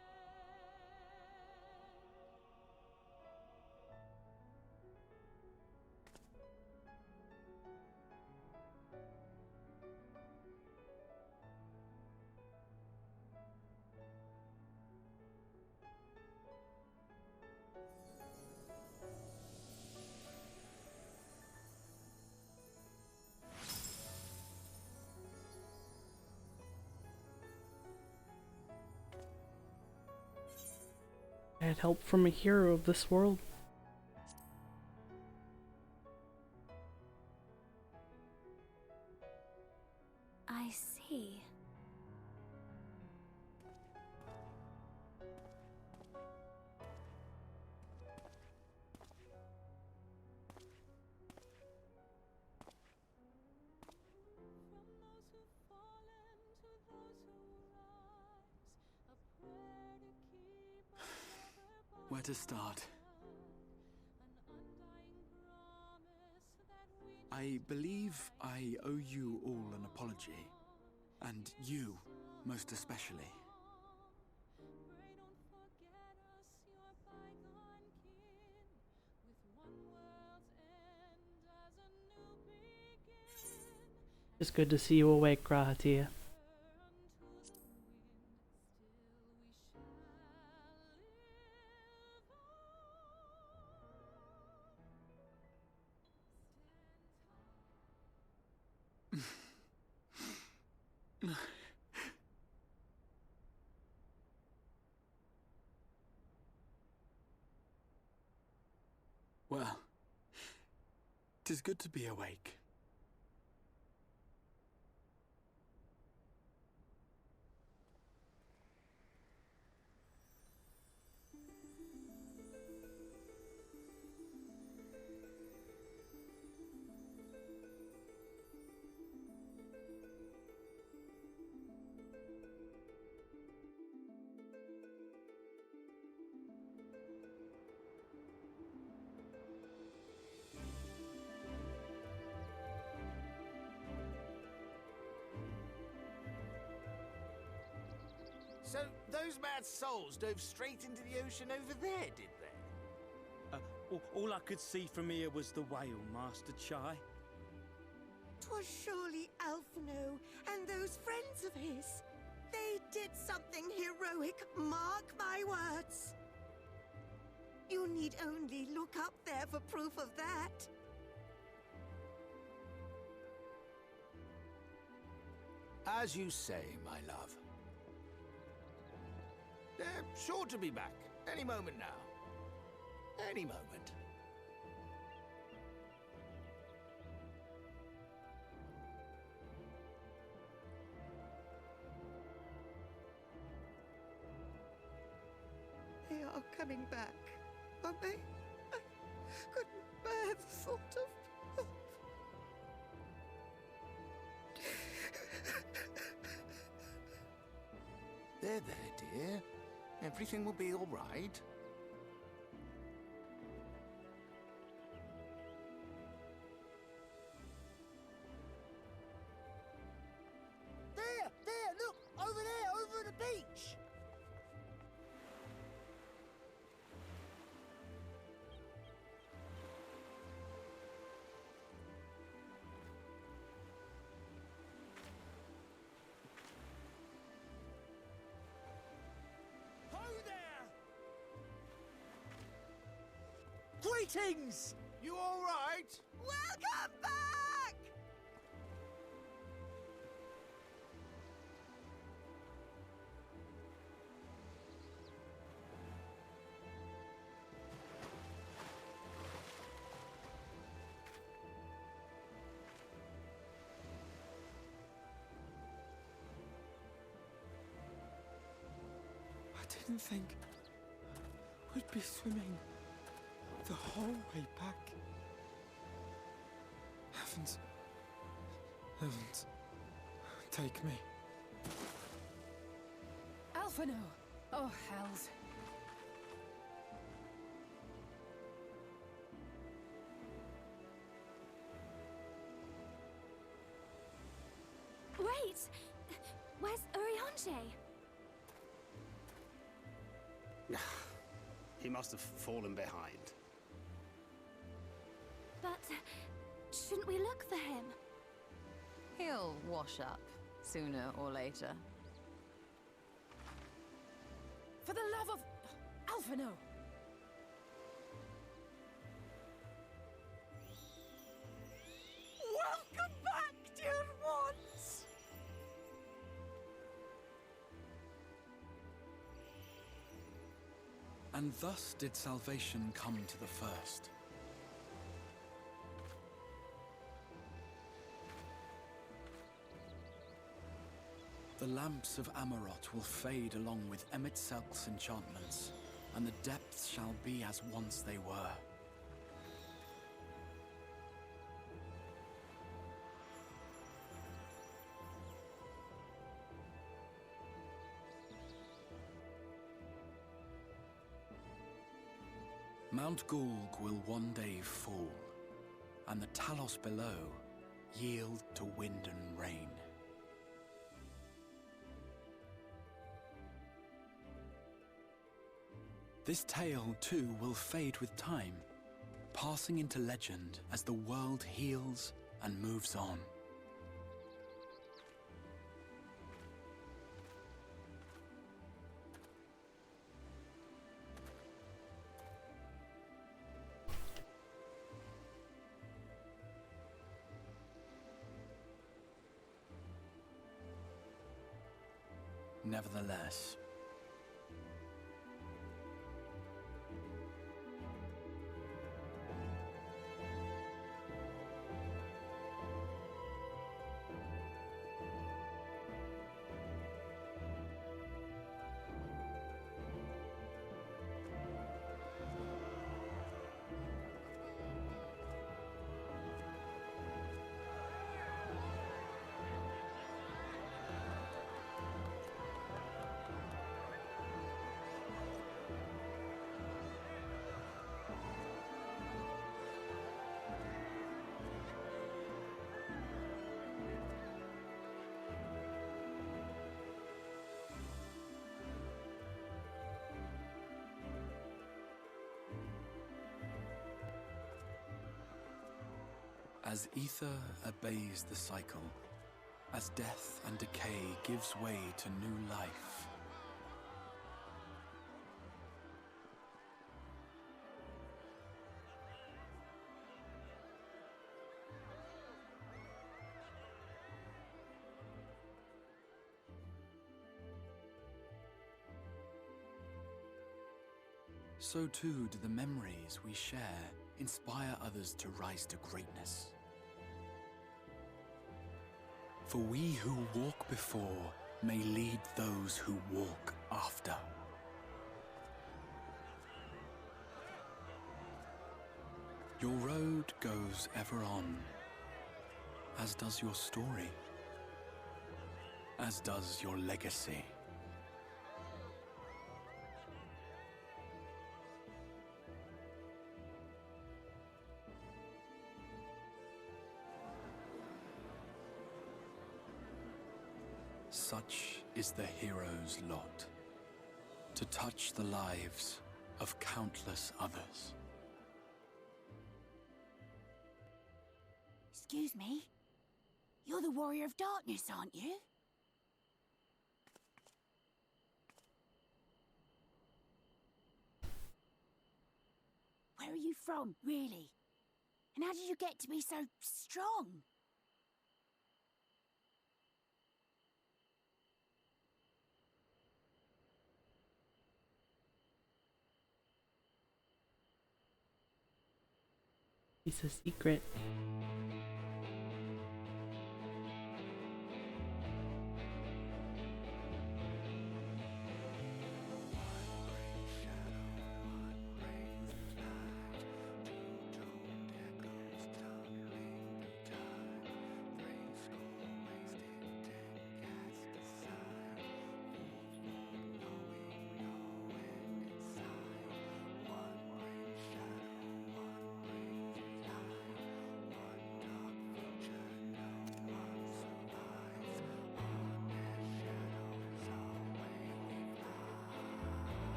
I had help from a hero of this world. I see. Where to start? I believe I owe you all an apology. And you, most especially. It's good to see you awake, Grahatia. Well, 'tis good to be awake. So, those mad souls dove straight into the ocean over there, did they? All I could see from here was the whale, Master Chai. 'Twas surely Alphino and those friends of his. They did something heroic, mark my words. You need only look up there for proof of that. As you say, my love. They're sure to be back any moment now. Any moment. They are coming back, aren't they? I couldn't bear the thought of... There, dear. Everything will be all right. There, look! Over there, over the beach! Ho there! Greetings! You all right? Welcome back! I didn't think we'd be swimming the whole way back. Heavens. Heavens. Take me. Alphino! Oh, hells. Wait! Where's Urianger? He must have fallen behind. But shouldn't we look for him? He'll wash up, sooner or later. For the love of... Alphino! Welcome back, dear ones! And thus did salvation come to the first. The lamps of Amarot will fade along with Emet-Selk's enchantments, and the depths shall be as once they were. Mount Gulg will one day fall, and the Talos below yield to wind and rain. This tale, too, will fade with time, passing into legend as the world heals and moves on. Nevertheless, as ether obeys the cycle, as death and decay gives way to new life, so too do the memories we share inspire others to rise to greatness. For we who walk before may lead those who walk after. Your road goes ever on, as does your story, as does your legacy. Such is the hero's lot, to touch the lives of countless others. Excuse me? You're the Warrior of Darkness, aren't you? Where are you from, really? And how did you get to be so strong? It's a secret.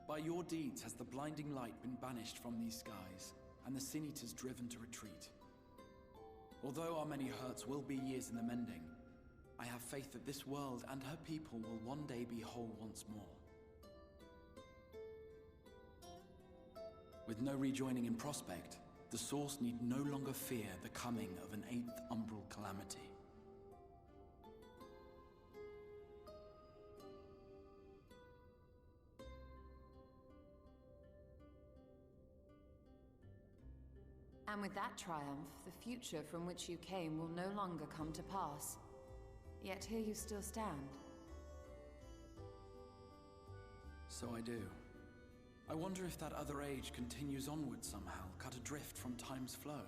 By your deeds has the blinding light been banished from these skies, and the Sin Eaters driven to retreat. Although our many hurts will be years in the mending, I have faith that this world and her people will one day be whole once more. With no rejoining in prospect, the Source need no longer fear the coming of an 8th umbral calamity. And with that triumph, the future from which you came will no longer come to pass. Yet here you still stand. So I do. I wonder if that other age continues onward somehow, cut adrift from time's flow.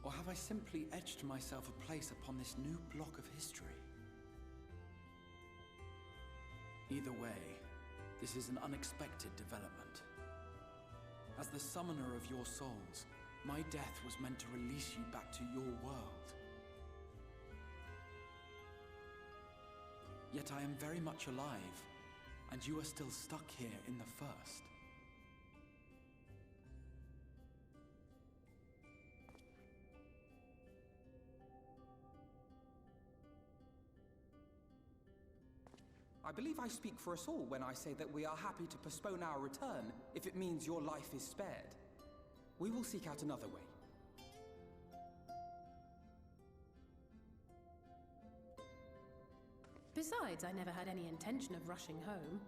Or have I simply etched myself a place upon this new block of history? Either way, this is an unexpected development. As the summoner of your souls, my death was meant to release you back to your world. Yet I am very much alive, and you are still stuck here in the First. I believe I speak for us all when I say that we are happy to postpone our return if it means your life is spared. We will seek out another way. Besides, I never had any intention of rushing home.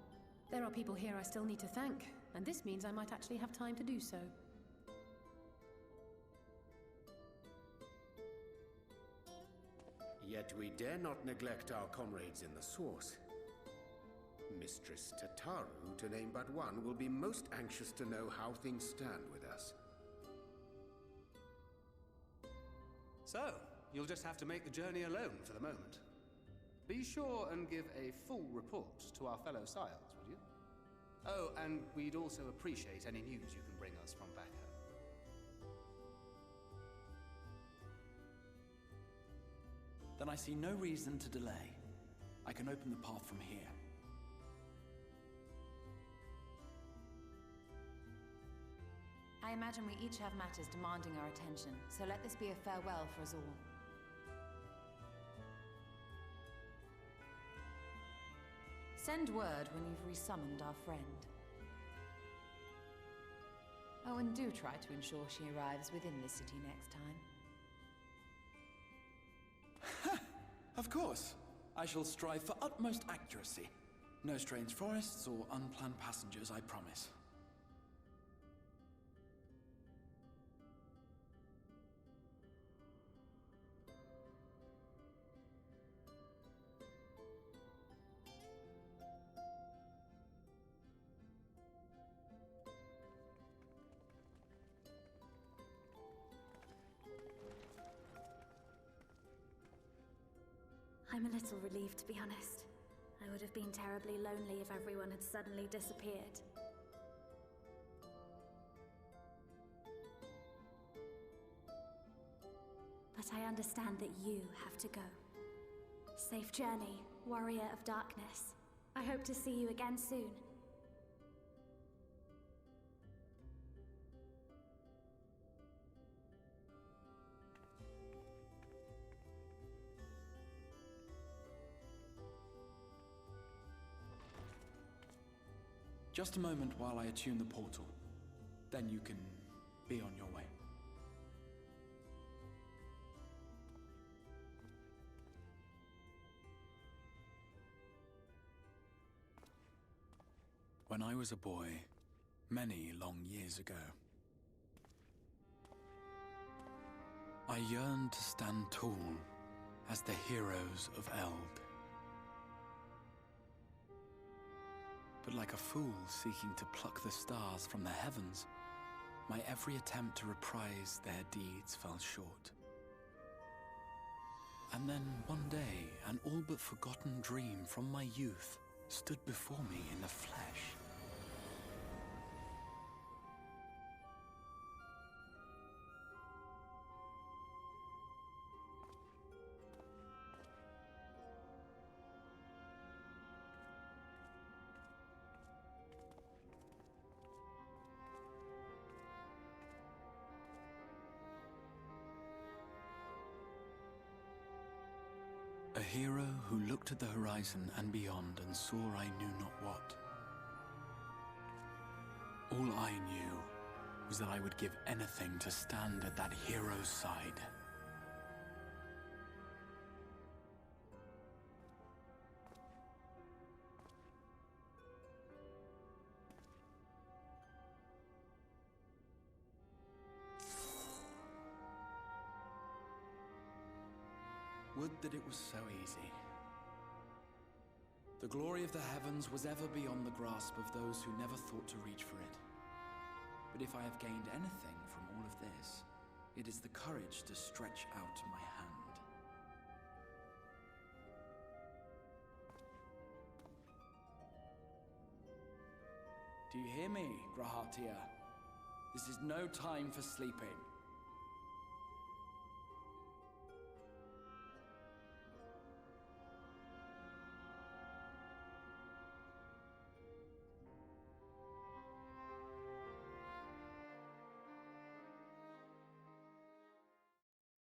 There are people here I still need to thank, and this means I might actually have time to do so. Yet we dare not neglect our comrades in the Source. Mistress Tataru, to name but one, will be most anxious to know how things stand with us. So, you'll just have to make the journey alone for the moment. Be sure and give a full report to our fellow sires, would you? Oh, and we'd also appreciate any news you can bring us from back home. Then I see no reason to delay. I can open the path from here. I imagine we each have matters demanding our attention, so let this be a farewell for us all. Send word when you've resummoned our friend. Oh, and do try to ensure she arrives within the city next time. Of course. I shall strive for utmost accuracy. No strange forests or unplanned passengers, I promise. I'm a little relieved, to be honest. I would have been terribly lonely if everyone had suddenly disappeared. But I understand that you have to go. Safe journey, warrior of darkness. I hope to see you again soon. Just a moment while I attune the portal. Then you can be on your way. When I was a boy, many long years ago, I yearned to stand tall as the heroes of Eld. But like a fool seeking to pluck the stars from the heavens, my every attempt to reprise their deeds fell short. And then one day, an all but forgotten dream from my youth stood before me in the flesh. A hero who looked at the horizon and beyond and saw I knew not what. All I knew was that I would give anything to stand at that hero's side. Would that it was so easy. The glory of the heavens was ever beyond the grasp of those who never thought to reach for it. But if I have gained anything from all of this, it is the courage to stretch out my hand. Do you hear me, Grahatia? This is no time for sleeping.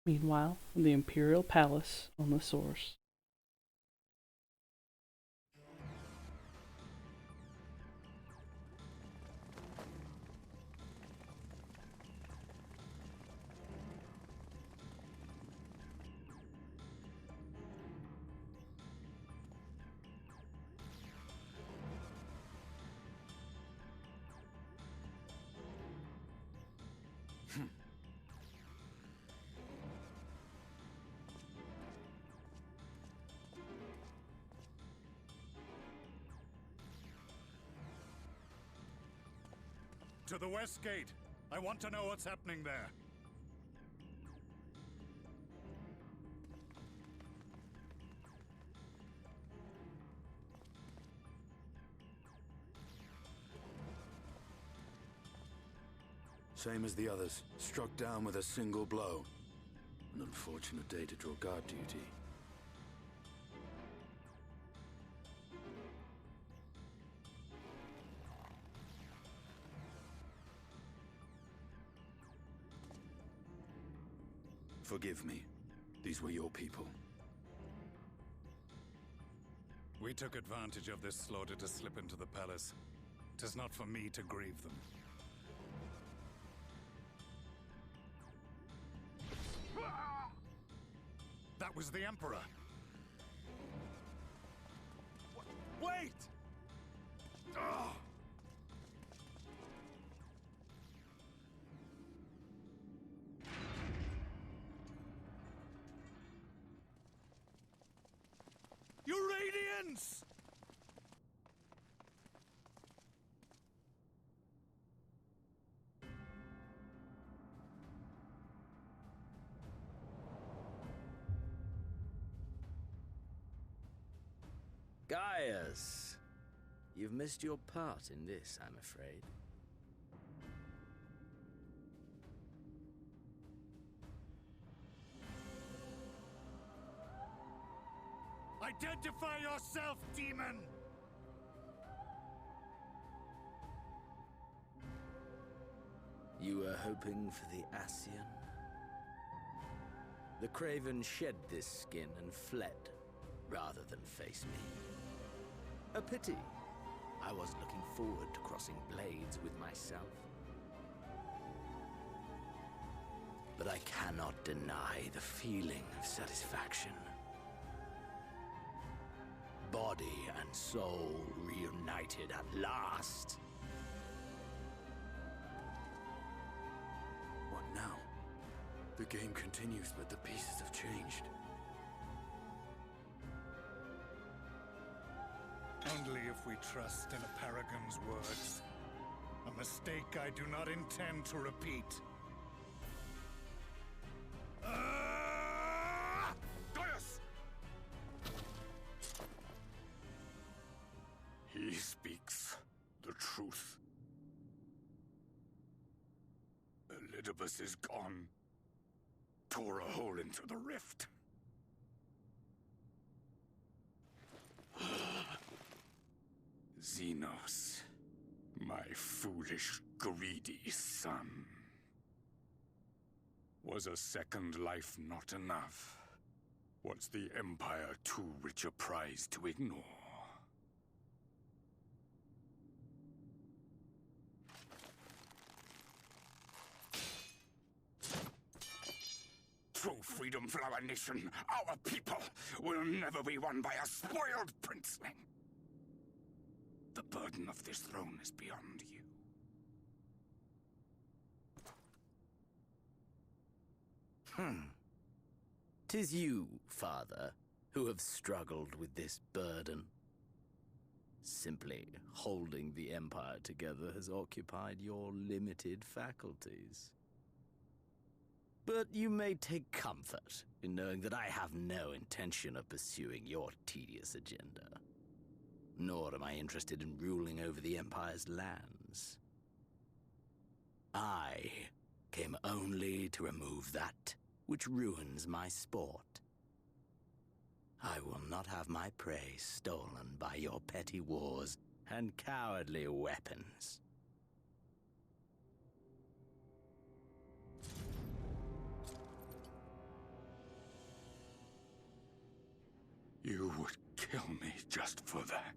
Meanwhile, in the Imperial Palace on the Source. To the West Gate. I want to know what's happening there. Same as the others. Struck down with a single blow. An unfortunate day to draw guard duty. Forgive me. These were your people. We took advantage of this slaughter to slip into the palace. 'Tis not for me to grieve them. That was the Emperor! Wait! Ah! Your Radiance! Gaius! You've missed your part in this, I'm afraid. Identify yourself, demon! You were hoping for the Ascian? The Craven shed this skin and fled, rather than face me. A pity. I was looking forward to crossing blades with myself. But I cannot deny the feeling of satisfaction. Body and soul reunited at last. What now? The game continues, but the pieces have changed. Only if we trust in a paragon's words. A mistake I do not intend to repeat. Gaius! He speaks the truth. Elidibus is gone. Tore a hole into the rift. Xenos, my foolish, greedy son. Was a second life not enough? Was the Empire too rich a prize to ignore? True freedom for our nation, our people, will never be won by a spoiled princeling. The burden of this throne is beyond you. 'Tis you, father, who have struggled with this burden. Simply holding the Empire together has occupied your limited faculties. But you may take comfort in knowing that I have no intention of pursuing your tedious agenda. Nor am I interested in ruling over the Empire's lands. I came only to remove that which ruins my sport. I will not have my prey stolen by your petty wars and cowardly weapons. You would kill me just for that.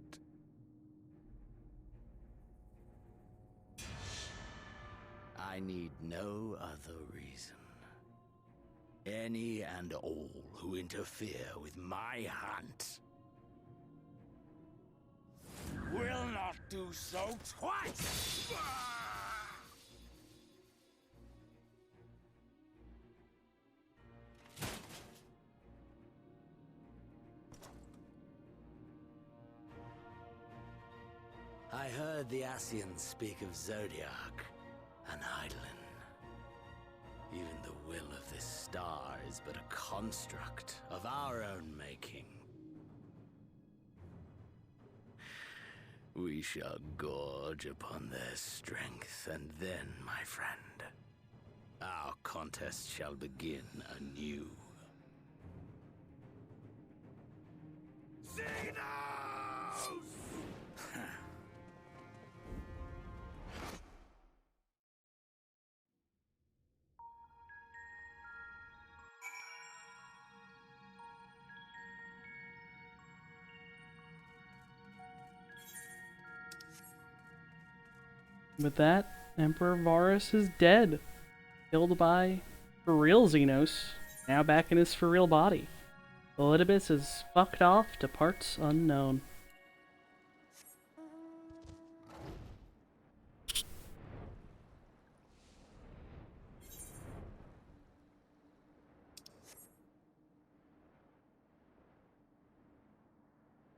I need no other reason. Any and all who interfere with my hunt will not do so twice! I heard the Ascians speak of Zodiac and Eidolon. Even the will of this star is but a construct of our own making. We shall gorge upon their strength, and then, my friend, our contest shall begin anew. Xenos! With that, Emperor Varus is dead. Killed by, for real Xenos, now back in his for real body. Elidibus is fucked off to parts unknown.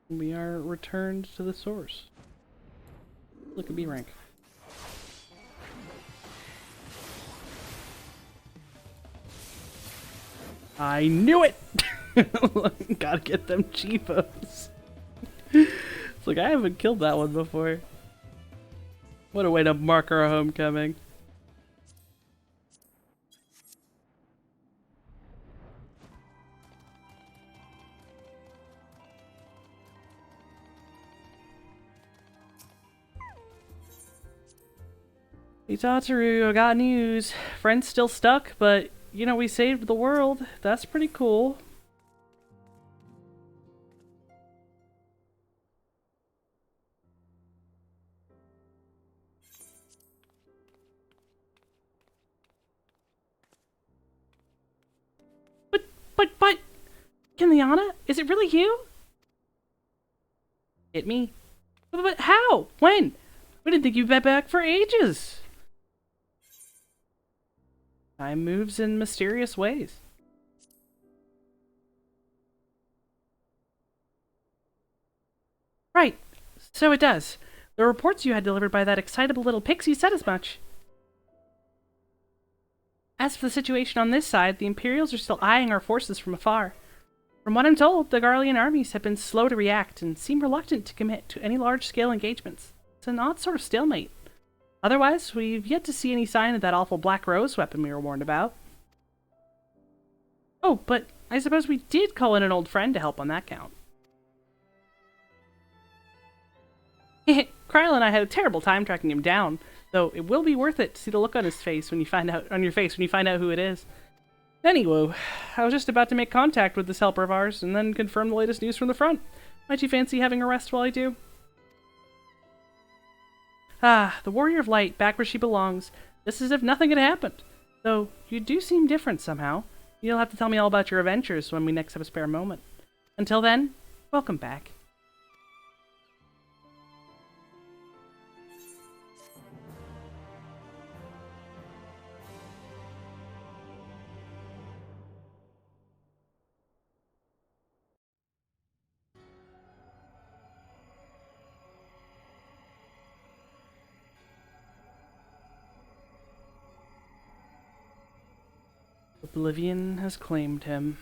We are returned to the source. Look at B rank. I knew it! Gotta get them cheapos. It's like, I haven't killed that one before. What a way to mark our homecoming. Hey Tataru, I got news. Friend's still stuck, but you know, we saved the world. That's pretty cool. But, Kinliana, is it really you? Hit me. But how? When? We didn't think you'd be back for ages. Time moves in mysterious ways. Right, so it does. The reports you had delivered by that excitable little pixie said as much. As for the situation on this side, the Imperials are still eyeing our forces from afar. From what I'm told, the Garlean armies have been slow to react and seem reluctant to commit to any large-scale engagements. It's an odd sort of stalemate. Otherwise, we've yet to see any sign of that awful Black Rose weapon we were warned about. Oh, but I suppose we did call in an old friend to help on that count. Kryl and I had a terrible time tracking him down, though it will be worth it to see the look on his face when you find out who it is. Anyway, I was just about to make contact with this helper of ours and then confirm the latest news from the front. Might you fancy having a rest while I do? Ah, the Warrior of Light, back where she belongs. Just as if nothing had happened. Though, you do seem different somehow. You'll have to tell me all about your adventures when we next have a spare moment. Until then, welcome back. Oblivion has claimed him.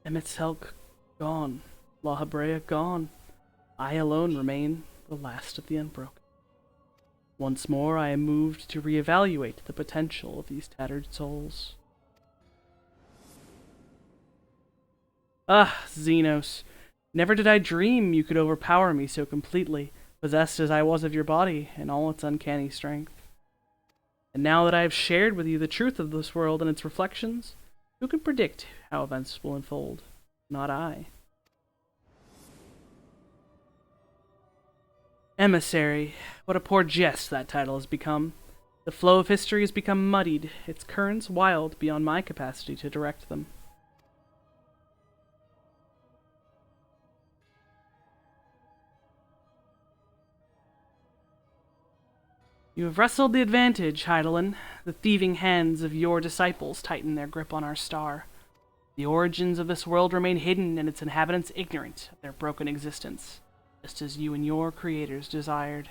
Emet-Selch gone. La Habrea gone. I alone remain the last of the Unbroken. Once more I am moved to reevaluate the potential of these tattered souls. Ah, Xenos. Never did I dream you could overpower me so completely, possessed as I was of your body and all its uncanny strength. And now that I have shared with you the truth of this world and its reflections, who can predict how events will unfold? Not I. Emissary, what a poor jest that title has become. The flow of history has become muddied, its currents wild beyond my capacity to direct them. You have wrestled the advantage, Heidelin. The thieving hands of your disciples tighten their grip on our star. The origins of this world remain hidden and its inhabitants ignorant of their broken existence, just as you and your creators desired.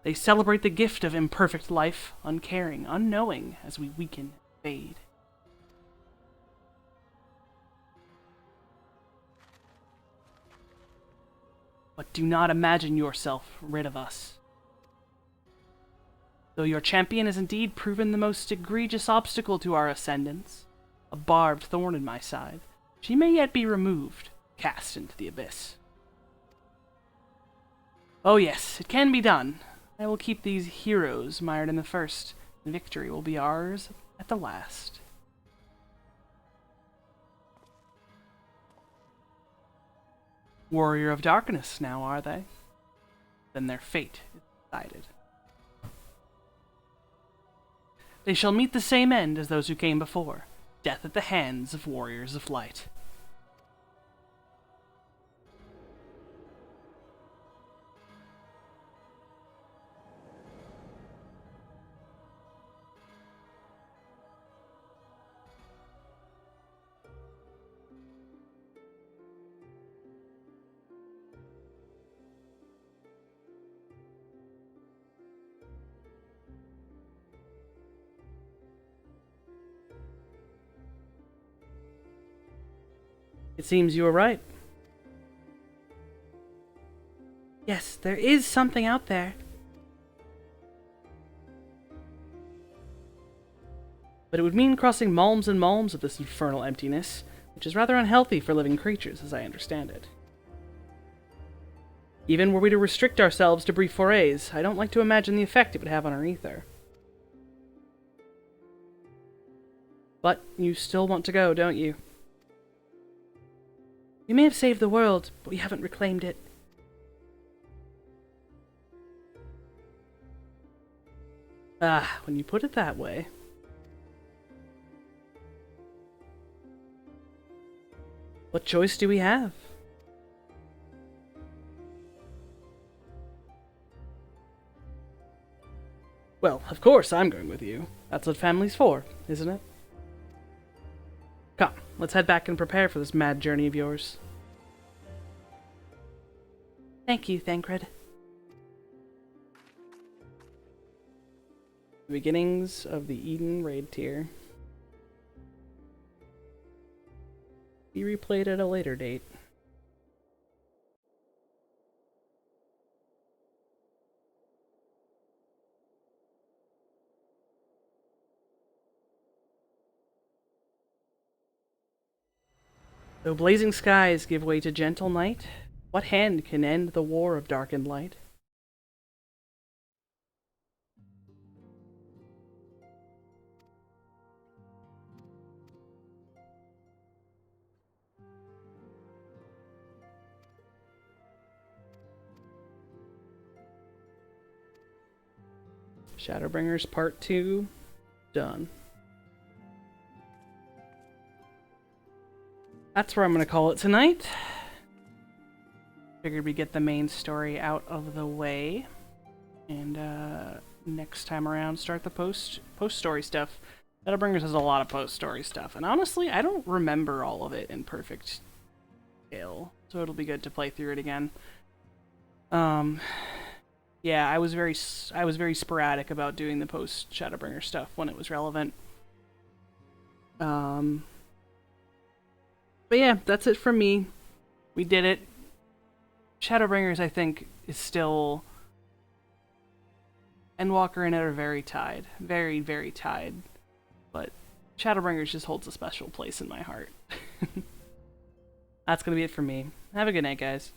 They celebrate the gift of imperfect life, uncaring, unknowing, as we weaken and fade. But do not imagine yourself rid of us. Though your champion has indeed proven the most egregious obstacle to our ascendance, a barbed thorn in my side, she may yet be removed, cast into the abyss. Oh yes, it can be done. I will keep these heroes mired in the first, and victory will be ours at the last. warrior of darkness now, are they? Then their fate is decided. They shall meet the same end as those who came before, death at the hands of warriors of light. It seems you were right. Yes, there is something out there. But it would mean crossing malms and malms of this infernal emptiness, which is rather unhealthy for living creatures, as I understand it. Even were we to restrict ourselves to brief forays, I don't like to imagine the effect it would have on our ether. But you still want to go, don't you? You may have saved the world, but we haven't reclaimed it. Ah, when you put it that way. What choice do we have? Well, of course I'm going with you. That's what family's for, isn't it? Come, let's head back and prepare for this mad journey of yours. Thank you, Thancred. The beginnings of the Eden raid tier. Be replayed at a later date. Though blazing skies give way to gentle night, what hand can end the war of dark and light? Shadowbringers Part 2, done. That's where I'm going to call it tonight. Figured we'd get the main story out of the way. And next time around, start the post-story stuff. Shadowbringers has a lot of post-story stuff. And honestly, I don't remember all of it in perfect detail. So it'll be good to play through it again. Yeah, I was very sporadic about doing the post-Shadowbringer stuff when it was relevant. But yeah, that's it from me. We did it. Shadowbringers, I think, is still... Endwalker and it are very tied. Very, very tied. But Shadowbringers just holds a special place in my heart. That's gonna be it for me. Have a good night, guys.